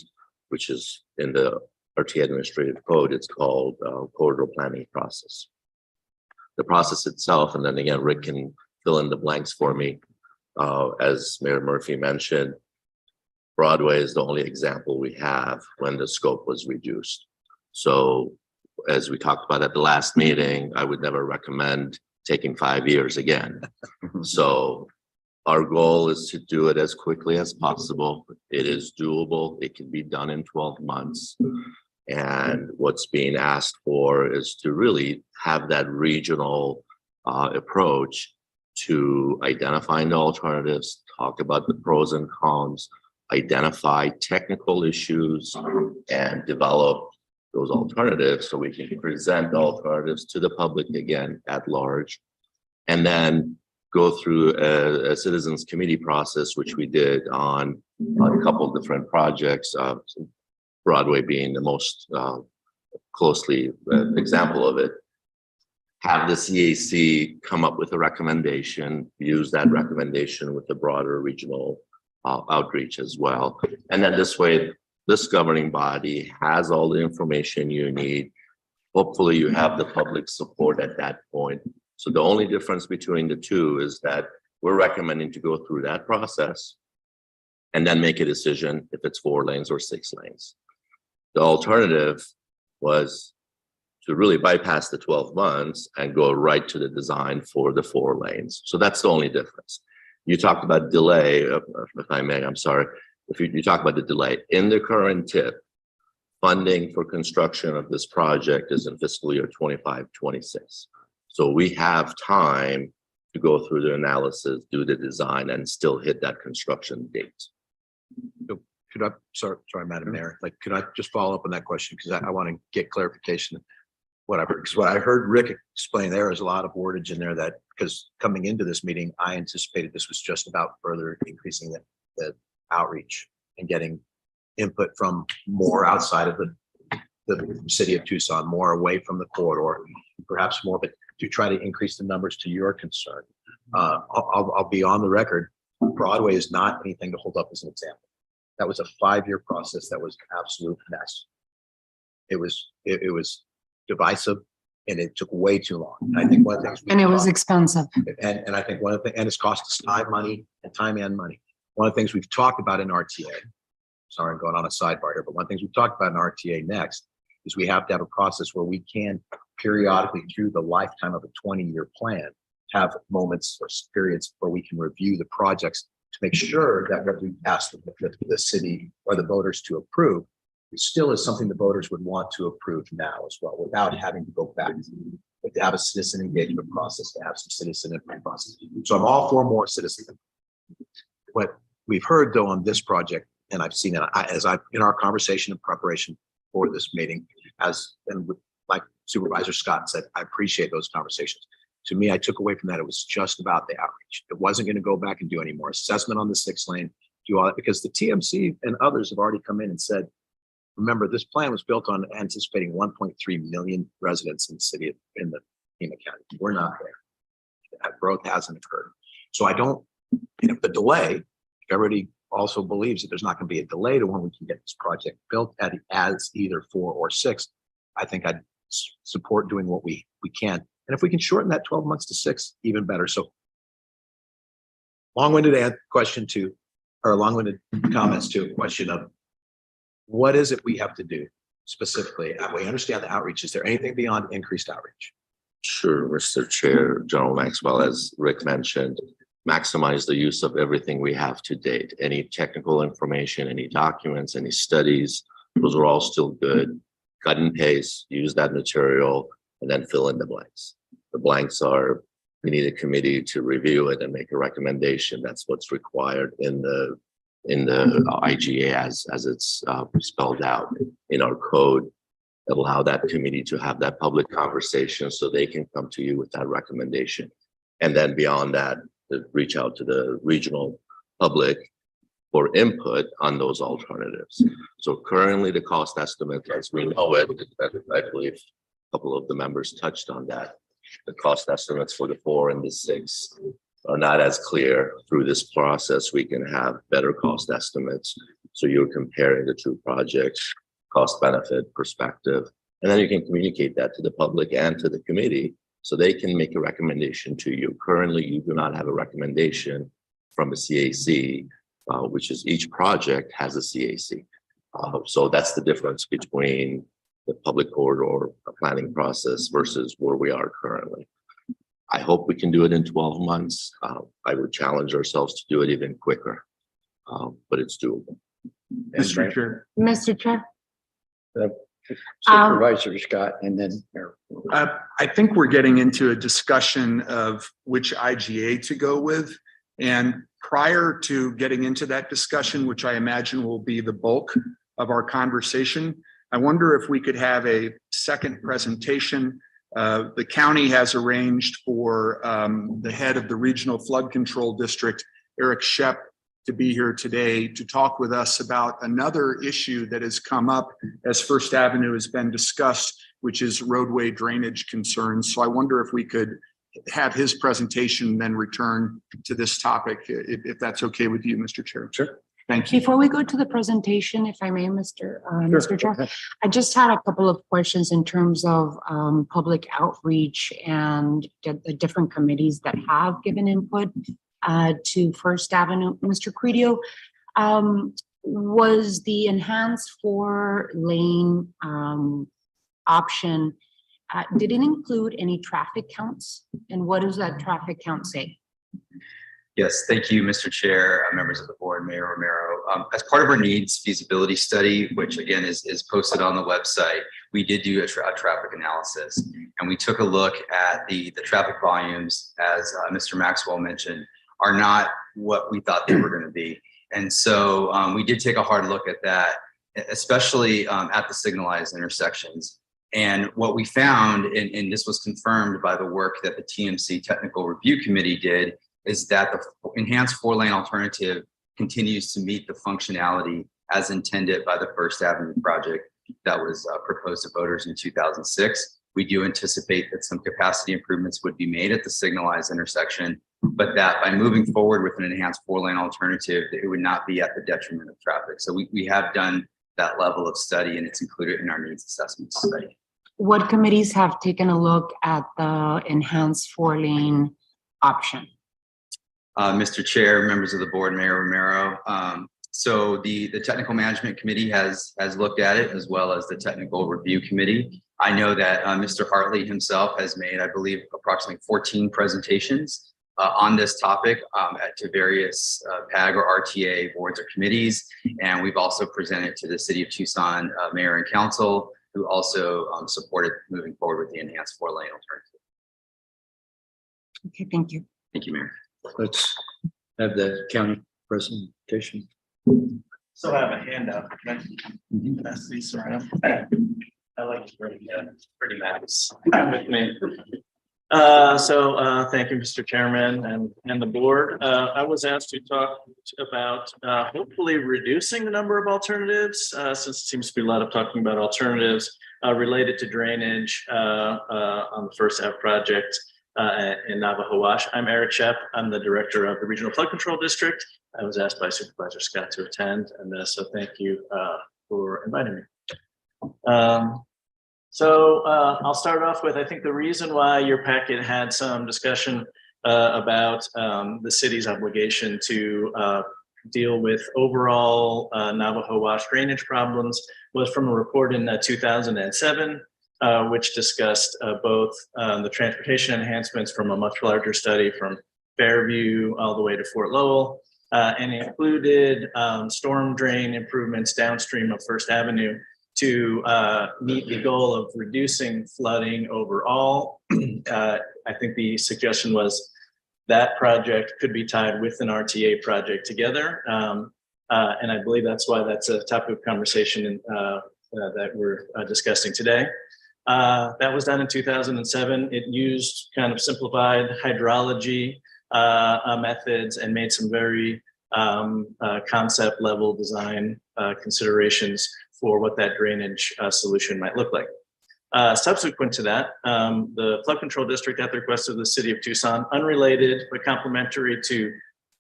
which is in the RTA administrative code, it's called corridor planning process. The process itself, and then again, Rick can fill in the blanks for me. As Mayor Murphy mentioned, Broadway is the only example we have when the scope was reduced. So as we talked about at the last meeting, I would never recommend taking 5 years again. So our goal is to do it as quickly as possible. It is doable. It can be done in 12 months. And what's being asked for is to really have that regional approach to identifying the alternatives, talk about the pros and cons, identify technical issues, and develop those alternatives so we can present the alternatives to the public again at large. And then go through a citizens committee process, which we did on a couple of different projects, Broadway being the most closely example of it. Have the CAC come up with a recommendation, use that recommendation with the broader regional outreach as well. And then this way, this governing body has all the information you need. Hopefully you have the public support at that point. So the only difference between the two is that we're recommending to go through that process and then make a decision if it's 4 lanes or 6 lanes. The alternative was to really bypass the 12 months and go right to the design for the 4 lanes. So that's the only difference. You talked about delay, if I may, I'm sorry. If you talk about the delay in the current TIP, funding for construction of this project is in fiscal year 25-26. So we have time to go through the analysis, do the design, and still hit that construction date. Could I, sorry, Madam Mayor, could I just follow up on that question? Because I want to get clarification. Because what I heard Rick explain, there is a lot of wordage in there that, because coming into this meeting, I anticipated this was just about further increasing the outreach and getting input from more outside of the city of Tucson, more away from the corridor, perhaps more, but to try to increase the numbers to your concern. I'll be on the record. Broadway is not anything to hold up as an example. That was a 5-year process that was an absolute mess. It was divisive and it took way too long. And I think one of the things. And it was expensive. And I think one of the, and it's cost us time and money. One of the things we've talked about in RTA, sorry, I'm going on a sidebar here, but one of the things we've talked about in RTA next is we have to have a process where we can periodically through the lifetime of a 20-year plan, have moments or periods where we can review the projects to make sure that what we asked the city or the voters to approve, it still is something the voters would want to approve now as well, without having to go back to have a citizen engagement process, to have some citizen input process. So I'm all for more citizen. What we've heard though on this project, and I've seen it in our conversation in preparation for this meeting, like Supervisor Scott said, I appreciate those conversations. To me, I took away from that, it was just about the outreach. It wasn't going to go back and do any more assessment on the 6 lane, do all that, because the TMC and others have already come in and said, remember, this plan was built on anticipating 1.3 million residents in the city, in the Pima County. We're not there. That growth hasn't occurred. So I don't, and if the delay, if everybody also believes that there's not going to be a delay to when we can get this project built as either 4 or 6, I think I'd support doing what we can. And if we can shorten that 12 months to 6, even better. So long-winded question to, or long-winded comments to a question of what is it we have to do specifically? We understand the outreach. Is there anything beyond increased outreach? Sure, Mr. Chair, General Maxwell, as Rick mentioned, maximize the use of everything we have to date. Any technical information, any documents, any studies, those are all still good. Cut and paste, use that material, and then fill in the blanks. The blanks are, we need a committee to review it and make a recommendation. That's what's required in the IGA as it's spelled out in our code. Allow that committee to have that public conversation so they can come to you with that recommendation. And then beyond that, reach out to the regional public for input on those alternatives. So currently the cost estimate, as we know it, I believe a couple of the members touched on that. The cost estimates for the 4 and the 6 are not as clear. Through this process, we can have better cost estimates. So you're comparing the 2 projects, cost benefit perspective, and then you can communicate that to the public and to the committee so they can make a recommendation to you. Currently, you do not have a recommendation from a CAC, which is each project has a CAC. So that's the difference between the public corridor planning process versus where we are currently. I hope we can do it in 12 months. I would challenge ourselves to do it even quicker, but it's doable. Mr. Chair. Mr. Chair. Supervisor Scott, and then. I think we're getting into a discussion of which IGA to go with. And prior to getting into that discussion, which I imagine will be the bulk of our conversation, I wonder if we could have a second presentation. The county has arranged for the head of the Regional Flood Control District, Eric Shep, to be here today to talk with us about another issue that has come up as First Avenue has been discussed, which is roadway drainage concerns. So I wonder if we could have his presentation, then return to this topic, if that's okay with you, Mr. Chair. Sure. Thank you. Before we go to the presentation, if I may, Mr. Chair, I just had a couple of questions in terms of public outreach and the different committees that have given input to First Avenue. Mr. Credio, was the enhanced 4-lane option, did it include any traffic counts? And what does that traffic count say? Yes, thank you, Mr. Chair, members of the board, Mayor Romero. As part of our needs feasibility study, which again is posted on the website, we did do a traffic analysis, and we took a look at the traffic volumes, as Mr. Maxwell mentioned, are not what we thought they were going to be. And so we did take a hard look at that, especially at the signalized intersections. And what we found, and this was confirmed by the work that the TMC Technical Review Committee did, is that the enhanced 4-lane alternative continues to meet the functionality as intended by the First Avenue project that was proposed to voters in 2006. We do anticipate that some capacity improvements would be made at the signalized intersection, but that by moving forward with an enhanced 4-lane alternative, it would not be at the detriment of traffic. So we have done that level of study, and it's included in our needs assessment study. What committees have taken a look at the enhanced 4-lane option? Mr. Chair, members of the board, Mayor Romero. So the Technical Management Committee has looked at it, as well as the Technical Review Committee. I know that Mr. Hartley himself has made, I believe, approximately 14 presentations on this topic to various PAG or RTA boards or committees. And we've also presented to the City of Tucson Mayor and Council, who also supported moving forward with the enhanced 4-lane alternative. Okay, thank you. Thank you, Mayor. Let's have the county presentation. So I have a handout. Pass these around. I like to bring pretty maps with me. Thank you, Mr. Chairman and the board. I was asked to talk about hopefully reducing the number of alternatives, since it seems to be a lot of talking about alternatives related to drainage on the First Ave project in Navajo Wash. I'm Eric Shep. I'm the director of the Regional Flood Control District. I was asked by Supervisor Scott to attend, and so thank you for inviting me. I'll start off with, I think the reason why your packet had some discussion about the city's obligation to deal with overall Navajo Wash drainage problems was from a report in 2007, which discussed both the transportation enhancements from a much larger study from Fairview all the way to Fort Lowell, and included storm drain improvements downstream of First Avenue to meet the goal of reducing flooding overall. I think the suggestion was that project could be tied with an RTA project together. And I believe that's why that's a topic of conversation that we're discussing today. That was done in 2007. It used kind of simplified hydrology methods and made some very concept level design considerations for what that drainage solution might look like. Subsequent to that, the Flood Control District, at the request of the City of Tucson, unrelated but complementary to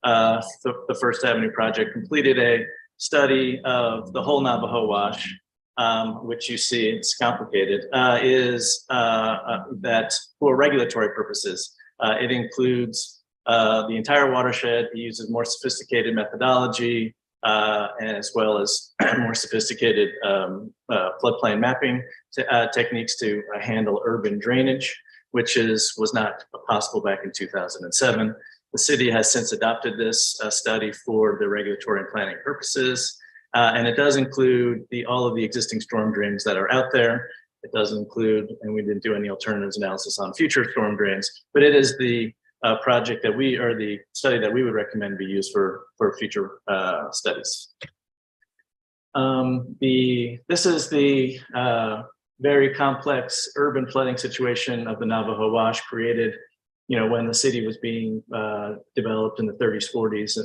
the First Avenue project, completed a study of the whole Navajo Wash, which you see, it's complicated, is that for regulatory purposes, it includes the entire watershed. It uses more sophisticated methodology, as well as more sophisticated floodplain mapping techniques to handle urban drainage, which was not possible back in 2007. The city has since adopted this study for the regulatory and planning purposes, and it does include all of the existing storm drains that are out there. It does include, and we didn't do any alternatives analysis on future storm drains, but it is the project that the study that we would recommend be used for future studies. This is the very complex urban flooding situation of the Navajo Wash, created, when the city was being developed in the 30s, 40s,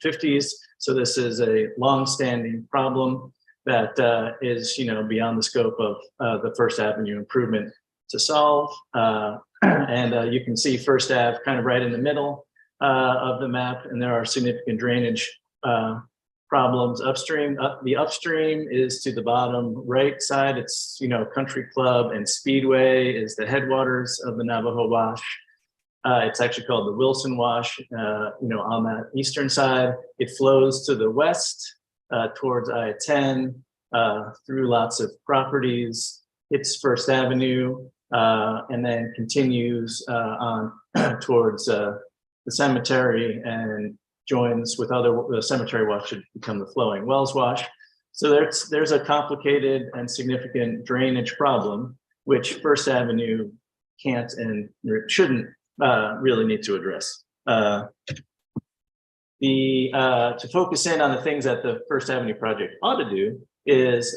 50s. So this is a long-standing problem that is, beyond the scope of the First Avenue improvement to solve. And you can see First Ave kind of right in the middle of the map, and there are significant drainage problems upstream. The upstream is to the bottom right side. It's, Country Club and Speedway is the headwaters of the Navajo Wash. It's actually called the Wilson Wash, on that eastern side. It flows to the west towards I-10 through lots of properties. Hits First Avenue, and then continues on towards the cemetery and joins with the cemetery wash should become the Flowing Wells Wash. So there's a complicated and significant drainage problem, which First Avenue can't and shouldn't really need to address. To focus in on the things that the First Avenue project ought to do is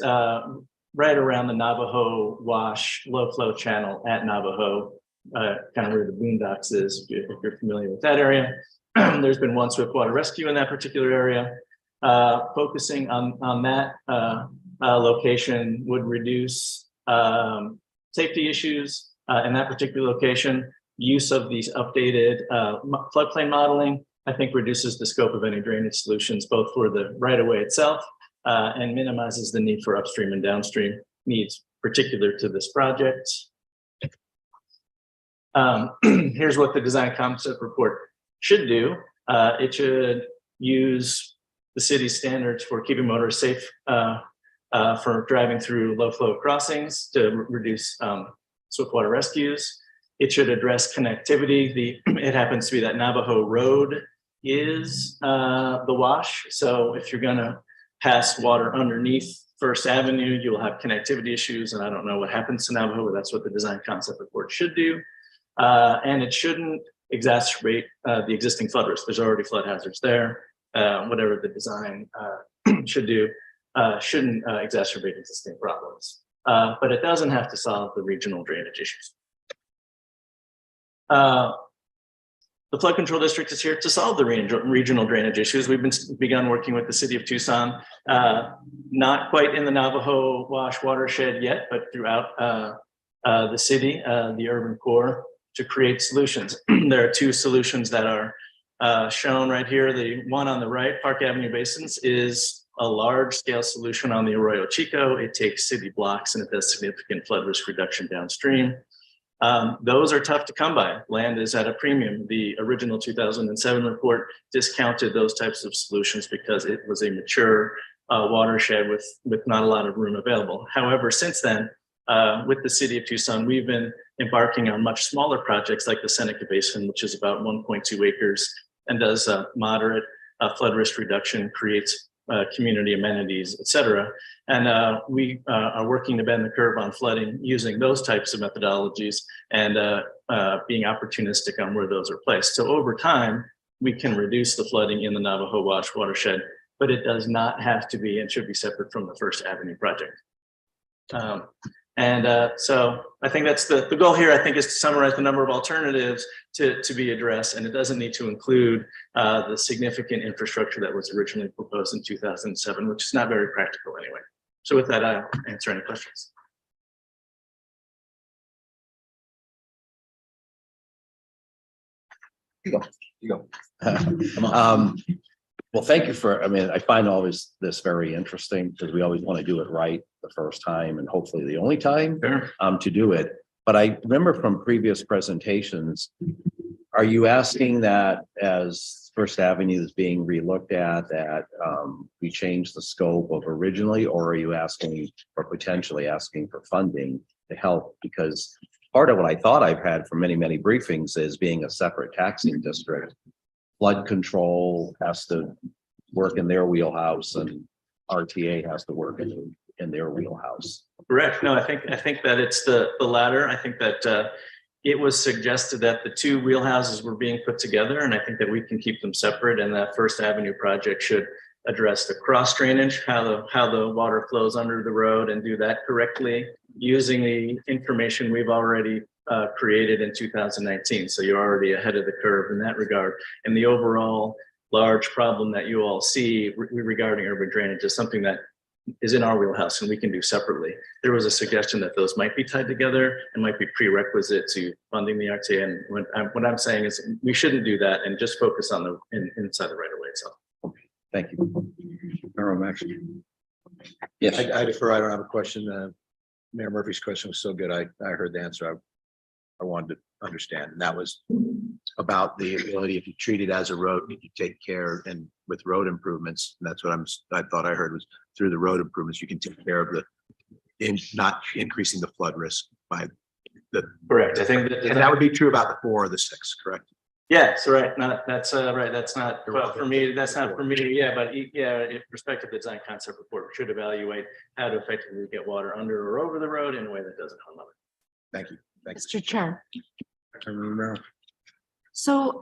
right around the Navajo Wash low flow channel at Navajo, kind of where the Boondocks is, if you're familiar with that area. There's been one swift water rescue in that particular area. focusing on that location would reduce safety issues in that particular location. Use of these updated floodplain modeling, I think, reduces the scope of any drainage solutions, both for the right-of-way itself and minimizes the need for upstream and downstream needs particular to this project. Here's what the design concept report should do. It should use the city's standards for keeping motorists safe for driving through low flow crossings to reduce swiftwater rescues. It should address connectivity. It happens to be that Navajo Road is the wash. So if you're gonna pass water underneath First Avenue, you'll have connectivity issues. And I don't know what happens to Navajo, but that's what the design concept report should do. And it shouldn't exacerbate the existing flood risk. There's already flood hazards there. Whatever the design should do, shouldn't exacerbate existing problems. But it doesn't have to solve the regional drainage issues. The flood control district is here to solve the regional drainage issues. We've begun working with the city of Tucson, not quite in the Navajo Wash watershed yet, but throughout the city, the urban core, to create solutions. There are two solutions that are shown right here. The one on the right, Park Avenue Basins, is a large scale solution on the Arroyo Chico. It takes city blocks and it does significant flood risk reduction downstream. Those are tough to come by. Land is at a premium. The original 2007 report discounted those types of solutions because it was a mature watershed with not a lot of room available. However, since then, with the city of Tucson, we've been embarking on much smaller projects like the Seneca Basin, which is about 1.2 acres and does moderate flood risk reduction, creates community amenities, et cetera. And we are working to bend the curve on flooding using those types of methodologies and being opportunistic on where those are placed. So over time, we can reduce the flooding in the Navajo Wash watershed, but it does not have to be and should be separate from the First Avenue project. So I think that's the goal here, I think, is to summarize the number of alternatives to be addressed. And it doesn't need to include the significant infrastructure that was originally proposed in 2007, which is not very practical anyway. So with that, I'll answer any questions. You go. Well, thank you for, I mean, I find all this very interesting because we always want to do it right the first time and hopefully the only time to do it. But I remember from previous presentations, are you asking that as First Avenue is being relooked at, that we change the scope of originally, or are you asking or potentially asking for funding to help? Because part of what I thought I've had from many, many briefings is being a separate taxing district, flood control has to work in their wheelhouse and RTA has to work in their wheelhouse. Correct. No, I think that it's the latter. I think that it was suggested that the two wheelhouses were being put together, and I think that we can keep them separate, and that First Avenue project should address the cross drainage, how the water flows under the road, and do that correctly using the information we've already created in 2019. So you're already ahead of the curve in that regard. And the overall large problem that you all see regarding urban drainage is something that is in our wheelhouse and we can do separately. There was a suggestion that those might be tied together and might be prerequisite to funding the RTA. And what I'm saying is we shouldn't do that and just focus on the inside the right of way itself. Thank you. Yes, I defer. I don't have a question. Mayor Murphy's question was so good. I heard the answer I wanted to understand. And that was about the ability, if you treat it as a road, if you take care and with road improvements, and that's what I thought I heard was through the road improvements, you can take care of not increasing the flood risk by the. Correct. I think that would be true about the 4 or the 6, correct? Yes, right. That's right. That's not, well, for me, that's not for me. Yeah, but yeah, respective design concept report should evaluate how to effectively get water under or over the road in a way that doesn't harm others. Thank you. Mr. Chair. So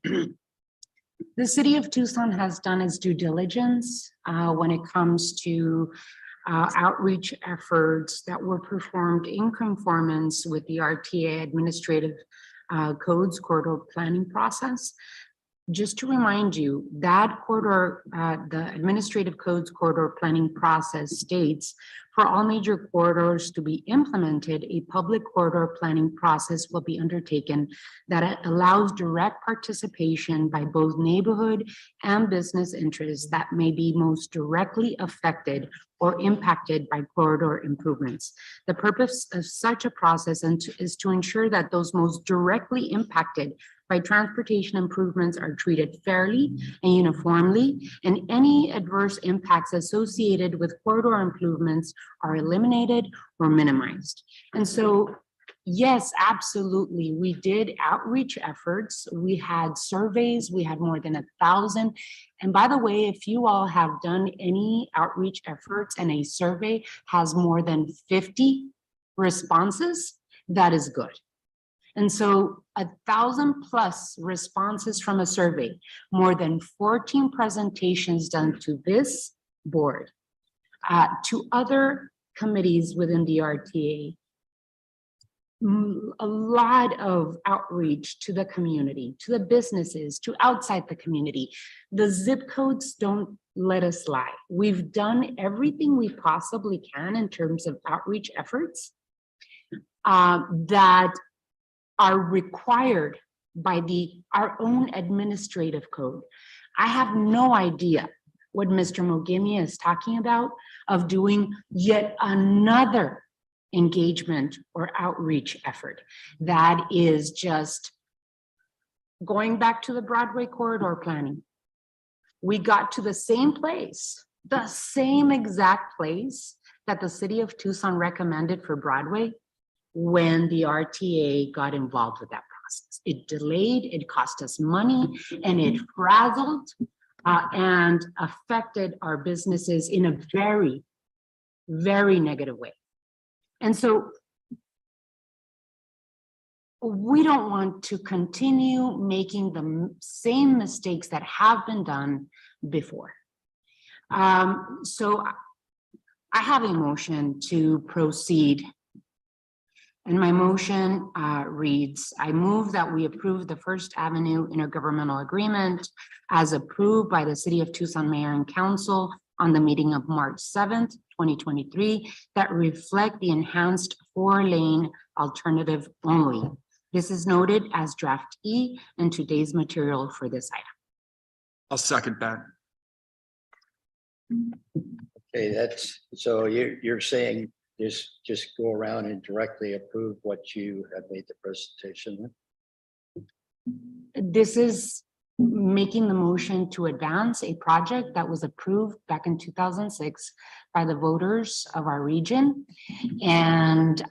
the city of Tucson has done its due diligence when it comes to outreach efforts that were performed in conformance with the RTA administrative codes corridor planning process. just to remind you, that corridor, the administrative codes corridor planning process states for all major corridors to be implemented, a public corridor planning process will be undertaken that allows direct participation by both neighborhood and business interests that may be most directly affected or impacted by corridor improvements. The purpose of such a process is to ensure that those most directly impacted by transportation improvements are treated fairly and uniformly, and any adverse impacts associated with corridor improvements are eliminated or minimized. And so, yes, absolutely, we did outreach efforts. We had surveys, we had more than 1,000. And by the way, if you all have done any outreach efforts and a survey has more than 50 responses, that is good. And so 1,000+ responses from a survey, more than 14 presentations done to this board, to other committees within the RTA, a lot of outreach to the community, to the businesses, to outside the community. The zip codes don't let us lie. We've done everything we possibly can in terms of outreach efforts that are required by our own administrative code. I have no idea what Mr. Mogimia is talking about of doing yet another engagement or outreach effort. That is just going back to the Broadway corridor planning. We got to the same place, the same exact place that the city of Tucson recommended for Broadway when the RTA got involved with that process. It delayed, it cost us money, and it frazzled and affected our businesses in a very, very negative way. And so we don't want to continue making the same mistakes that have been done before. So I have a motion to proceed. And my motion reads, I move that we approve the First Avenue intergovernmental agreement as approved by the City of Tucson Mayor and Council on the meeting of March 7th, 2023, that reflect the enhanced 4-lane alternative only. This is noted as draft E in today's material for this item. I'll second that. Okay, that's, so you're saying just go around and directly approve what you have made the presentation with? This is making the motion to advance a project that was approved back in 2006 by the voters of our region, and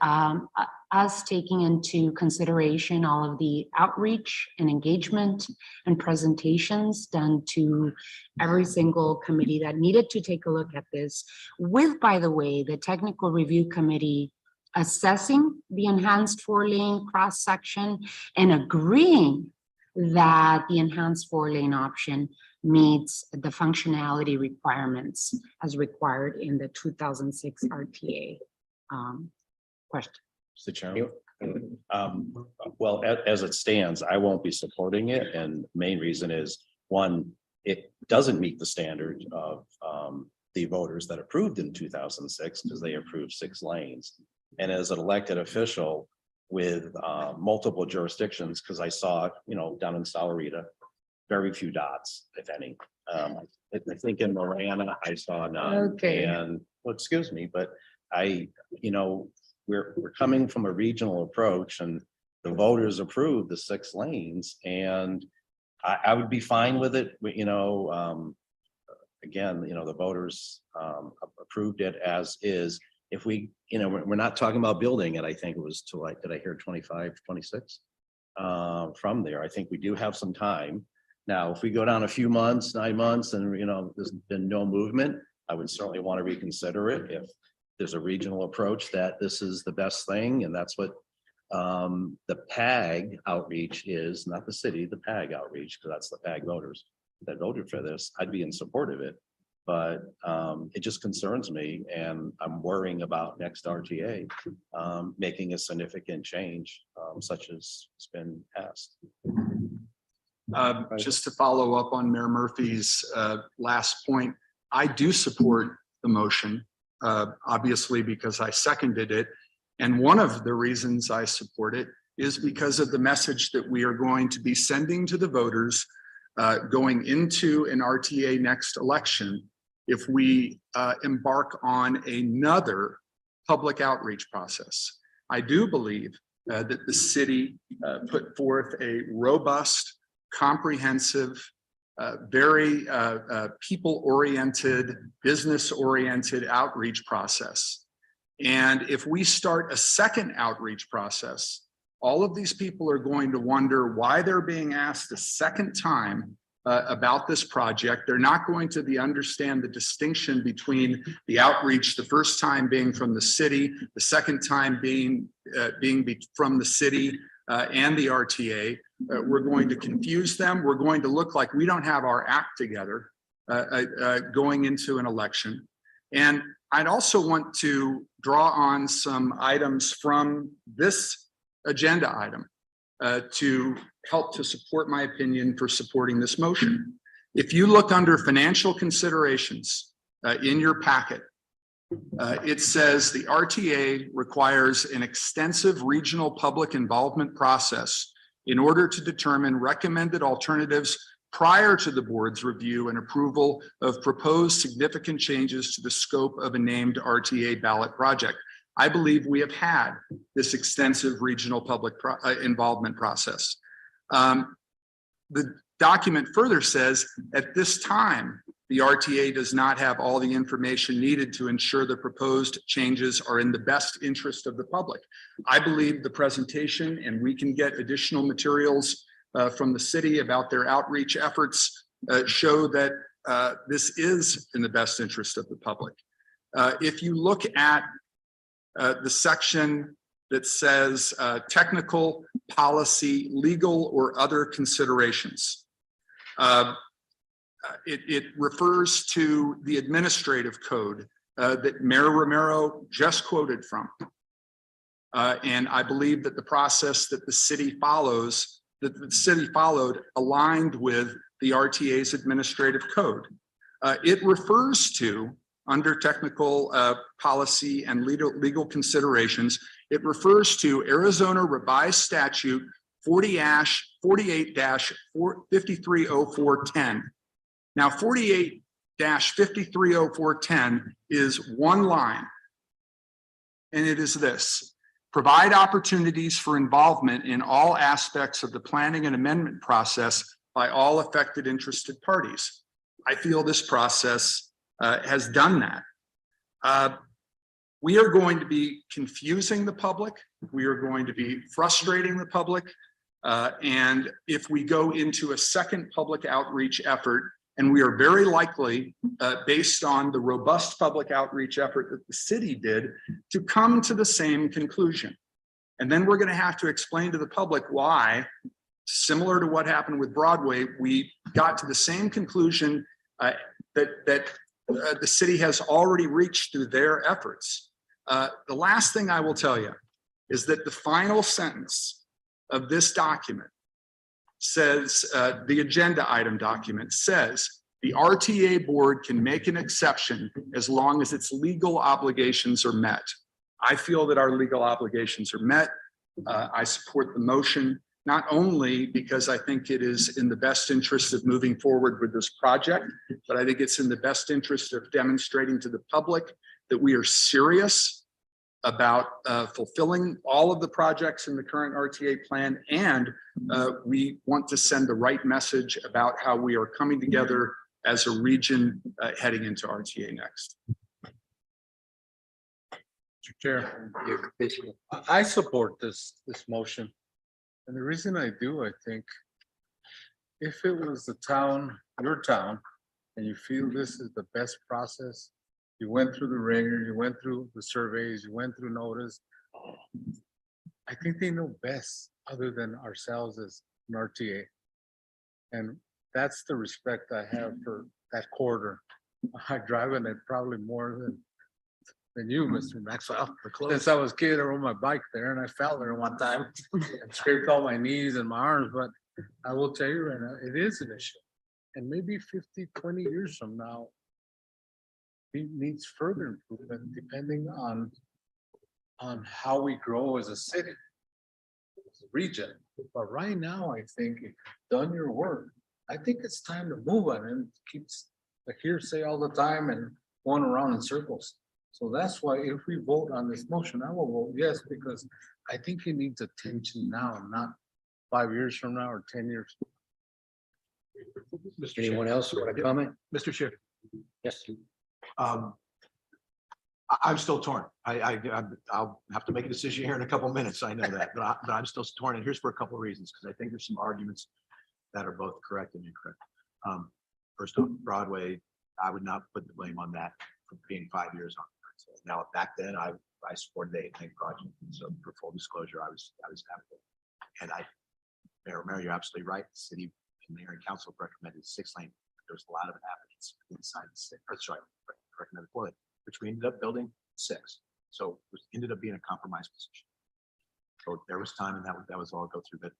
us taking into consideration all of the outreach and engagement and presentations done to every single committee that needed to take a look at this, with, by the way, the technical review committee assessing the enhanced 4-lane cross section and agreeing that the enhanced 4-lane option meets the functionality requirements as required in the 2006 RTA question. Mr. Chairman. Well, as it stands, I won't be supporting it. And the main reason is, one, it doesn't meet the standard of the voters that approved in 2006 because they approved 6 lanes. And as an elected official with multiple jurisdictions, because I saw, down in Salarita, very few dots, if any. I think in Marana, I saw none. Okay. And, well, excuse me, but we're coming from a regional approach, and the voters approved the 6 lanes, and I would be fine with it. Again, the voters approved it as is. If we, we're not talking about building it, I think it was to, like, did I hear 25, 26 from there? I think we do have some time. Now, if we go down a few months, 9 months, and there's been no movement, I would certainly want to reconsider it. If there's a regional approach that this is the best thing, and that's what the PAG outreach is, not the city, the PAG outreach, because that's the PAG voters that voted for this, I'd be in support of it. But it just concerns me, and I'm worrying about next RTA making a significant change such as has been passed. Just to follow up on Mayor Murphy's last point, I do support the motion, obviously because I seconded it. And one of the reasons I support it is because of the message that we are going to be sending to the voters going into an RTA next election if we embark on another public outreach process. I do believe that the city put forth a robust, comprehensive, very people-oriented, business-oriented outreach process. And if we start a second outreach process, all of these people are going to wonder why they're being asked a second time about this project. They're not going to understand the distinction between the outreach, the first time being from the city, the second time being from the city and the RTA. We're going to confuse them. We're going to look like we don't have our act together going into an election. And I'd also want to draw on some items from this agenda item to help to support my opinion for supporting this motion. If you look under financial considerations in your packet, it says the RTA requires an extensive regional public involvement process in order to determine recommended alternatives prior to the board's review and approval of proposed significant changes to the scope of a named RTA ballot project. I believe we have had this extensive regional public involvement process. The document further says at this time, the RTA does not have all the information needed to ensure the proposed changes are in the best interest of the public. I believe the presentation, and we can get additional materials from the city about their outreach efforts, show that this is in the best interest of the public. If you look at the section that says technical, policy, legal, or other considerations, it refers to the administrative code that Mayor Romero just quoted from. And I believe that the process that the city follows, that the city followed, aligned with the RTA's administrative code. It refers to, under technical policy and legal considerations, it refers to Arizona Revised Statute 48-530410. Now, 48-530410 is one line, and it is this: provide opportunities for involvement in all aspects of the planning and amendment process by all affected interested parties. I feel this process has done that. We are going to be confusing the public. We are going to be frustrating the public. And if we go into a second public outreach effort, and we are very likely, based on the robust public outreach effort that the city did, to come to the same conclusion. And then we're going to have to explain to the public why, similar to what happened with Broadway, we got to the same conclusion that the city has already reached through their efforts. The last thing I will tell you is that the final sentence of this document says, the agenda item document says, the RTA board can make an exception as long as its legal obligations are met. I feel that our legal obligations are met. I support the motion, not only because I think it is in the best interest of moving forward with this project, but I think it's in the best interest of demonstrating to the public that we are serious about fulfilling all of the projects in the current RTA plan, and we want to send the right message about how we are coming together as a region heading into RTA next. Mr. Chair, I support this motion. And the reason I do, I think, if it was the town, your town, and you feel this is the best process, you went through the ringer, you went through the surveys, you went through notice, I think they know best other than ourselves as an RTA. And that's the respect I have for that corridor. I drive in it probably more than you, Mr. Maxwell. Since I was a kid, I rode my bike there and I fell there one time and scraped all my knees and my arms, but I will tell you right now, it is an issue. And maybe 50, 20 years from now, it needs further improvement depending on how we grow as a city, as a region. But right now, I think if you've done your work, I think it's time to move on and keeps the hearsay all the time and going around in circles. So that's why if we vote on this motion, I will vote yes, because I think it needs attention now, not 5 years from now or 10 years. Anyone else want to comment? Mr. Chair. Yes. I'm still torn. I'll have to make a decision here in a couple of minutes. I know that, but I'm still torn. And here's for a couple of reasons, because I think there's some arguments that are both correct and incorrect. First off, Broadway, I would not put the blame on that for being 5 years on. Now, back then, I supported the 8-lane project. So for full disclosure, I was advocating. And Mayor Romero, you're absolutely right. The city and mayor and council recommended 6-lane. There was a lot of advocates inside the city, recommended 4-lane, which we ended up building 6. So it ended up being a compromise position. So there was time, and that was all go through. But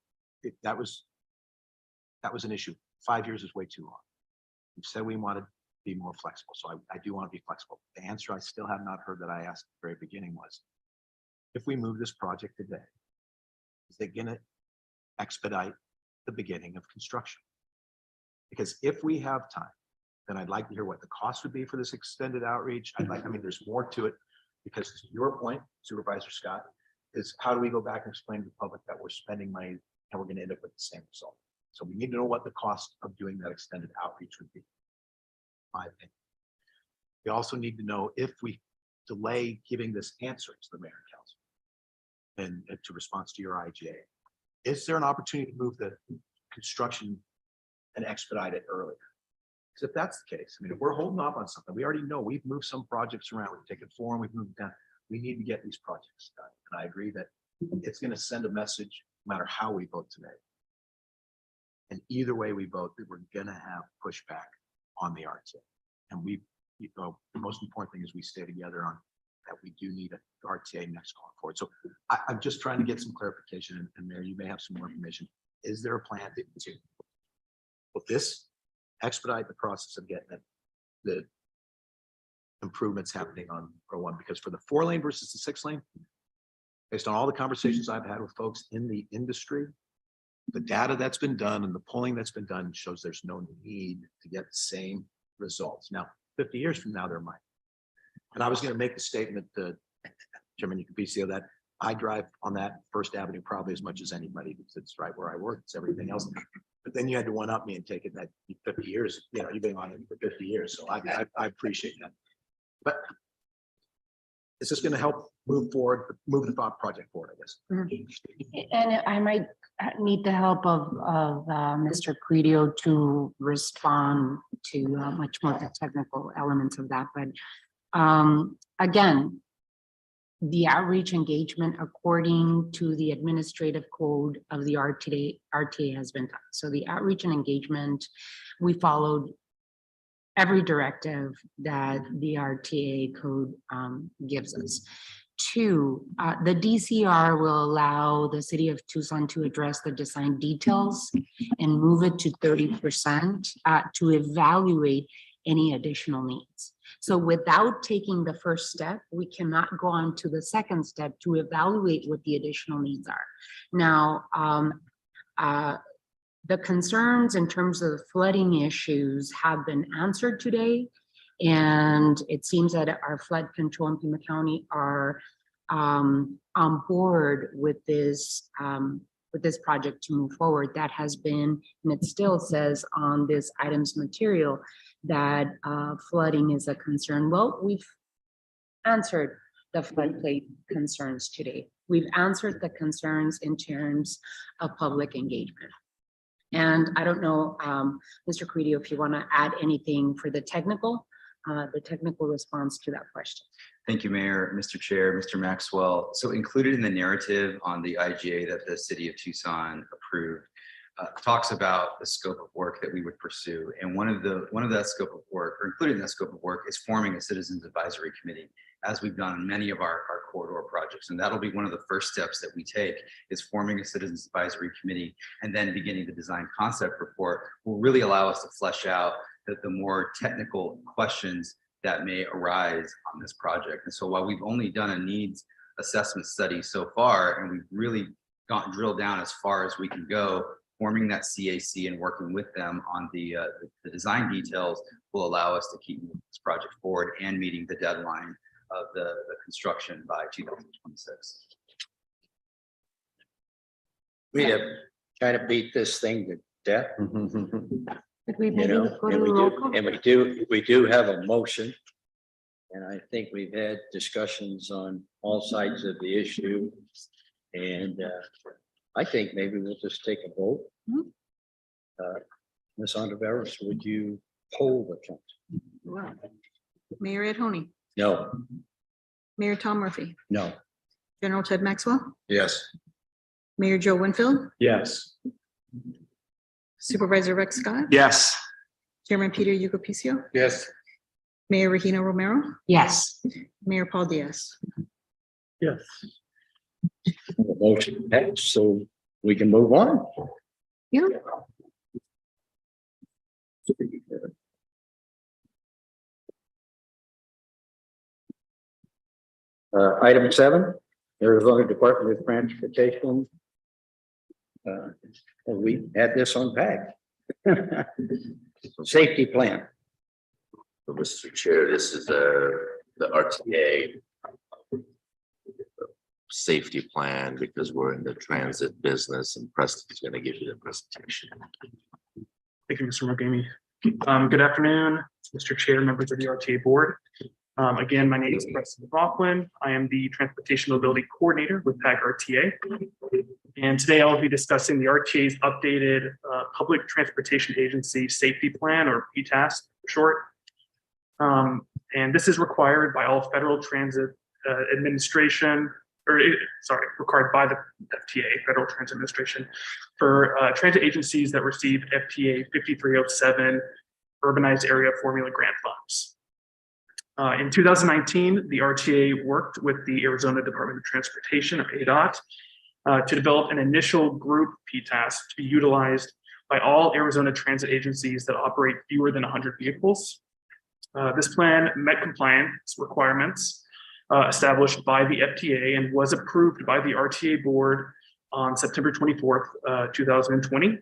that was an issue. 5 years is way too long. We said we wanted to be more flexible, so I do want to be flexible. The answer I still have not heard that I asked at the very beginning was, if we move this project today, is it going to expedite the beginning of construction? Because if we have time, then I'd like to hear what the cost would be for this extended outreach. I mean, there's more to it, because to your point, Supervisor Scott, is how do we go back and explain to the public that we're spending money and we're going to end up with the same result? So we need to know what the cost of doing that extended outreach would be. My opinion. We also need to know if we delay giving this answer to the mayor and council and to response to your IGA, is there an opportunity to move the construction and expedite it earlier? Because if that's the case, I mean, if we're holding off on something, we already know we've moved some projects around, we've taken form, we've moved down. We need to get these projects done. And I agree that it's going to send a message no matter how we vote today. And either way we vote, that we're going to have pushback on the RTA. And the most important thing is we stay together on that. We do need an RTA next going forward. So I'm just trying to get some clarification, and Mayor, you may have some more information. Is there a plan to will this expedite the process of getting the improvements happening on Row 1? Because for the 4-lane versus the 6-lane, based on all the conversations I've had with folks in the industry, the data that's been done and the polling that's been done shows there's no need to get the same results. Now, 50 years from now, there might. And I was going to make the statement that, Chairman, you can be CEO that I drive on that First Avenue probably as much as anybody, because it's right where I work. It's everything else. But then you had to one up me and take it that 50 years, you've been on it for 50 years. So I appreciate that. But is this going to help move the project forward, I guess? And I might need the help of Mr. Credio to respond to much more the technical elements of that. But again, the outreach engagement according to the administrative code of the RTA has been done. So the outreach and engagement, we followed every directive that the RTA code gives us. 2, the DCR will allow the city of Tucson to address the design details and move it to 30% to evaluate any additional needs. So without taking the first step, we cannot go on to the second step to evaluate what the additional needs are. Now, the concerns in terms of flooding issues have been answered today. And it seems that our flood control in Pima County are on board with this project to move forward. That has been, and it still says on this items material that flooding is a concern. Well, we've answered the floodplain concerns today. We've answered the concerns in terms of public engagement. And I don't know, Mr. Credio, if you want to add anything for the technical response to that question. Thank you, Mayor, Mr. Chair, Mr. Maxwell. So included in the narrative on the IGA that the city of Tucson approved talks about the scope of work that we would pursue. And one of that scope of work, or included in that scope of work, is forming a citizens advisory committee, as we've done on many of our corridor projects. And that'll be one of the first steps that we take, is forming a citizens advisory committee and then beginning the design concept report will really allow us to flesh out the more technical questions that may arise on this project. And so while we've only done a needs assessment study so far, and we've really gotten drilled down as far as we can go, forming that CAC and working with them on the design details will allow us to keep moving this project forward and meeting the deadline of the construction by 2026. We have kind of beat this thing to death. Could we You maybe know, go to and the roll call? we do have a motion. And I think we've had discussions on all sides of the issue. And I think maybe we'll just take a vote. Ms. Ontiveros, would you poll the council? Wow. Mayor Ed Honey, No. Mayor Tom Murphy, No. General Ted Maxwell, Yes. Mayor Joe Winfield, Yes. Supervisor Rex Scott, Yes. Chairman Peter Yugopicio, Yes. Mayor Regina Romero, Yes. Mayor Paul Diaz. Yes. The motion passed, so we can move on. Yeah. Item 7, Arizona Department of Transportation. We had this on PAG. Safety plan. So, Mr. Chair, this is the RTA safety plan, because we're in the transit business, and Preston's going to give you the presentation. Thank you, Mr. Mogami. Good afternoon, Mr. Chair, members of the RTA board. Again, my name is Preston McLaughlin. I am the Transportation Mobility Coordinator with PAG RTA. And today I will be discussing the RTA's updated Public Transportation Agency Safety Plan, or PTAS for short. And this is required by all federal transit administration, required by the FTA, Federal Transit Administration, for transit agencies that receive FTA 5307 Urbanized Area Formula Grant Funds. In 2019, the RTA worked with the Arizona Department of Transportation, or ADOT, to develop an initial group PTAS to be utilized by all Arizona transit agencies that operate fewer than 100 vehicles. This plan met compliance requirements established by the FTA and was approved by the RTA board on September 24th, 2020.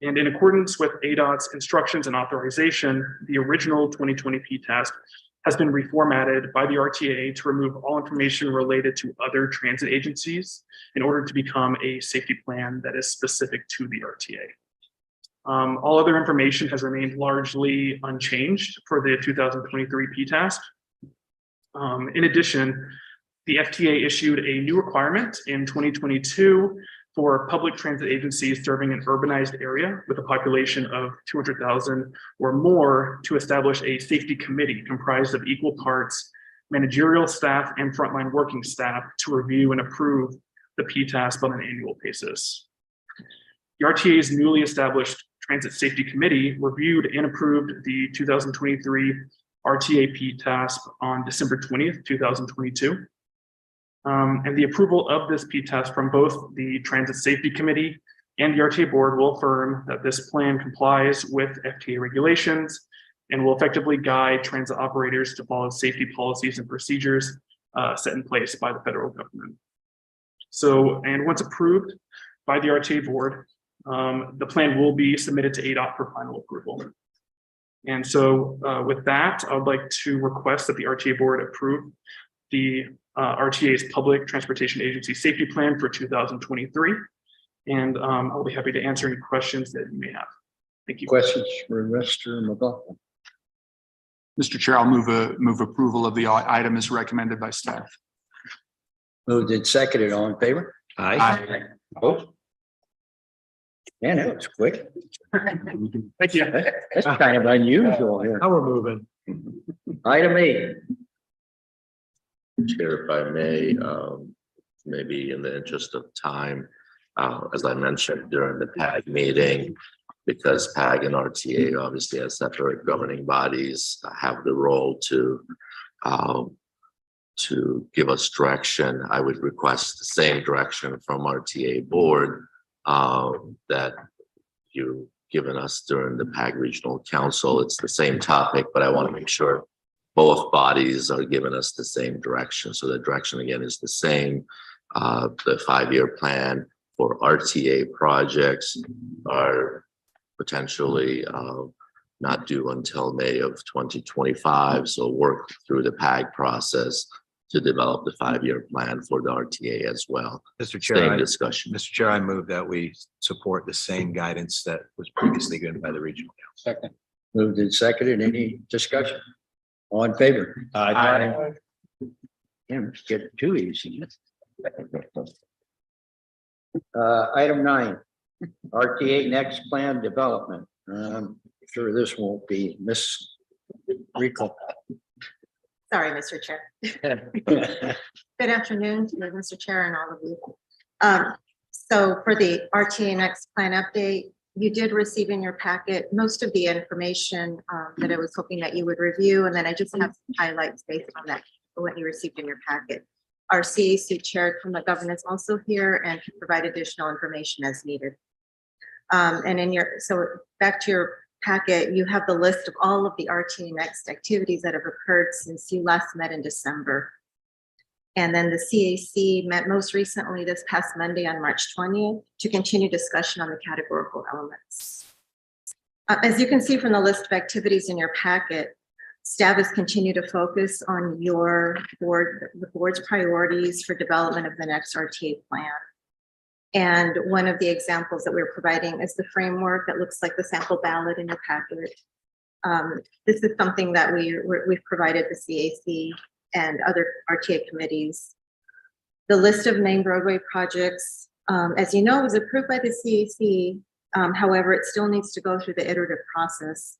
And in accordance with ADOT's instructions and authorization, the original 2020 PTAS has been reformatted by the RTA to remove all information related to other transit agencies in order to become a safety plan that is specific to the RTA. All other information has remained largely unchanged for the 2023 PTAS. In addition, the FTA issued a new requirement in 2022 for public transit agencies serving an urbanized area with a population of 200,000 or more to establish a safety committee comprised of equal parts managerial staff and frontline working staff to review and approve the PTAS on an annual basis. The RTA's newly established Transit Safety Committee reviewed and approved the 2023 RTA PTAS on December 20th, 2022. And the approval of this PTAS from both the Transit Safety Committee and the RTA board will affirm that this plan complies with FTA regulations and will effectively guide transit operators to follow safety policies and procedures set in place by the federal government. So, and once approved by the RTA board, the plan will be submitted to ADOT for final approval. And so with that, I would like to request that the RTA board approve the RTA's Public Transportation Agency Safety Plan for 2023. And I'll be happy to answer any questions that you may have. Thank you. Questions for Mr. McLaughlin? Mr. Chair, I'll move approval of the item as recommended by staff. Moved and seconded, all in favor? Aye. Opposed? Man, that was quick. Thank you. That's kind of unusual here. Now we're moving. Item 8. Chair, if I may, maybe in the interest of time, as I mentioned during the PAG meeting, because PAG and RTA obviously as separate governing bodies have the role to to give us direction. I would request the same direction from RTA board that you've given us during the PAG Regional Council. It's the same topic, but I want to make sure both bodies are giving us the same direction. So the direction again is the same. The 5-year plan for RTA projects are potentially not due until May of 2025. So work through the PAG process to develop the 5-year plan for the RTA as well. Mr. Chair, Same discussion. Mr. Chair, I move that we support the same guidance that was previously given by the regional council. Second. Moved and seconded. Any discussion? All in favor? Aye. Damn, it's getting too easy. Item 9, RTA next plan development. Sure this won't be Miss Rico. Sorry, Mr. Chair. Good afternoon to you, Mr. Chair, and all of you. So for the RTA next plan update, you did receive in your packet most of the information that I was hoping that you would review, and then I just have some highlights based on that, what you received in your packet. Our CAC Chair, Tom McGovern, is also here and can provide additional information as needed. And in your, so back to your packet, you have the list of all of the RTA Next activities that have occurred since you last met in December. And then the CAC met most recently this past Monday on March 20th to continue discussion on the categorical elements. As you can see from the list of activities in your packet, staff has continued to focus on your board, the board's priorities for development of the next RTA plan. And one of the examples that we're providing is the framework that looks like the sample ballot in your packet. This is something that we've provided the CAC and other RTA committees. The list of named roadway projects, as you know, was approved by the CAC. However, it still needs to go through the iterative process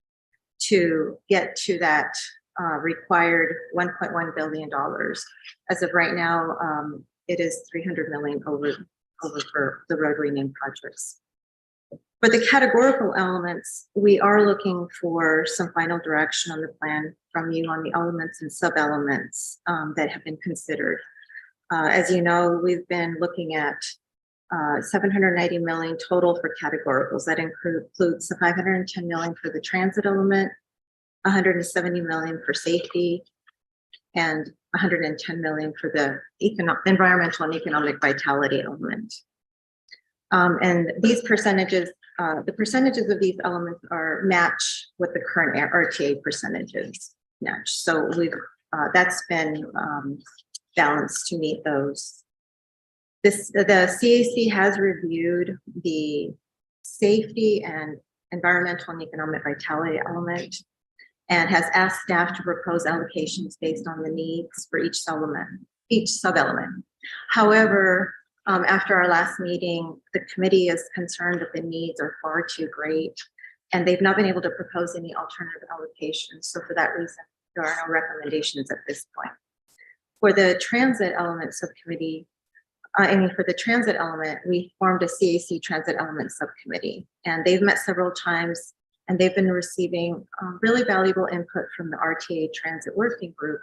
to get to that required $1.1 billion. As of right now, it is $300 million over for the road rename projects. For the categorical elements, we are looking for some final direction on the plan from you on the elements and sub-elements that have been considered. As you know, we've been looking at 790 million total for categoricals. That includes the 510 million for the transit element, 170 million for safety, and 110 million for the environmental and economic vitality element. And these percentages, the percentages of these elements are match what the current RTA percentages match. So we've that's been balanced to meet those. The CAC has reviewed the safety and environmental and economic vitality element and has asked staff to propose allocations based on the needs for each sub-element. However, after our last meeting, the committee is concerned that the needs are far too great and they've not been able to propose any alternative allocations. So for that reason, there are no recommendations at this point. For the transit element subcommittee, for the transit element, we formed a CAC transit element subcommittee, and they've met several times, and they've been receiving really valuable input from the RTA Transit Working Group,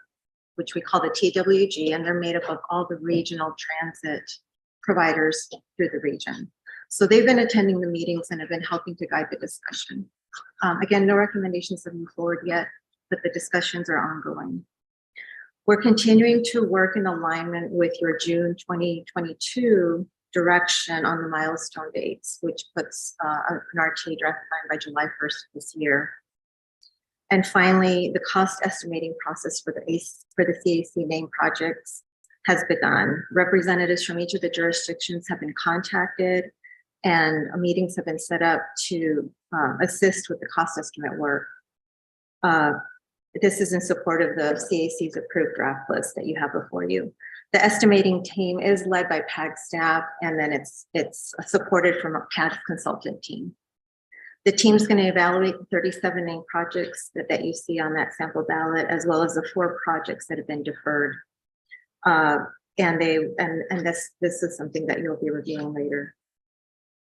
which we call the TWG, and they're made up of all the regional transit providers through the region. So they've been attending the meetings and have been helping to guide the discussion. Again, no recommendations have moved forward yet, but the discussions are ongoing. We're continuing to work in alignment with your June 2022 direction on the milestone dates, which puts an RTA draft plan by July 1st this year. And finally, the cost estimating process for the CAC named projects has begun. Representatives from each of the jurisdictions have been contacted, and meetings have been set up to assist with the cost estimate work. This is in support of the CAC's approved draft list that you have before you. The estimating team is led by PAG staff, and then it's supported from a PAG consultant team. The team's going to evaluate the 37 named projects that you see on that sample ballot, as well as the 4 projects that have been deferred. And this is something that you'll be reviewing later.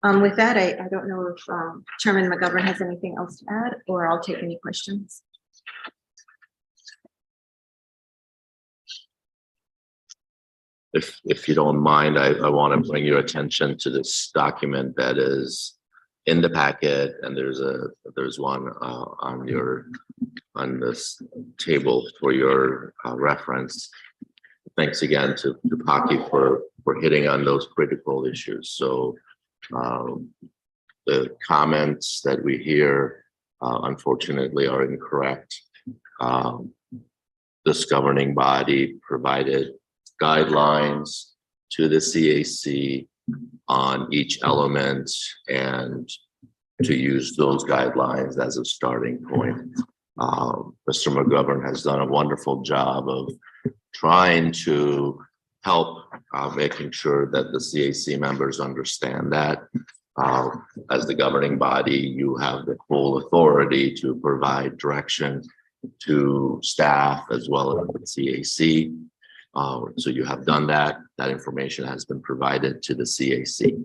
With that, I don't know if Chairman McGovern has anything else to add, or I'll take any questions. if you don't mind, I want to bring your attention to this document that is in the packet, and there's one on this table for your reference. Thanks again to Paki for hitting on those critical issues. So the comments that we hear unfortunately are incorrect. This governing body provided guidelines to the CAC on each element and to use those guidelines as a starting point. Mr. McGovern has done a wonderful job of trying to help making sure that the CAC members understand that as the governing body, you have the full authority to provide direction to staff as well as the CAC. So you have done that. That information has been provided to the CAC.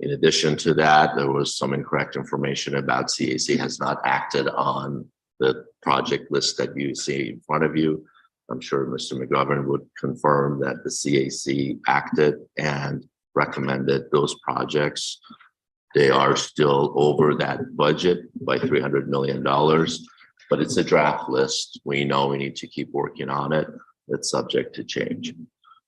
In addition to that, there was some incorrect information about CAC has not acted on the project list that you see in front of you. I'm sure Mr. McGovern would confirm that the CAC acted and recommended those projects. They are still over that budget by $300 million, but it's a draft list. We know we need to keep working on it. It's subject to change.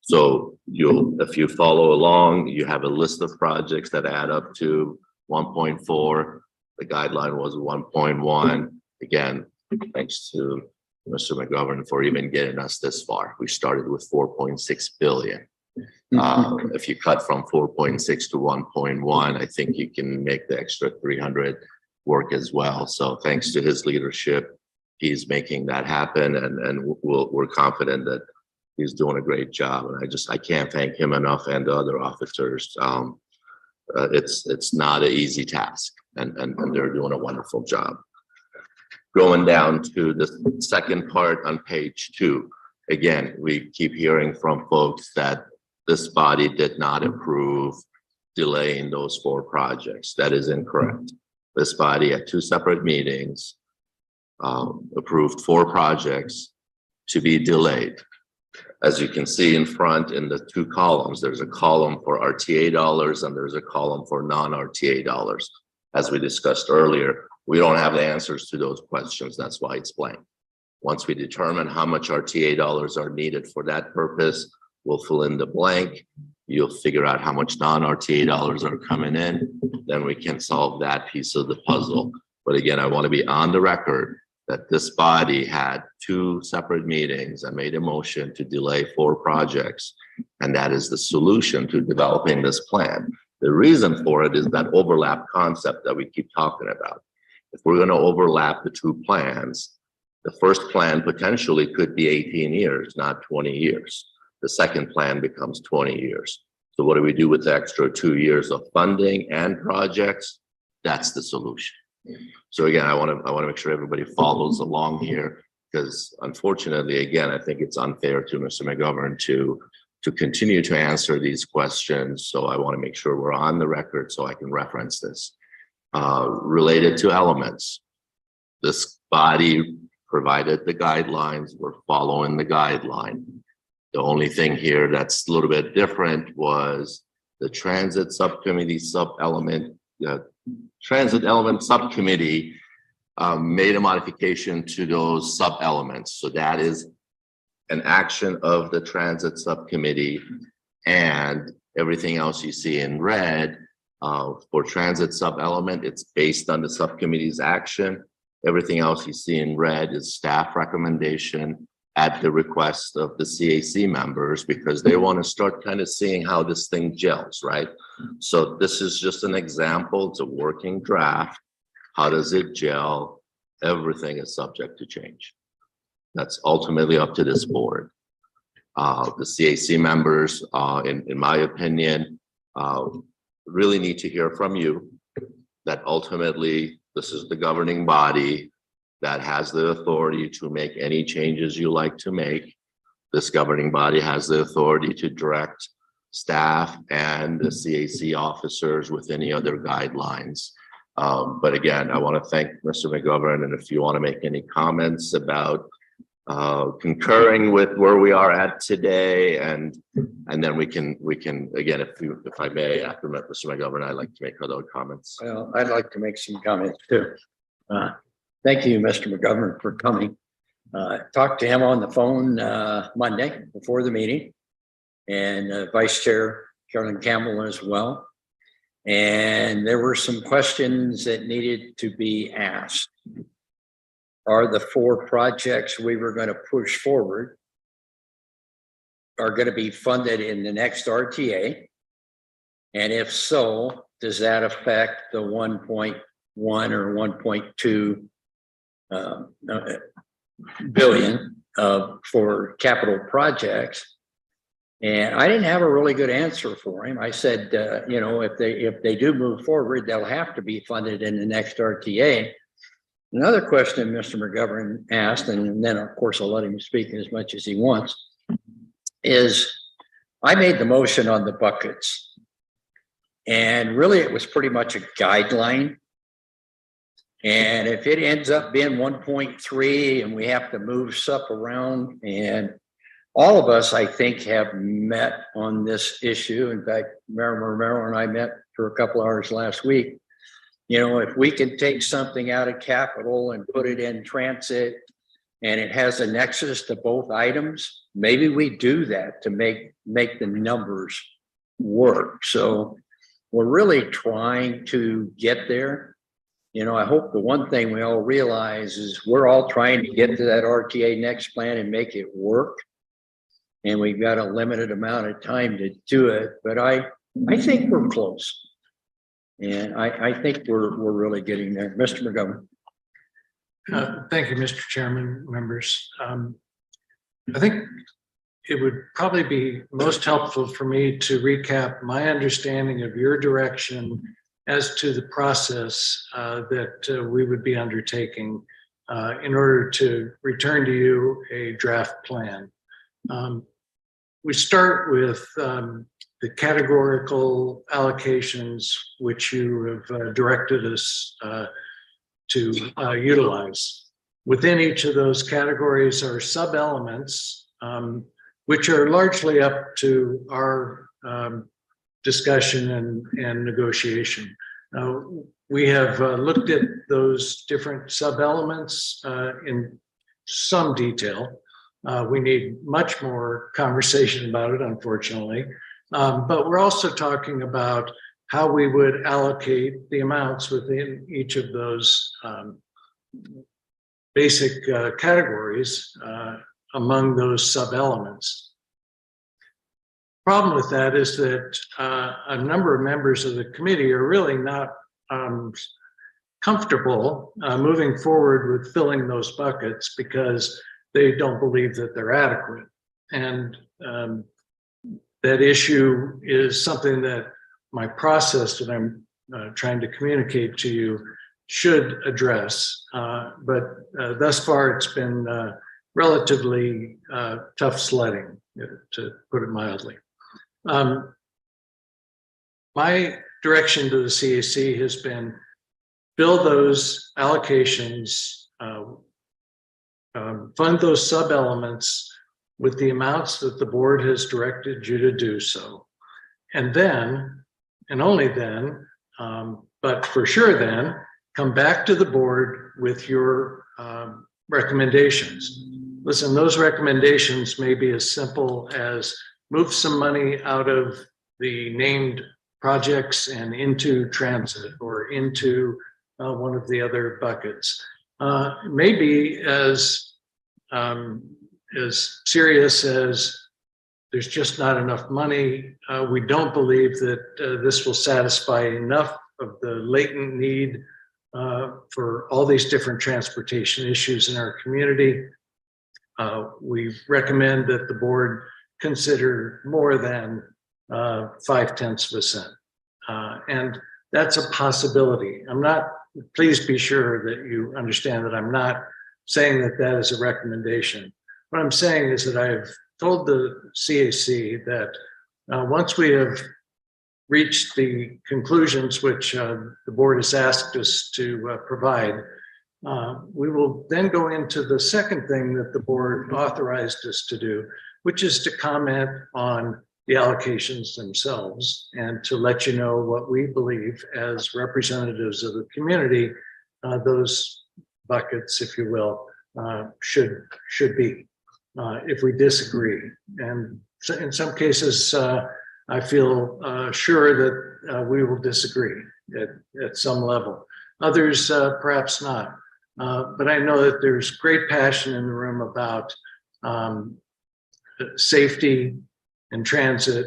So if you follow along, you have a list of projects that add up to 1.4. The guideline was 1.1. Again, thanks to Mr. McGovern for even getting us this far. We started with 4.6 billion. If you cut from 4.6 to 1.1, I think you can make the extra 300 work as well. So thanks to his leadership, he's making that happen, and we're confident that he's doing a great job. And I can't thank him enough and the other officers. It's not an easy task, and they're doing a wonderful job. Going down to the second part on page 2, again, we keep hearing from folks that this body did not approve delaying those 4 projects. That is incorrect. This body at 2 separate meetings approved 4 projects to be delayed. As you can see in front in the 2 columns, there's a column for RTA dollars and there's a column for non-RTA dollars. As we discussed earlier, we don't have the answers to those questions. That's why it's blank. Once we determine how much RTA dollars are needed for that purpose, we'll fill in the blank. You'll figure out how much non-RTA dollars are coming in. Then we can solve that piece of the puzzle. But again, I want to be on the record that this body had 2 separate meetings and made a motion to delay 4 projects. And that is the solution to developing this plan. The reason for it is that overlap concept that we keep talking about. If we're going to overlap the 2 plans, the first plan potentially could be 18 years, not 20 years. The second plan becomes 20 years. So what do we do with the extra 2 years of funding and projects? That's the solution. So again, I want to make sure everybody follows along here, because unfortunately, again, I think it's unfair to Mr. McGovern to continue to answer these questions. So I want to make sure we're on the record so I can reference this. Related to elements, this body provided the guidelines. We're following the guideline. The only thing here that's a little bit different was the transit subcommittee transit element subcommittee made a modification to those sub elements. So that is an action of the transit subcommittee, and everything else you see in red for transit sub element, it's based on the subcommittee's action. Everything else you see in red is staff recommendation at the request of the CAC members, because they want to start kind of seeing how this thing gels, right? So this is just an example. It's a working draft. How does it gel? Everything is subject to change. That's ultimately up to this board. The CAC members, in my opinion, really need to hear from you that ultimately this is the governing body that has the authority to make any changes you like to make. This governing body has the authority to direct staff and the CAC officers with any other guidelines. But again, I want to thank Mr. McGovern, and if you want to make any comments about concurring with where we are at today, and then we can again, if I may, after Mr. McGovern, I'd like to make other comments. Well, I'd like to make some comments too. Thank you, Mr. McGovern, for coming. Talked to him on the phone Monday before the meeting, and Vice Chair Carolyn Campbell as well. And there were some questions that needed to be asked. Are the 4 projects we were going to push forward are going to be funded in the next RTA? And if so, does that affect the 1.1 or 1.2 billion for capital projects? And I didn't have a really good answer for him. I said, you know, if they do move forward, they'll have to be funded in the next RTA. Another question Mr. McGovern asked, and then of course I'll let him speak as much as he wants, is I made the motion on the buckets. And really it was pretty much a guideline. And if it ends up being 1.3 and we have to move stuff around, and all of us, I think, have met on this issue. In fact, Mayor Romero and I met for a couple hours last week. You know, if we can take something out of capital and put it in transit and it has a nexus to both items, maybe we do that to make the numbers work. So we're really trying to get there. You know, I hope the one thing we all realize is we're all trying to get to that RTA next plan and make it work. And we've got a limited amount of time to do it, but I think we're close. And I think we're really getting there. Mr. McGovern. Thank you, Mr. Chairman, members. I think it would probably be most helpful for me to recap my understanding of your direction as to the process that we would be undertaking in order to return to you a draft plan. We start with the categorical allocations which you have directed us to utilize. Within each of those categories are sub-elements, which are largely up to our discussion and negotiation. We have looked at those different sub-elements in some detail. We need much more conversation about it, unfortunately. But we're also talking about how we would allocate the amounts within each of those basic categories among those sub-elements. Problem with that is that a number of members of the committee are really not comfortable moving forward with filling those buckets because they don't believe that they're adequate. And that issue is something that my process that I'm trying to communicate to you should address. But thus far, it's been relatively tough sledding, to put it mildly. My direction to the CAC has been build those allocations, fund those sub-elements with the amounts that the board has directed you to do so. And then, and only then, but for sure then, come back to the board with your recommendations. Listen, those recommendations may be as simple as move some money out of the named projects and into transit or into one of the other buckets. Maybe as serious as there's just not enough money. We don't believe that this will satisfy enough of the latent need for all these different transportation issues in our community. We recommend that the board consider more than 0.5 cents. And that's a possibility. Please be sure that you understand that I'm not saying that that is a recommendation. What I'm saying is that I've told the CAC that once we have reached the conclusions which the board has asked us to provide, We will then go into the second thing that the board authorized us to do, which is to comment on the allocations themselves and to let you know what we believe as representatives of the community, those buckets, if you will, should be, if we disagree. And so in some cases, I feel sure that we will disagree at some level. Others, perhaps not. But I know that there's great passion in the room about safety and transit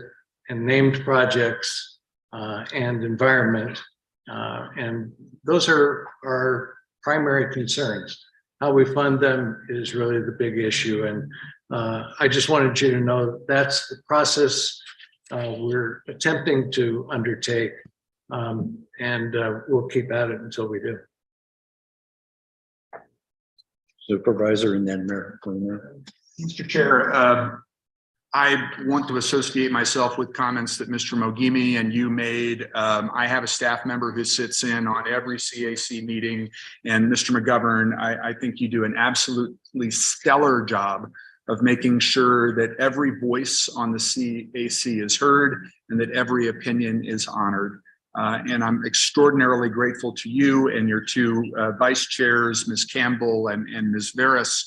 and named projects and environment. And those are our primary concerns. How we fund them is really the big issue. And I just wanted you to know that's the process we're attempting to undertake. And we'll keep at it until we do. Supervisor and then Mayor. Mr. Chair, I want to associate myself with comments that Mr. Mogimi and you made. I have a staff member who sits in on every CAC meeting, and Mr. McGovern, I think you do an absolutely stellar job of making sure that every voice on the CAC is heard and that every opinion is honored. And I'm extraordinarily grateful to you and your two vice chairs, Ms. Campbell and Ms. Veras.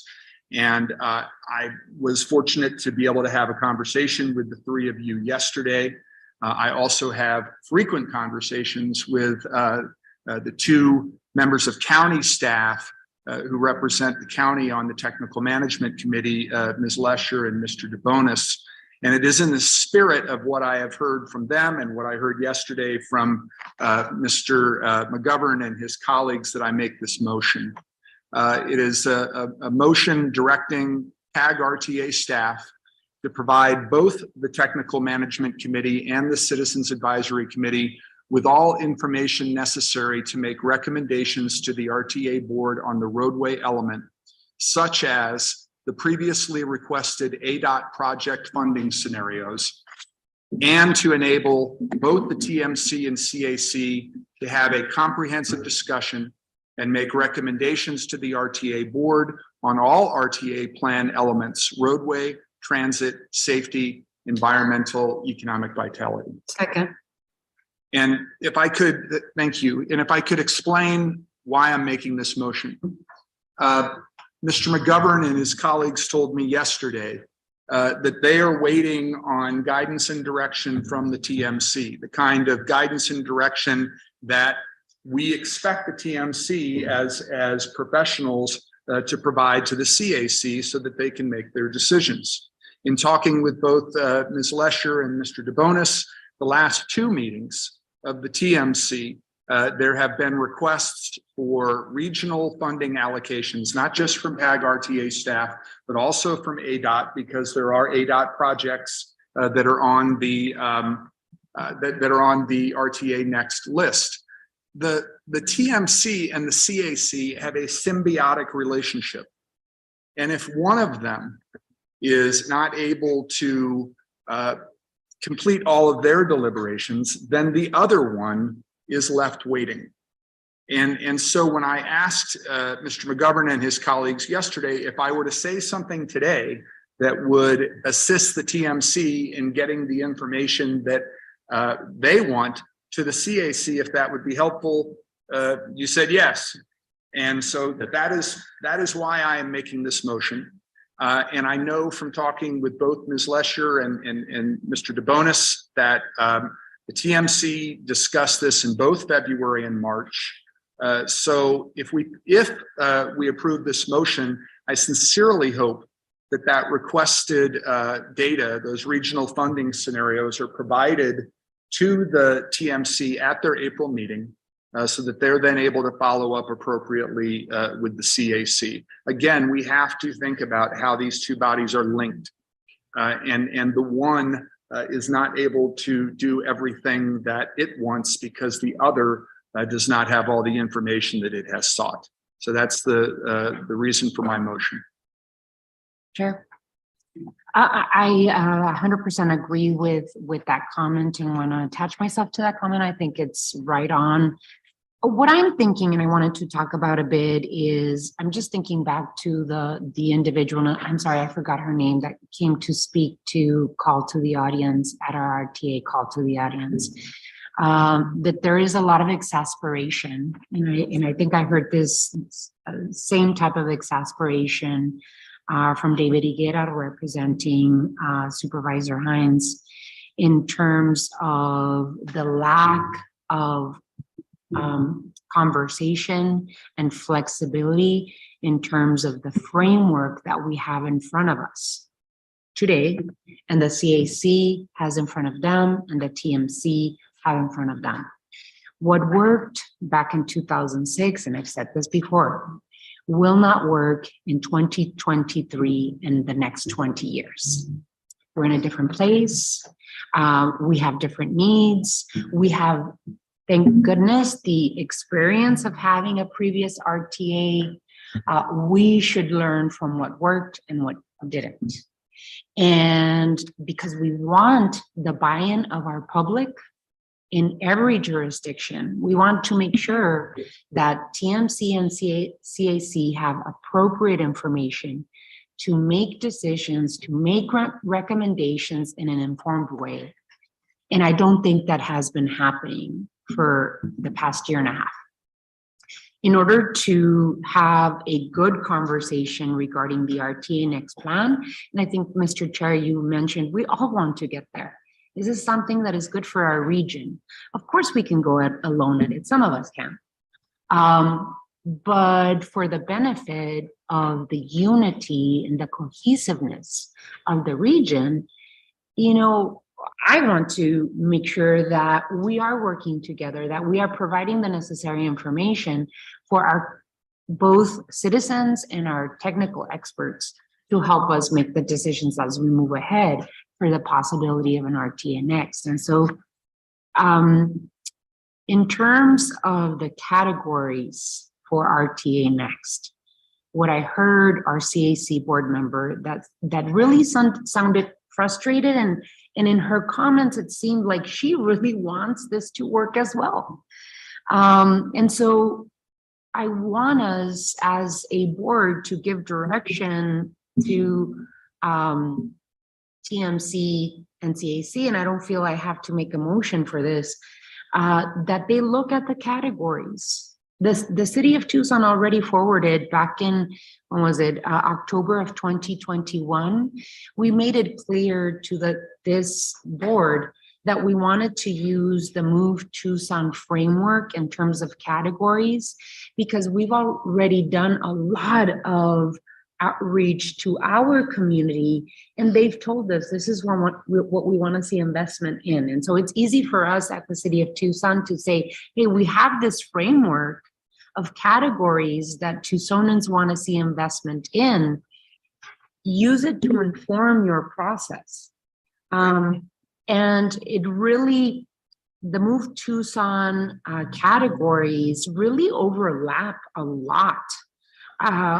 And I was fortunate to be able to have a conversation with the three of you yesterday. I also have frequent conversations with the two members of county staff who represent the county on the Technical Management Committee, Ms. Lesher and Mr. DeBonis. And it is in the spirit of what I have heard from them and what I heard yesterday from Mr. McGovern and his colleagues that I make this motion. It is a motion directing PAG RTA staff to provide both the Technical Management Committee and the Citizens Advisory Committee with all information necessary to make recommendations to the RTA board on the roadway element, such as the previously requested ADOT project funding scenarios, and to enable both the TMC and CAC to have a comprehensive discussion and make recommendations to the RTA board on all RTA plan elements: roadway, transit, safety, environmental, economic vitality. Second. And if I could, thank you. And if I could explain why I'm making this motion. Mr. McGovern and his colleagues told me yesterday that they are waiting on guidance and direction from the TMC, the kind of guidance and direction that we expect the TMC as professionals to provide to the CAC so that they can make their decisions. In talking with both Ms. Lesher and Mr. DeBonis, the last two meetings of the TMC, there have been requests for regional funding allocations, not just from PAG RTA staff, but also from ADOT, because there are ADOT projects that are on the RTA Next list. The TMC and the CAC have a symbiotic relationship. And if one of them is not able to complete all of their deliberations, then the other one is left waiting. And so when I asked Mr. McGovern and his colleagues yesterday, if I were to say something today that would assist the TMC in getting the information that they want to the CAC, if that would be helpful, you said yes. And so that is why I am making this motion. And I know from talking with both Ms. Lesher and Mr. DeBonis that the TMC discussed this in both February and March. So if we approve this motion, I sincerely hope that requested data, those regional funding scenarios, are provided to the TMC at their April meeting, so that they're then able to follow up appropriately with the CAC. Again, we have to think about how these two bodies are linked, and the one is not able to do everything that it wants because the other does not have all the information that it has sought. So that's the reason for my motion. Chair. I 100% agree with that comment and want to attach myself to that comment. I think it's right on. What I'm thinking, and I wanted to talk about a bit, is I'm just thinking back to the individual, and I'm sorry, I forgot her name, that came to speak to call to the audience at our RTA call to the audience. That there is a lot of exasperation, and I think I heard this same type of exasperation from David Higuera representing Supervisor Hines in terms of the lack of conversation and flexibility in terms of the framework that we have in front of us today, and the CAC has in front of them, and the TMC have in front of them. What worked back in 2006, and I've said this before, will not work in 2023 and the next 20 years. We're in a different place. We have different needs. We have, thank goodness, the experience of having a previous RTA. We should learn from what worked and what didn't. And because we want the buy-in of our public in every jurisdiction, we want to make sure that TMC and CAC have appropriate information to make decisions, to make recommendations in an informed way. And I don't think that has been happening for the past year and a half. In order to have a good conversation regarding the RTA next plan, and I think, Mr. Chair, you mentioned we all want to get there. This is something that is good for our region. Of course, we can go alone at it. Some of us can. But for the benefit of the unity and the cohesiveness of the region, you know, I want to make sure that we are working together, that we are providing the necessary information for our both citizens and our technical experts to help us make the decisions as we move ahead for the possibility of an RTA next. And so in terms of the categories for RTA next, what I heard our CAC board member that really sounded frustrated, and in her comments, it seemed like she really wants this to work as well. And so I want us as a board to give direction to TMC and CAC, and I don't feel I have to make a motion for this, that they look at the categories. The city of Tucson already forwarded back in, when was it, October of 2021. We made it clear to this board that we wanted to use the Move Tucson framework in terms of categories, because we've already done a lot of outreach to our community, and they've told us this is what we want to see investment in. And so it's easy for us at the city of Tucson to say, hey, we have this framework of categories that Tucsonans want to see investment in. Use it to inform your process. And it really, the Move Tucson categories really overlap a lot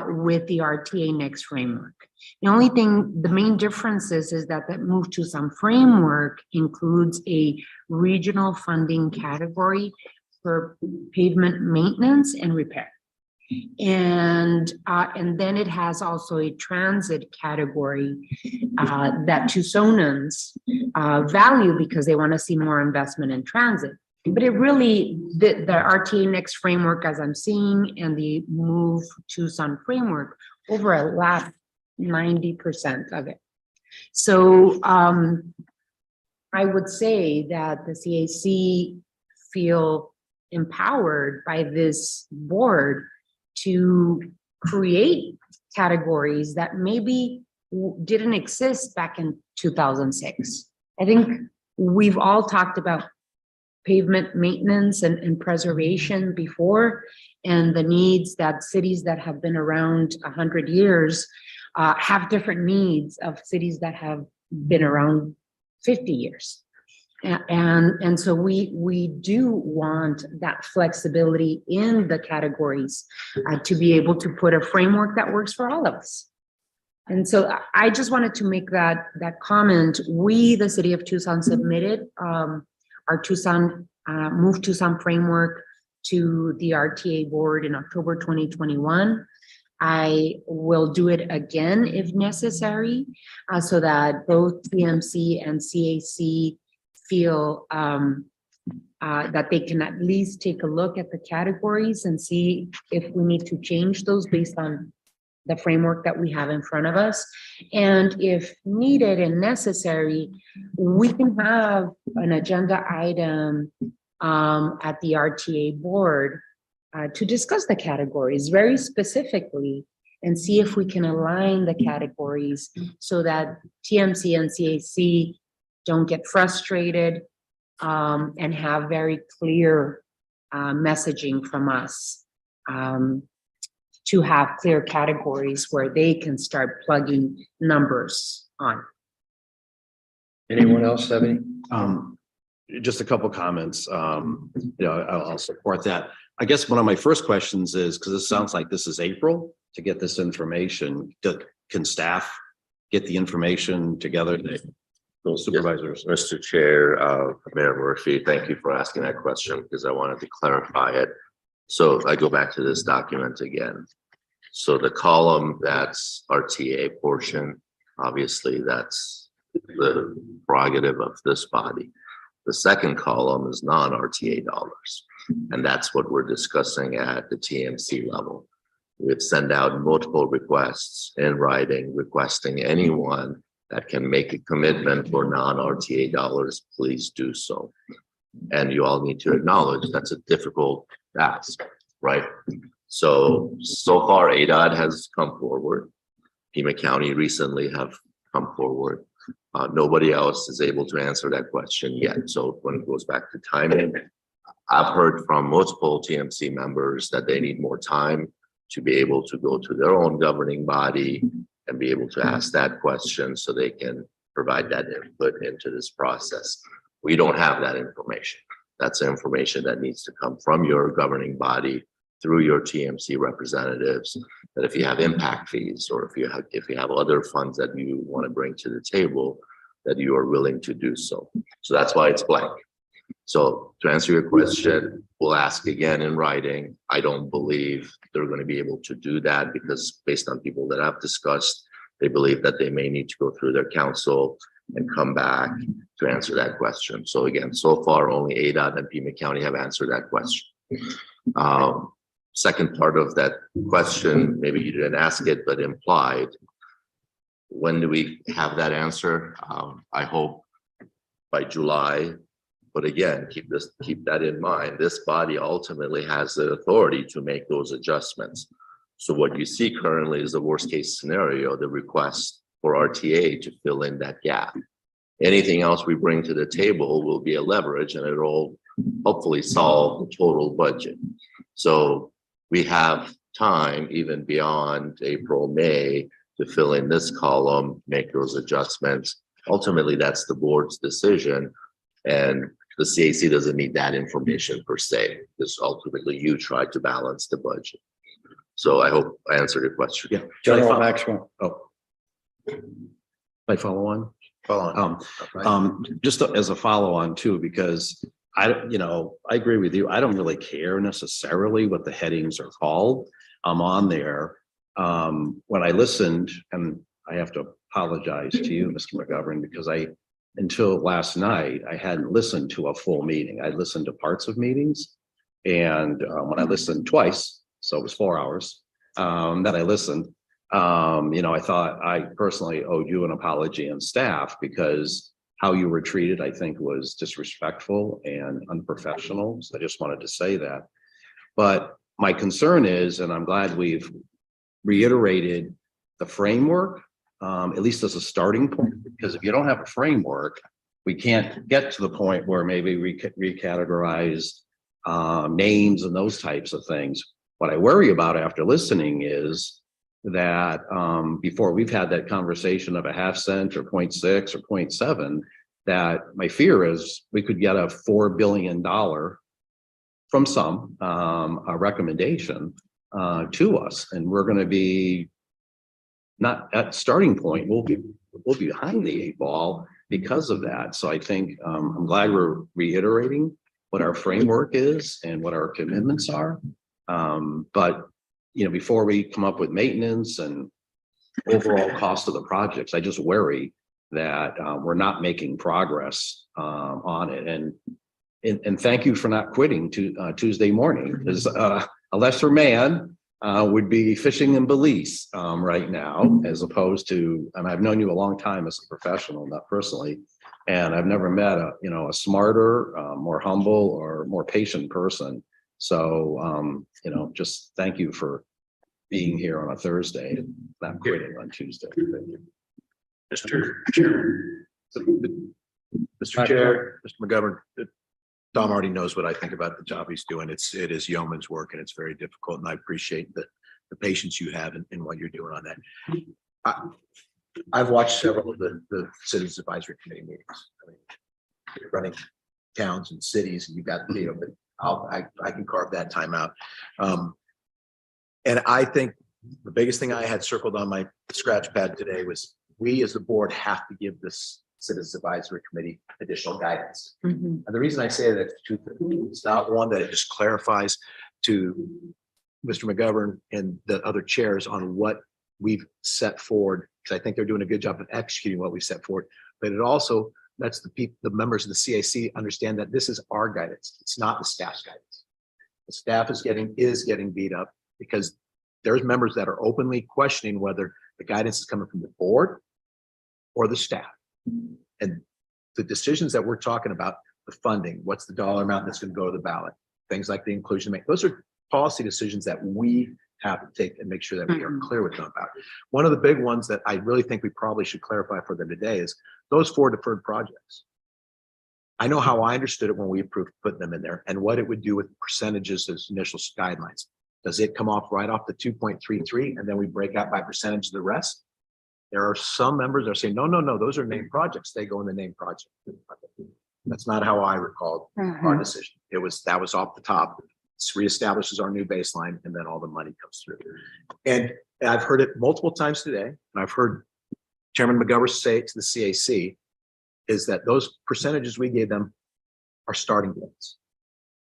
with the RTA Next framework. The only thing, the main difference is that the Move Tucson framework includes a regional funding category for pavement maintenance and repair. And then it has also a transit category that Tucsonans value because they want to see more investment in transit. But it really, the RTA Next framework, as I'm seeing, and the Move Tucson framework overlap 90% of it. So I would say that the CAC feel empowered by this board to create categories that maybe didn't exist back in 2006. I think we've all talked about pavement maintenance and preservation before, and the needs that cities that have been around 100 years have different needs of cities that have been around 50 years. And so we do want that flexibility in the categories to be able to put a framework that works for all of us. And so I just wanted to make that comment. We, the city of Tucson, submitted our Tucson Move Tucson framework to the RTA board in October 2021. I will do it again if necessary, so that both TMC and CAC feel that they can at least take a look at the categories and see if we need to change those based on the framework that we have in front of us. And if needed and necessary, we can have an agenda item at the RTA board to discuss the categories very specifically and see if we can align the categories so that TMC and CAC don't get frustrated and have very clear messaging from us to have clear categories where they can start plugging numbers on. Anyone else have any? Just a couple comments. I'll support that. I guess one of my first questions is, because it sounds like this is April to get this information, can staff get the information together? Those supervisors. Mr. Chair, Mayor Murphy, thank you for asking that question because I wanted to clarify it. So I go back to this document again. So the column that's RTA portion, obviously that's the prerogative of this body. The second column is non-RTA dollars. And that's what we're discussing at the TMC level. We've sent out multiple requests in writing requesting anyone that can make a commitment for non-RTA dollars, please do so. And you all need to acknowledge that's a difficult task, right? So far ADOT has come forward. Pima County recently have come forward. Nobody else is able to answer that question yet. So when it goes back to timing, I've heard from multiple TMC members that they need more time to be able to go to their own governing body and be able to ask that question so they can provide that input into this process. We don't have that information. That's information that needs to come from your governing body through your TMC representatives, that if you have impact fees or if you have other funds that you want to bring to the table, that you are willing to do so. So that's why it's blank. So to answer your question, we'll ask again in writing. I don't believe they're going to be able to do that because based on people that I've discussed, they believe that they may need to go through their council and come back to answer that question. So again, so far only ADOT and Pima County have answered that question. Second part of that question, maybe you didn't ask it, but implied. When do we have that answer? I hope by July. But again, keep that in mind. This body ultimately has the authority to make those adjustments. So what you see currently is the worst case scenario, the request for RTA to fill in that gap. Anything else we bring to the table will be a leverage and it'll hopefully solve the total budget. So we have time even beyond April, May to fill in this column, make those adjustments. Ultimately, that's the board's decision. And the CAC doesn't need that information per se, because ultimately you try to balance the budget. So I hope I answered your question. Yeah, General Maxwell. Oh. I follow on. Just as a follow on too, because I agree with you. I don't really care necessarily what the headings are called. I'm on there. When I listened, and I have to apologize to you, Mr. McGovern, because until last night, I hadn't listened to a full meeting. I listened to parts of meetings. And when I listened twice, so it was 4 hours that I listened, I thought I personally owed you an apology and staff because how you were treated, I think, was disrespectful and unprofessional. So I just wanted to say that. But my concern is, and I'm glad we've reiterated the framework, at least as a starting point, because if you don't have a framework, we can't get to the point where maybe we recategorize names and those types of things. What I worry about after listening is that before we've had that conversation of a half cent or 0.6 or 0.7, that my fear is we could get a $4 billion from some a recommendation to us, and we're going to be not at starting point. We'll be behind the 8 ball because of that. So I think I'm glad we're reiterating what our framework is and what our commitments are. But, you know, before we come up with maintenance and overall cost of the projects, I just worry that we're not making progress on it. And thank you for not quitting to Tuesday morning, because a lesser man would be fishing in Belize right now, as opposed to, and I've known you a long time as a professional, not personally, and I've never met a, you know, a smarter, more humble or more patient person. So, you know, just thank you for being here on a Thursday and not quitting on Tuesday. Mr. Chair. Mr. Chair, Mr. McGovern, Tom already knows what I think about the job he's doing. It is yeoman's work and it's very difficult. And I appreciate the patience you have in what you're doing on that. I've watched several of the city's advisory committee meetings. I mean, you're running towns and cities and you got, you know, but I can carve that time out. And I think the biggest thing I had circled on my scratch pad today was we as the board have to give this Citizens Advisory Committee additional guidance. And the reason I say that it's not one that it just clarifies to Mr. McGovern and the other chairs on what we've set forward, because I think they're doing a good job of executing what we set forward, but it also lets the members of the CAC understand that this is our guidance. It's not the staff's guidance. The staff is getting beat up because there's members that are openly questioning whether the guidance is coming from the board or the staff. And the decisions that we're talking about, the funding, what's the dollar amount that's going to go to the ballot, things like the inclusion, those are policy decisions that we have to take and make sure that we are clear with them about. One of the big ones that I really think we probably should clarify for them today is those 4 deferred projects. I know how I understood it when we approved putting them in there and what it would do with percentages as initial guidelines. Does it come off right off the 2.33 and then we break out by percentage of the rest? There are some members that are saying, no, those are named projects. They go in the named project. That's not how I recalled our decision. That was off the top. It reestablishes our new baseline and then all the money comes through. And I've heard it multiple times today. And I've heard Chairman McGovern say to the CAC is that those percentages we gave them are starting points.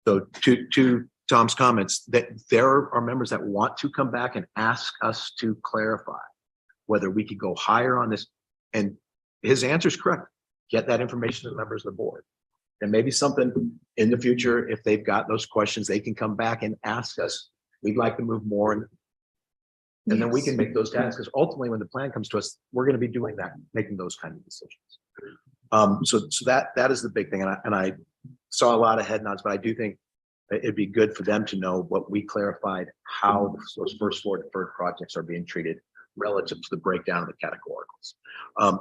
So to Tom's comments, that there are members that want to come back and ask us to clarify whether we could go higher on this. And his answer is correct. Get that information to the members of the board. And maybe something in the future, if they've got those questions, they can come back and ask us, we'd like to move more. And then we can make those guidance, because ultimately when the plan comes to us, we're going to be doing that, making those kind of decisions. So that is the big thing. And I saw a lot of head nods, but I do think it'd be good for them to know what we clarified, how those first 4 deferred projects are being treated relative to the breakdown of the categoricals.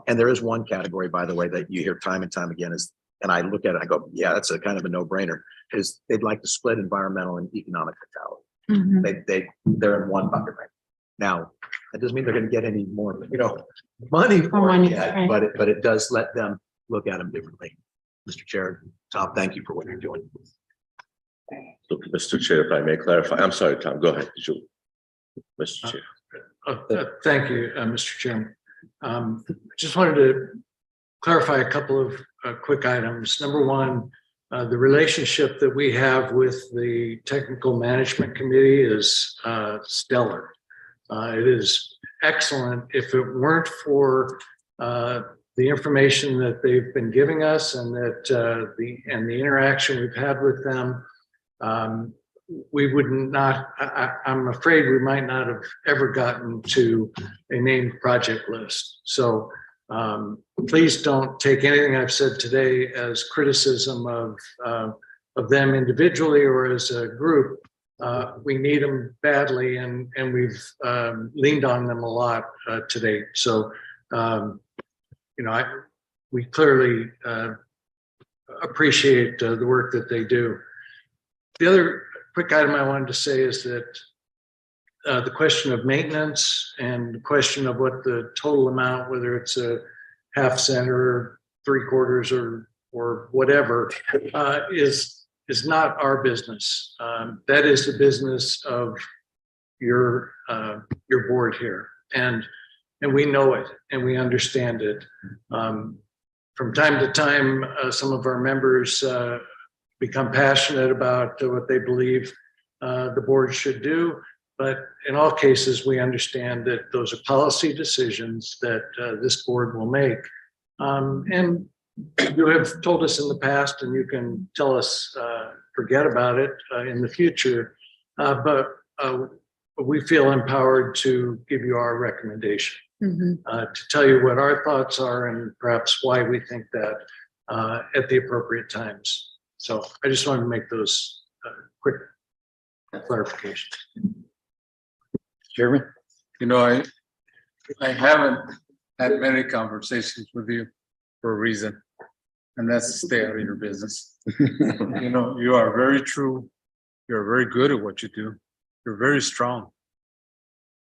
And there is one category, by the way, that you hear time and time again is, and I look at it, I go, yeah, that's a kind of a no-brainer, is they'd like to split environmental and economic vitality. They're in one bucket right now. That doesn't mean they're going to get any more, money for it yet, but it does let them look at them differently. Mr. Chair, Tom, thank you for what you're doing. Look, Mr. Chair, if I may clarify, I'm sorry, Tom, go ahead. Mr. Chair. Thank you, Mr. Chairman. Just wanted to clarify a couple of quick items. Number one, the relationship that we have with the Technical Management Committee is stellar. It is excellent. If it weren't for the information that they've been giving us and that the interaction we've had with them, we would not, I'm afraid we might not have ever gotten to a named project list. So please don't take anything I've said today as criticism of them individually or as a group. We need them badly, and we've leaned on them a lot today. So, we clearly appreciate the work that they do. The other quick item I wanted to say is that the question of maintenance and the question of what the total amount, whether it's a half cent or 3/4 or whatever, is not our business. That is the business of your board here, and we know it and we understand it. From time to time, some of our members become passionate about what they believe the board should do. But in all cases, we understand that those are policy decisions that this board will make. And you have told us in the past, and you can tell us, forget about it in the future. But we feel empowered to give you our recommendation, to tell you what our thoughts are and perhaps why we think that at the appropriate times. So I just wanted to make those quick clarifications. Chairman? You know, I haven't had many conversations with you for a reason, and that's to stay out of your business. You know, you are very true. You're very good at what you do. You're very strong.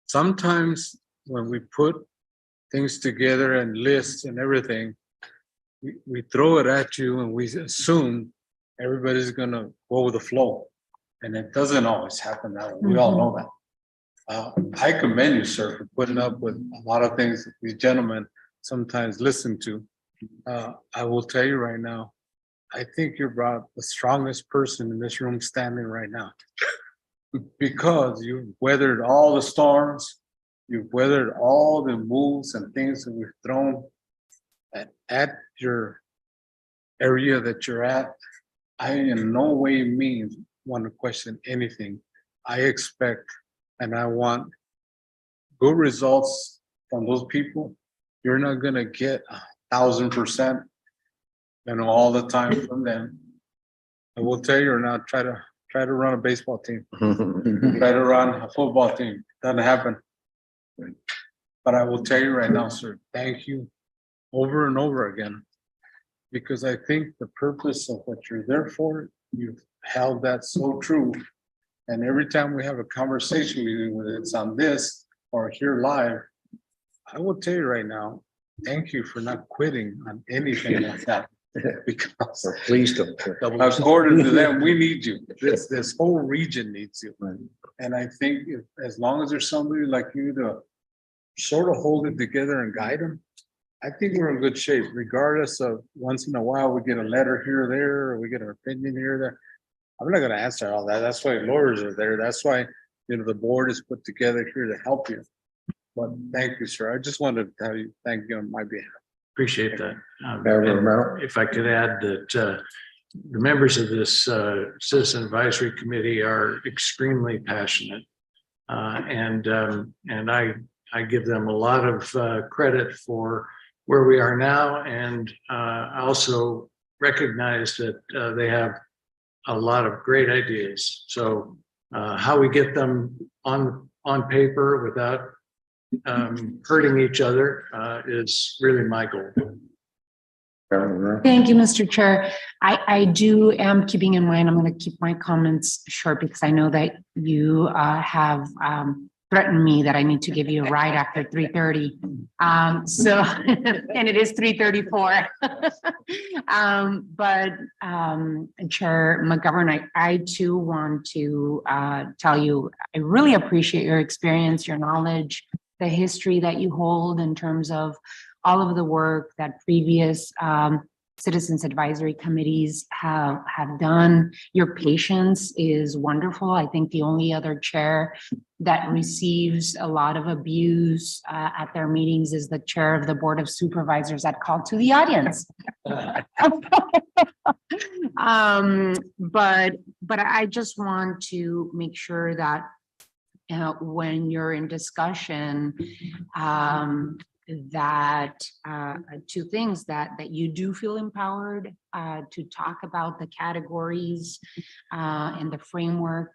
Sometimes when we put things together and lists and everything, we throw it at you and we assume everybody's gonna go with the flow. And it doesn't always happen that way. We all know that. I commend you, sir, for putting up with a lot of things that these gentlemen sometimes listen to. I will tell you right now, I think you're about the strongest person in this room standing right now. Because you've weathered all the storms, you've weathered all the moves and things that we've thrown at your area that you're at. I in no way means want to question anything. I expect and I want good results from those people. You're not gonna get 1,000%, all the time from them. I will tell you, or not try to run a baseball team, try to run a football team. Doesn't happen. But I will tell you right now, sir, thank you over and over again, because I think the purpose of what you're there for, you've held that so true. And every time we have a conversation with you, whether it's on this or here live, I will tell you right now, thank you for not quitting on anything like that. Because Please don't. according to them, we need you. This whole region needs you. And I think as long as there's somebody like you to sort of hold it together and guide them, I think we're in good shape, regardless of once in a while we get a letter here or there, or we get an opinion here or there. I'm not gonna answer all that. That's why lawyers are there. That's why, the board is put together here to help you. But thank you, sir. I just wanted to tell you, thank you on my behalf. Appreciate that. If I could add that the members of this Citizen Advisory Committee are extremely passionate. And I give them a lot of credit for where we are now. And I also recognize that they have a lot of great ideas. So how we get them on paper without hurting each other is really my goal. Thank you, Mr. Chair. I am keeping in mind, I'm going to keep my comments short because I know that you have threatened me that I need to give you a ride after 3:30. So, and it is 3:34. But Chair McGovern, I too want to tell you, I really appreciate your experience, your knowledge, the history that you hold in terms of all of the work that previous citizens advisory committees have done. Your patience is wonderful. I think the only other chair that receives a lot of abuse at their meetings is the chair of the Board of Supervisors that called to the audience. But I just want to make sure that when you're in discussion, that two things that you do feel empowered to talk about the categories and the framework,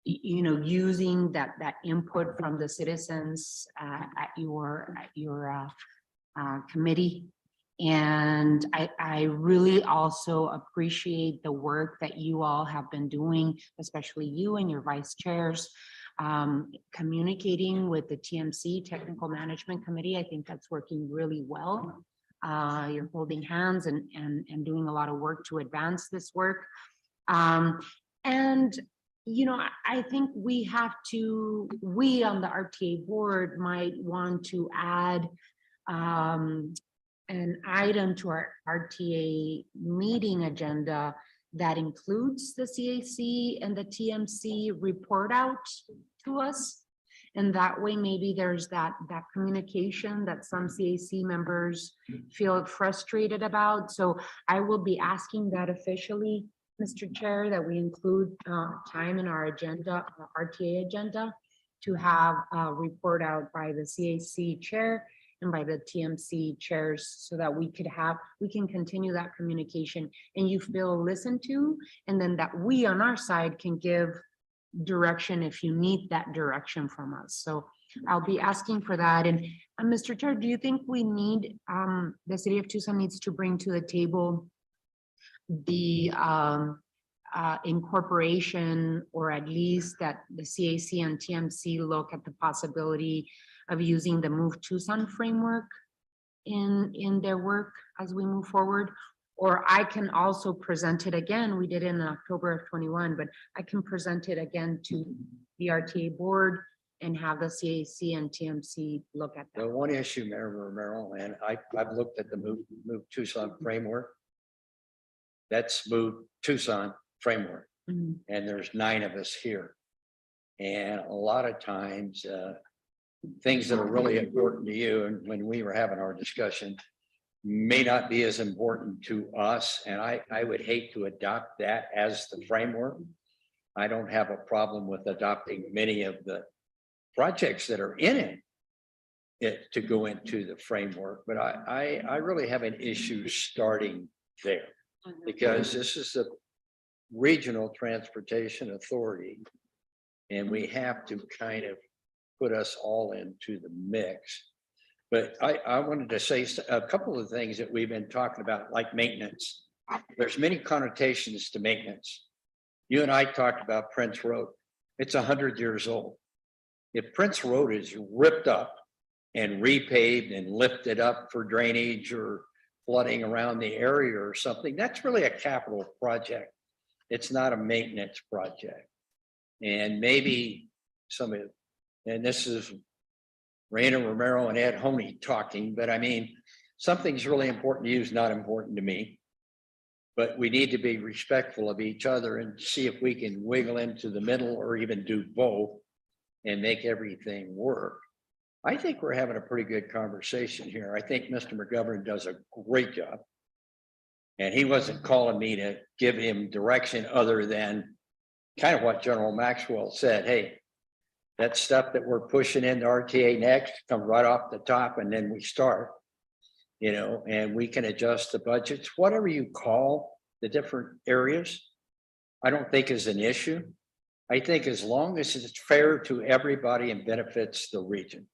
using that input from the citizens at your committee. And I really also appreciate the work that you all have been doing, especially you and your vice chairs, communicating with the TMC, Technical Management Committee. I think that's working really well. You're holding hands and doing a lot of work to advance this work. And I think we on the RTA board might want to add an item to our RTA meeting agenda that includes the CAC and the TMC report out to us. And that way, maybe there's that communication that some CAC members feel frustrated about. So I will be asking that officially, Mr. Chair, that we include time in our agenda, RTA agenda, to have a report out by the CAC chair and by the TMC chairs, so that we can continue that communication and you feel listened to, and then that we on our side can give direction if you need that direction from us. So I'll be asking for that. And Mr. Chair, do you think we need, the city of Tucson needs to bring to the table the incorporation, or at least that the CAC and TMC look at the possibility of using the Move Tucson framework in their work as we move forward? Or I can also present it again. We did it in October of 21, but I can present it again to the RTA board and have the CAC and TMC look at that. The one issue, Mayor Romero, and I've looked at the Move Tucson framework. That's Move Tucson framework. Mhm. And there's 9 of us here. And a lot of times, things that are really important to you, and when we were having our discussion, may not be as important to us. And I would hate to adopt that as the framework. I don't have a problem with adopting many of the projects that are in it to go into the framework, but I really have an issue starting there, because this is the regional transportation authority, and we have to kind of put us all into the mix. But I wanted to say a couple of things that we've been talking about, like maintenance. There's many connotations to maintenance. You and I talked about Prince Road. It's 100 years old. If Prince Road is ripped up and repaved and lifted up for drainage or flooding around the area or something, that's really a capital project. It's not a maintenance project. And maybe some of, and this is Raina Romero and Ed Honey talking, but I mean, something's really important to you is not important to me. But we need to be respectful of each other and see if we can wiggle into the middle or even do both and make everything work. I think we're having a pretty good conversation here. I think Mr. McGovern does a great job. And he wasn't calling me to give him direction other than kind of what General Maxwell said. Hey, that stuff that we're pushing into RTA next comes right off the top, and then we start, you know, and we can adjust the budgets, whatever you call the different areas. I don't think is an issue. I think as long as it's fair to everybody and benefits the region.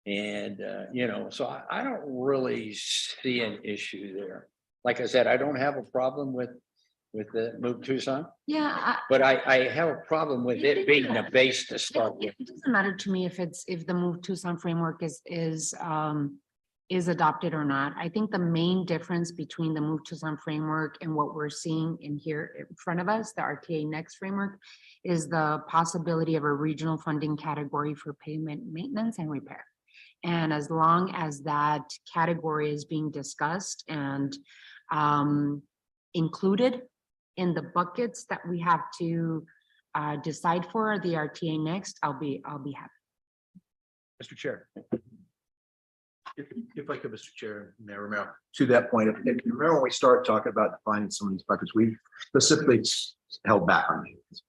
And, you know, so I don't really see an issue there. Like I said, I don't have a problem with the Move Tucson. Yeah. But I have a problem with it being a base to start with. It doesn't matter to me if the Move Tucson framework is adopted or not. I think the main difference between the Move Tucson framework and what we're seeing in here in front of us, the RTA Next framework, is the possibility of a regional funding category for pavement maintenance and repair. And as long as that category is being discussed and included in the buckets that we have to decide for the RTA Next, I'll be happy. Mr. Chair. If I could, Mr. Chair, Mayor Romero, to that point, if you remember when we started talking about defining some of these buckets, we specifically held back on it.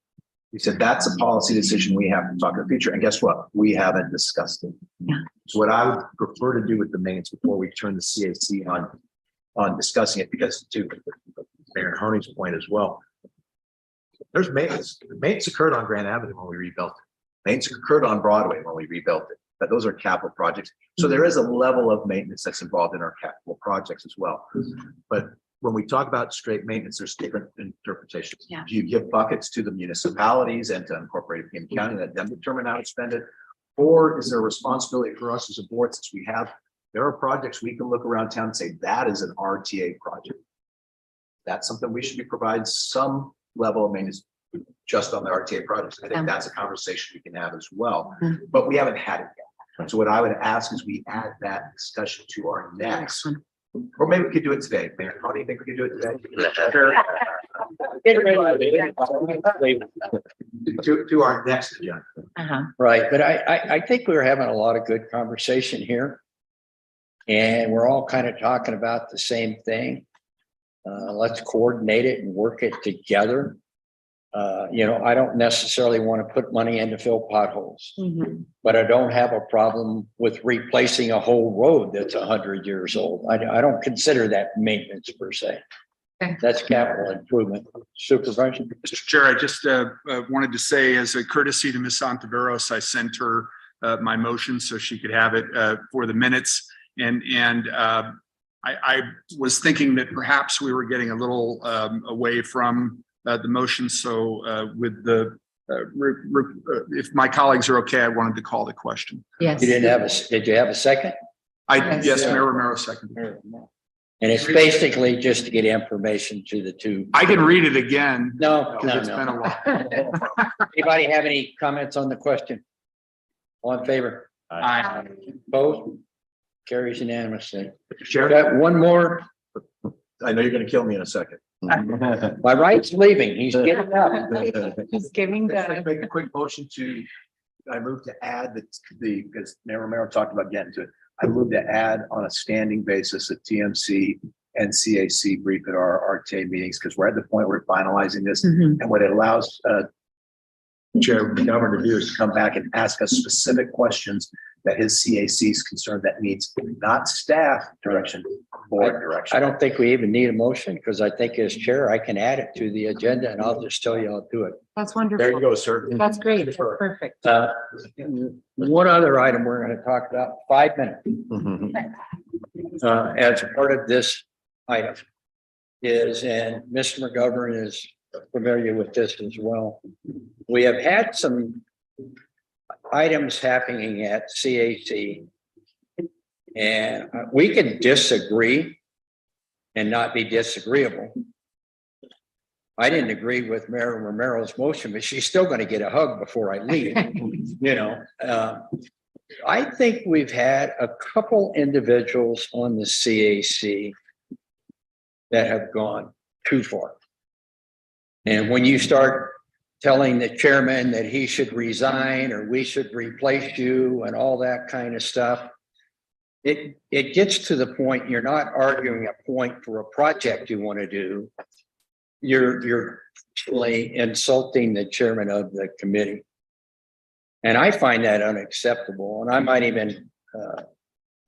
We said that's a policy decision we have to talk in the future. And guess what? We haven't discussed it. Yeah. So what I would prefer to do with the maintenance before we turn the CAC on discussing it, because to Mayor Honey's point as well, there's maintenance. Maintenance occurred on Grand Avenue when we rebuilt it. Maintenance occurred on Broadway when we rebuilt it. But those are capital projects. So there is a level of maintenance that's involved in our capital projects as well. But when we talk about straight maintenance, there's different interpretations. Yeah. Do you give buckets to the municipalities and to incorporate Pima County, let them determine how to spend it? Or is there a responsibility for us as a board, since there are projects we can look around town and say, that is an RTA project. That's something we should be providing some level of maintenance just on the RTA projects. I think that's a conversation we can have as well, but we haven't had it yet. So what I would ask is we add that discussion to our next, or maybe we could do it today. Mayor, how do you think we could do it today? To our next agenda. Right, but I think we were having a lot of good conversation here. And we're all kind of talking about the same thing. Let's coordinate it and work it together. I don't necessarily want to put money in to fill potholes, but I don't have a problem with replacing a whole road that's 100 years old. I don't consider that maintenance per se. That's capital improvement. Supervisor. Mr. Chair, I just wanted to say, as a courtesy to Ms. Santaveros, I sent her my motion so she could have it for the minutes. And I was thinking that perhaps we were getting a little away from the motion. So with the, if my colleagues are okay, I wanted to call the question. Yes. Did you have a second? Yes, Mayor Romero second. And it's basically just to get information to the two. I can read it again. No. It's been a while. Anybody have any comments on the question? All in favor? Aye. Opposed? Carries unanimously. Chair? Got one more. I know you're going to kill me in a second. My right's leaving. He's getting up. He's giving I'd like the. to make a quick motion I move to add because Mayor Romero talked about getting to it. I move to add on a standing basis that TMC and CAC brief at our RTA meetings, because we're at the point where we're finalizing this. And what it allows Chair McGovern to do is to come back and ask us specific questions that his CAC is concerned that needs not staff direction, board direction. I don't think we even need a motion because I think as chair, I can add it to the agenda and I'll just tell you I'll do it. That's wonderful. There you go, sir. That's great. That's perfect. One other item we're going to talk about, 5 minutes. As a part of this item is, and Mr. McGovern is familiar with this as well. We have had some items happening at CAC, and we can disagree and not be disagreeable. I didn't agree with Mayor Romero's motion, but she's still going to get a hug before I leave. I think we've had a couple individuals on the CAC that have gone too far. And when you start telling the chairman that he should resign or we should replace you and all that kind of stuff, it gets to the point you're not arguing a point for a project you want to do. You're actually insulting the chairman of the committee. And I find that unacceptable. And I might even,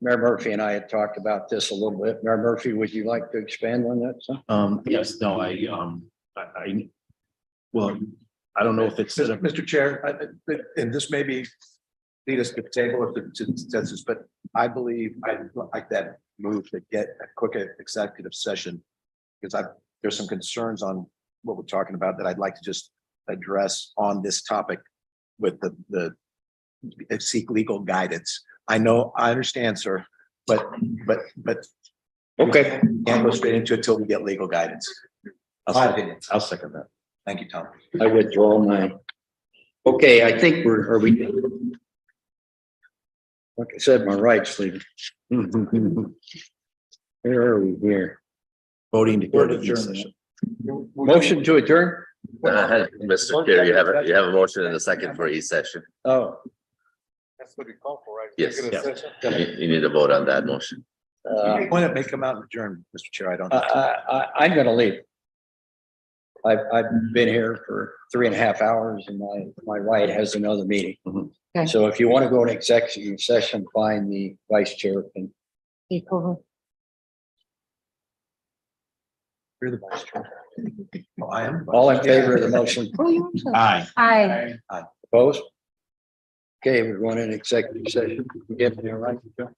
Mayor Murphy and I had talked about this a little bit. Mayor Murphy, would you like to expand on that? Sir? Yes, no, well, I don't know if it's. Mr. Chair, and this may be lead us to the table of the consensus, but I believe I'd like that move to get a quick executive session because there's some concerns on what we're talking about that I'd like to just address on this topic with the seek legal guidance. I understand, sir, but okay, can't go straight into it until we get legal guidance. I'll second that. Thank you, Tom. I withdraw my. Okay, I think are we? Like I said, my right's leaving. Where are we here? Voting to go to adjournment. Motion to adjourn? Mr. Chair, you have a motion and a second for each session. Oh. That's what we call for, right? Yes. Executive session. You need to vote on that motion. Point it may come out and adjourn, Mr. Chair. I don't. I'm going to leave. I've been here for 3.5 hours and my right has another meeting. Okay. So if you want to go to executive session, find the vice chair. Take over. You're the vice chair. Oh, I am. All in favor of the motion? Aye. Aye. Opposed? Okay, we're going in executive session. You get me all right? Joe?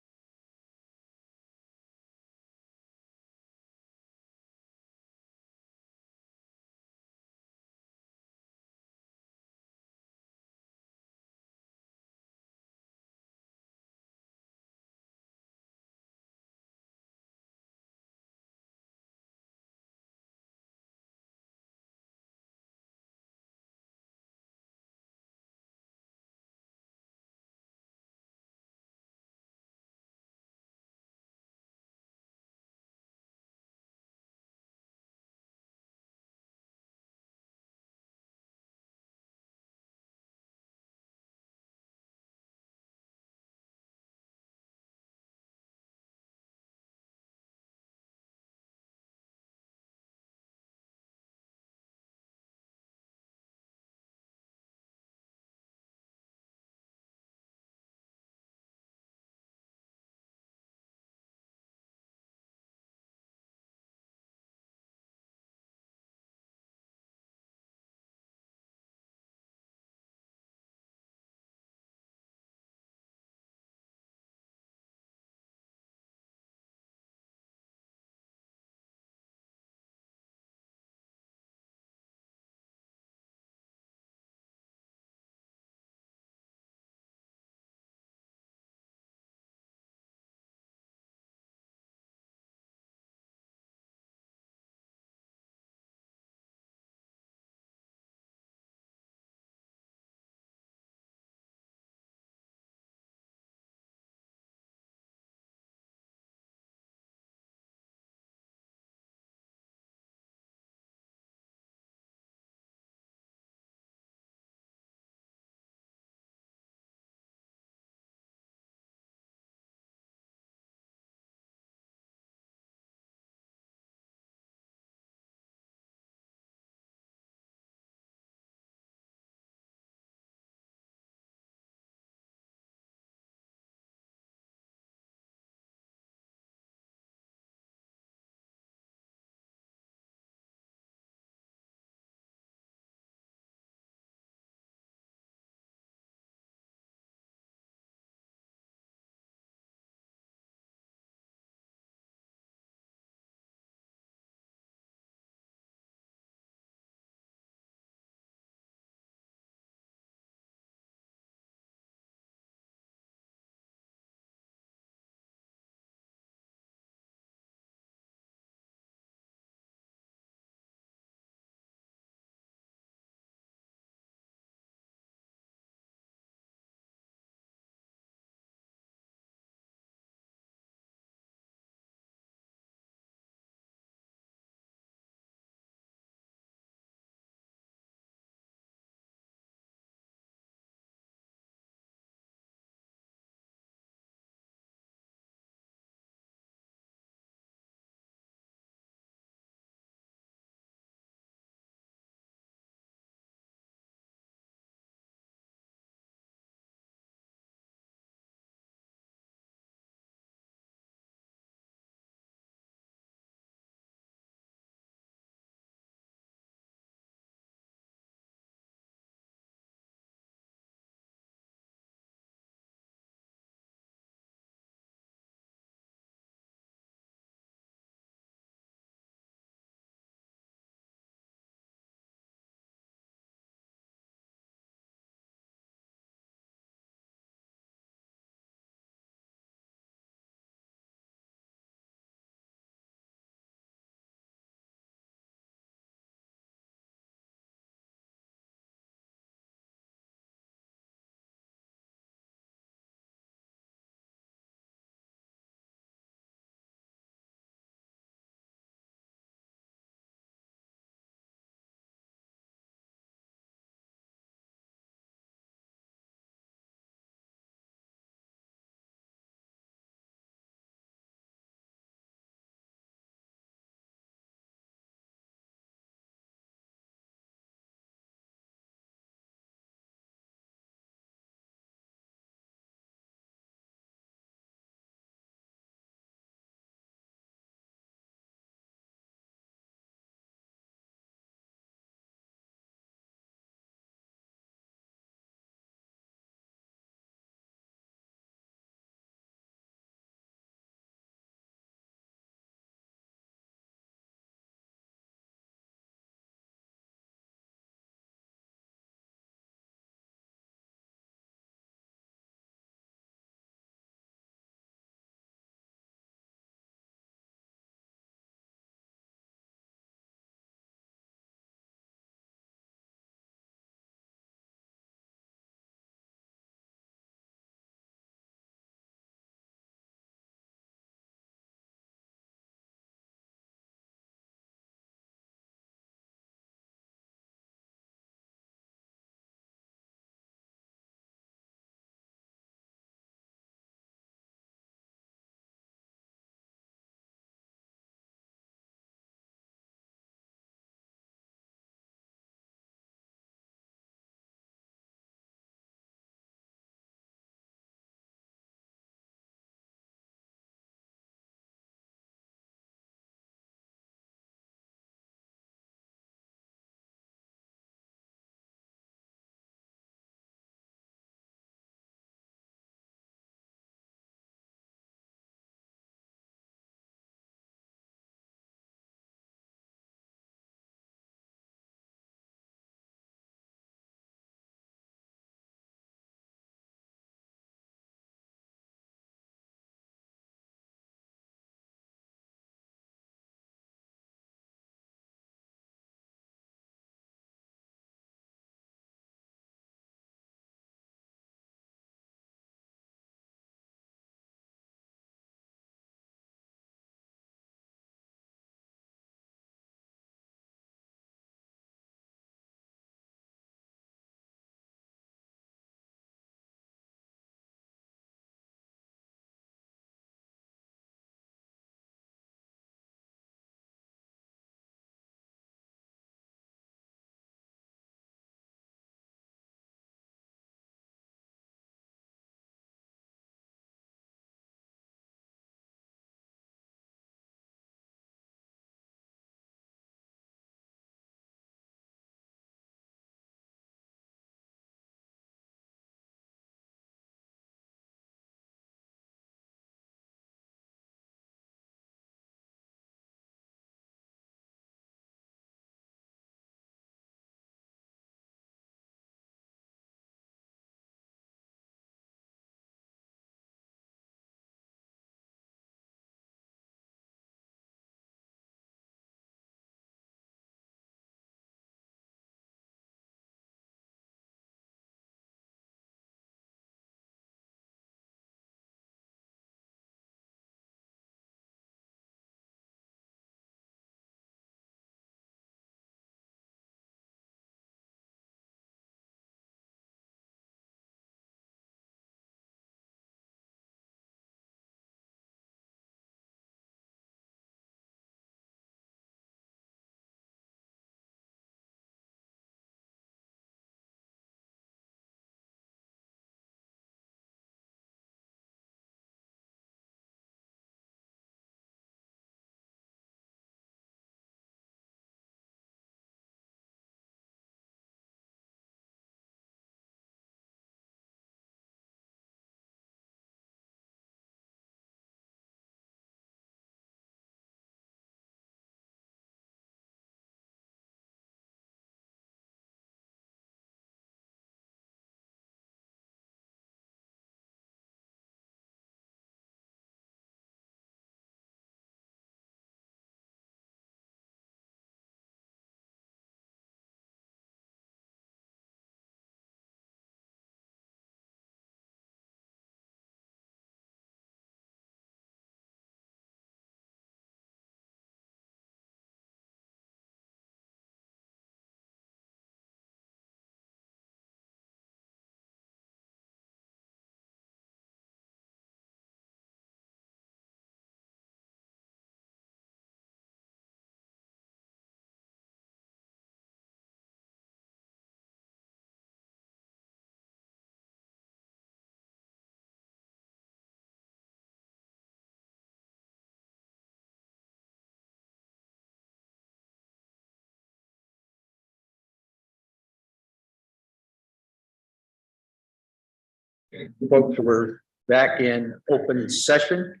Folks, we're back in open session.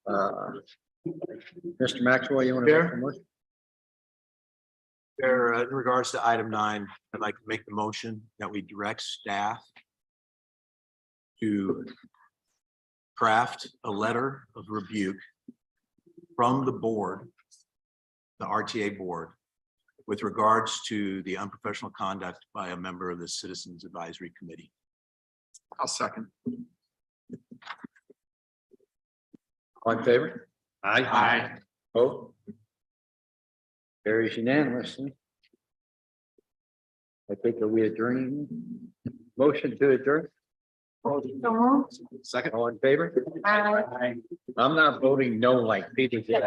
Mr. Maxwell, you want to make the motion? There, in regards to item 9, I'd like to make the motion that we direct staff to craft a letter of rebuke from the board, the RTA board, with regards to the unprofessional conduct by a member of the Citizens Advisory Committee. I'll second. All in favor? Aye. Vote. Carries unanimously. I think, are we adjourning? Motion to adjourn? Second. All in favor? Aye. I'm not voting no like Peter did.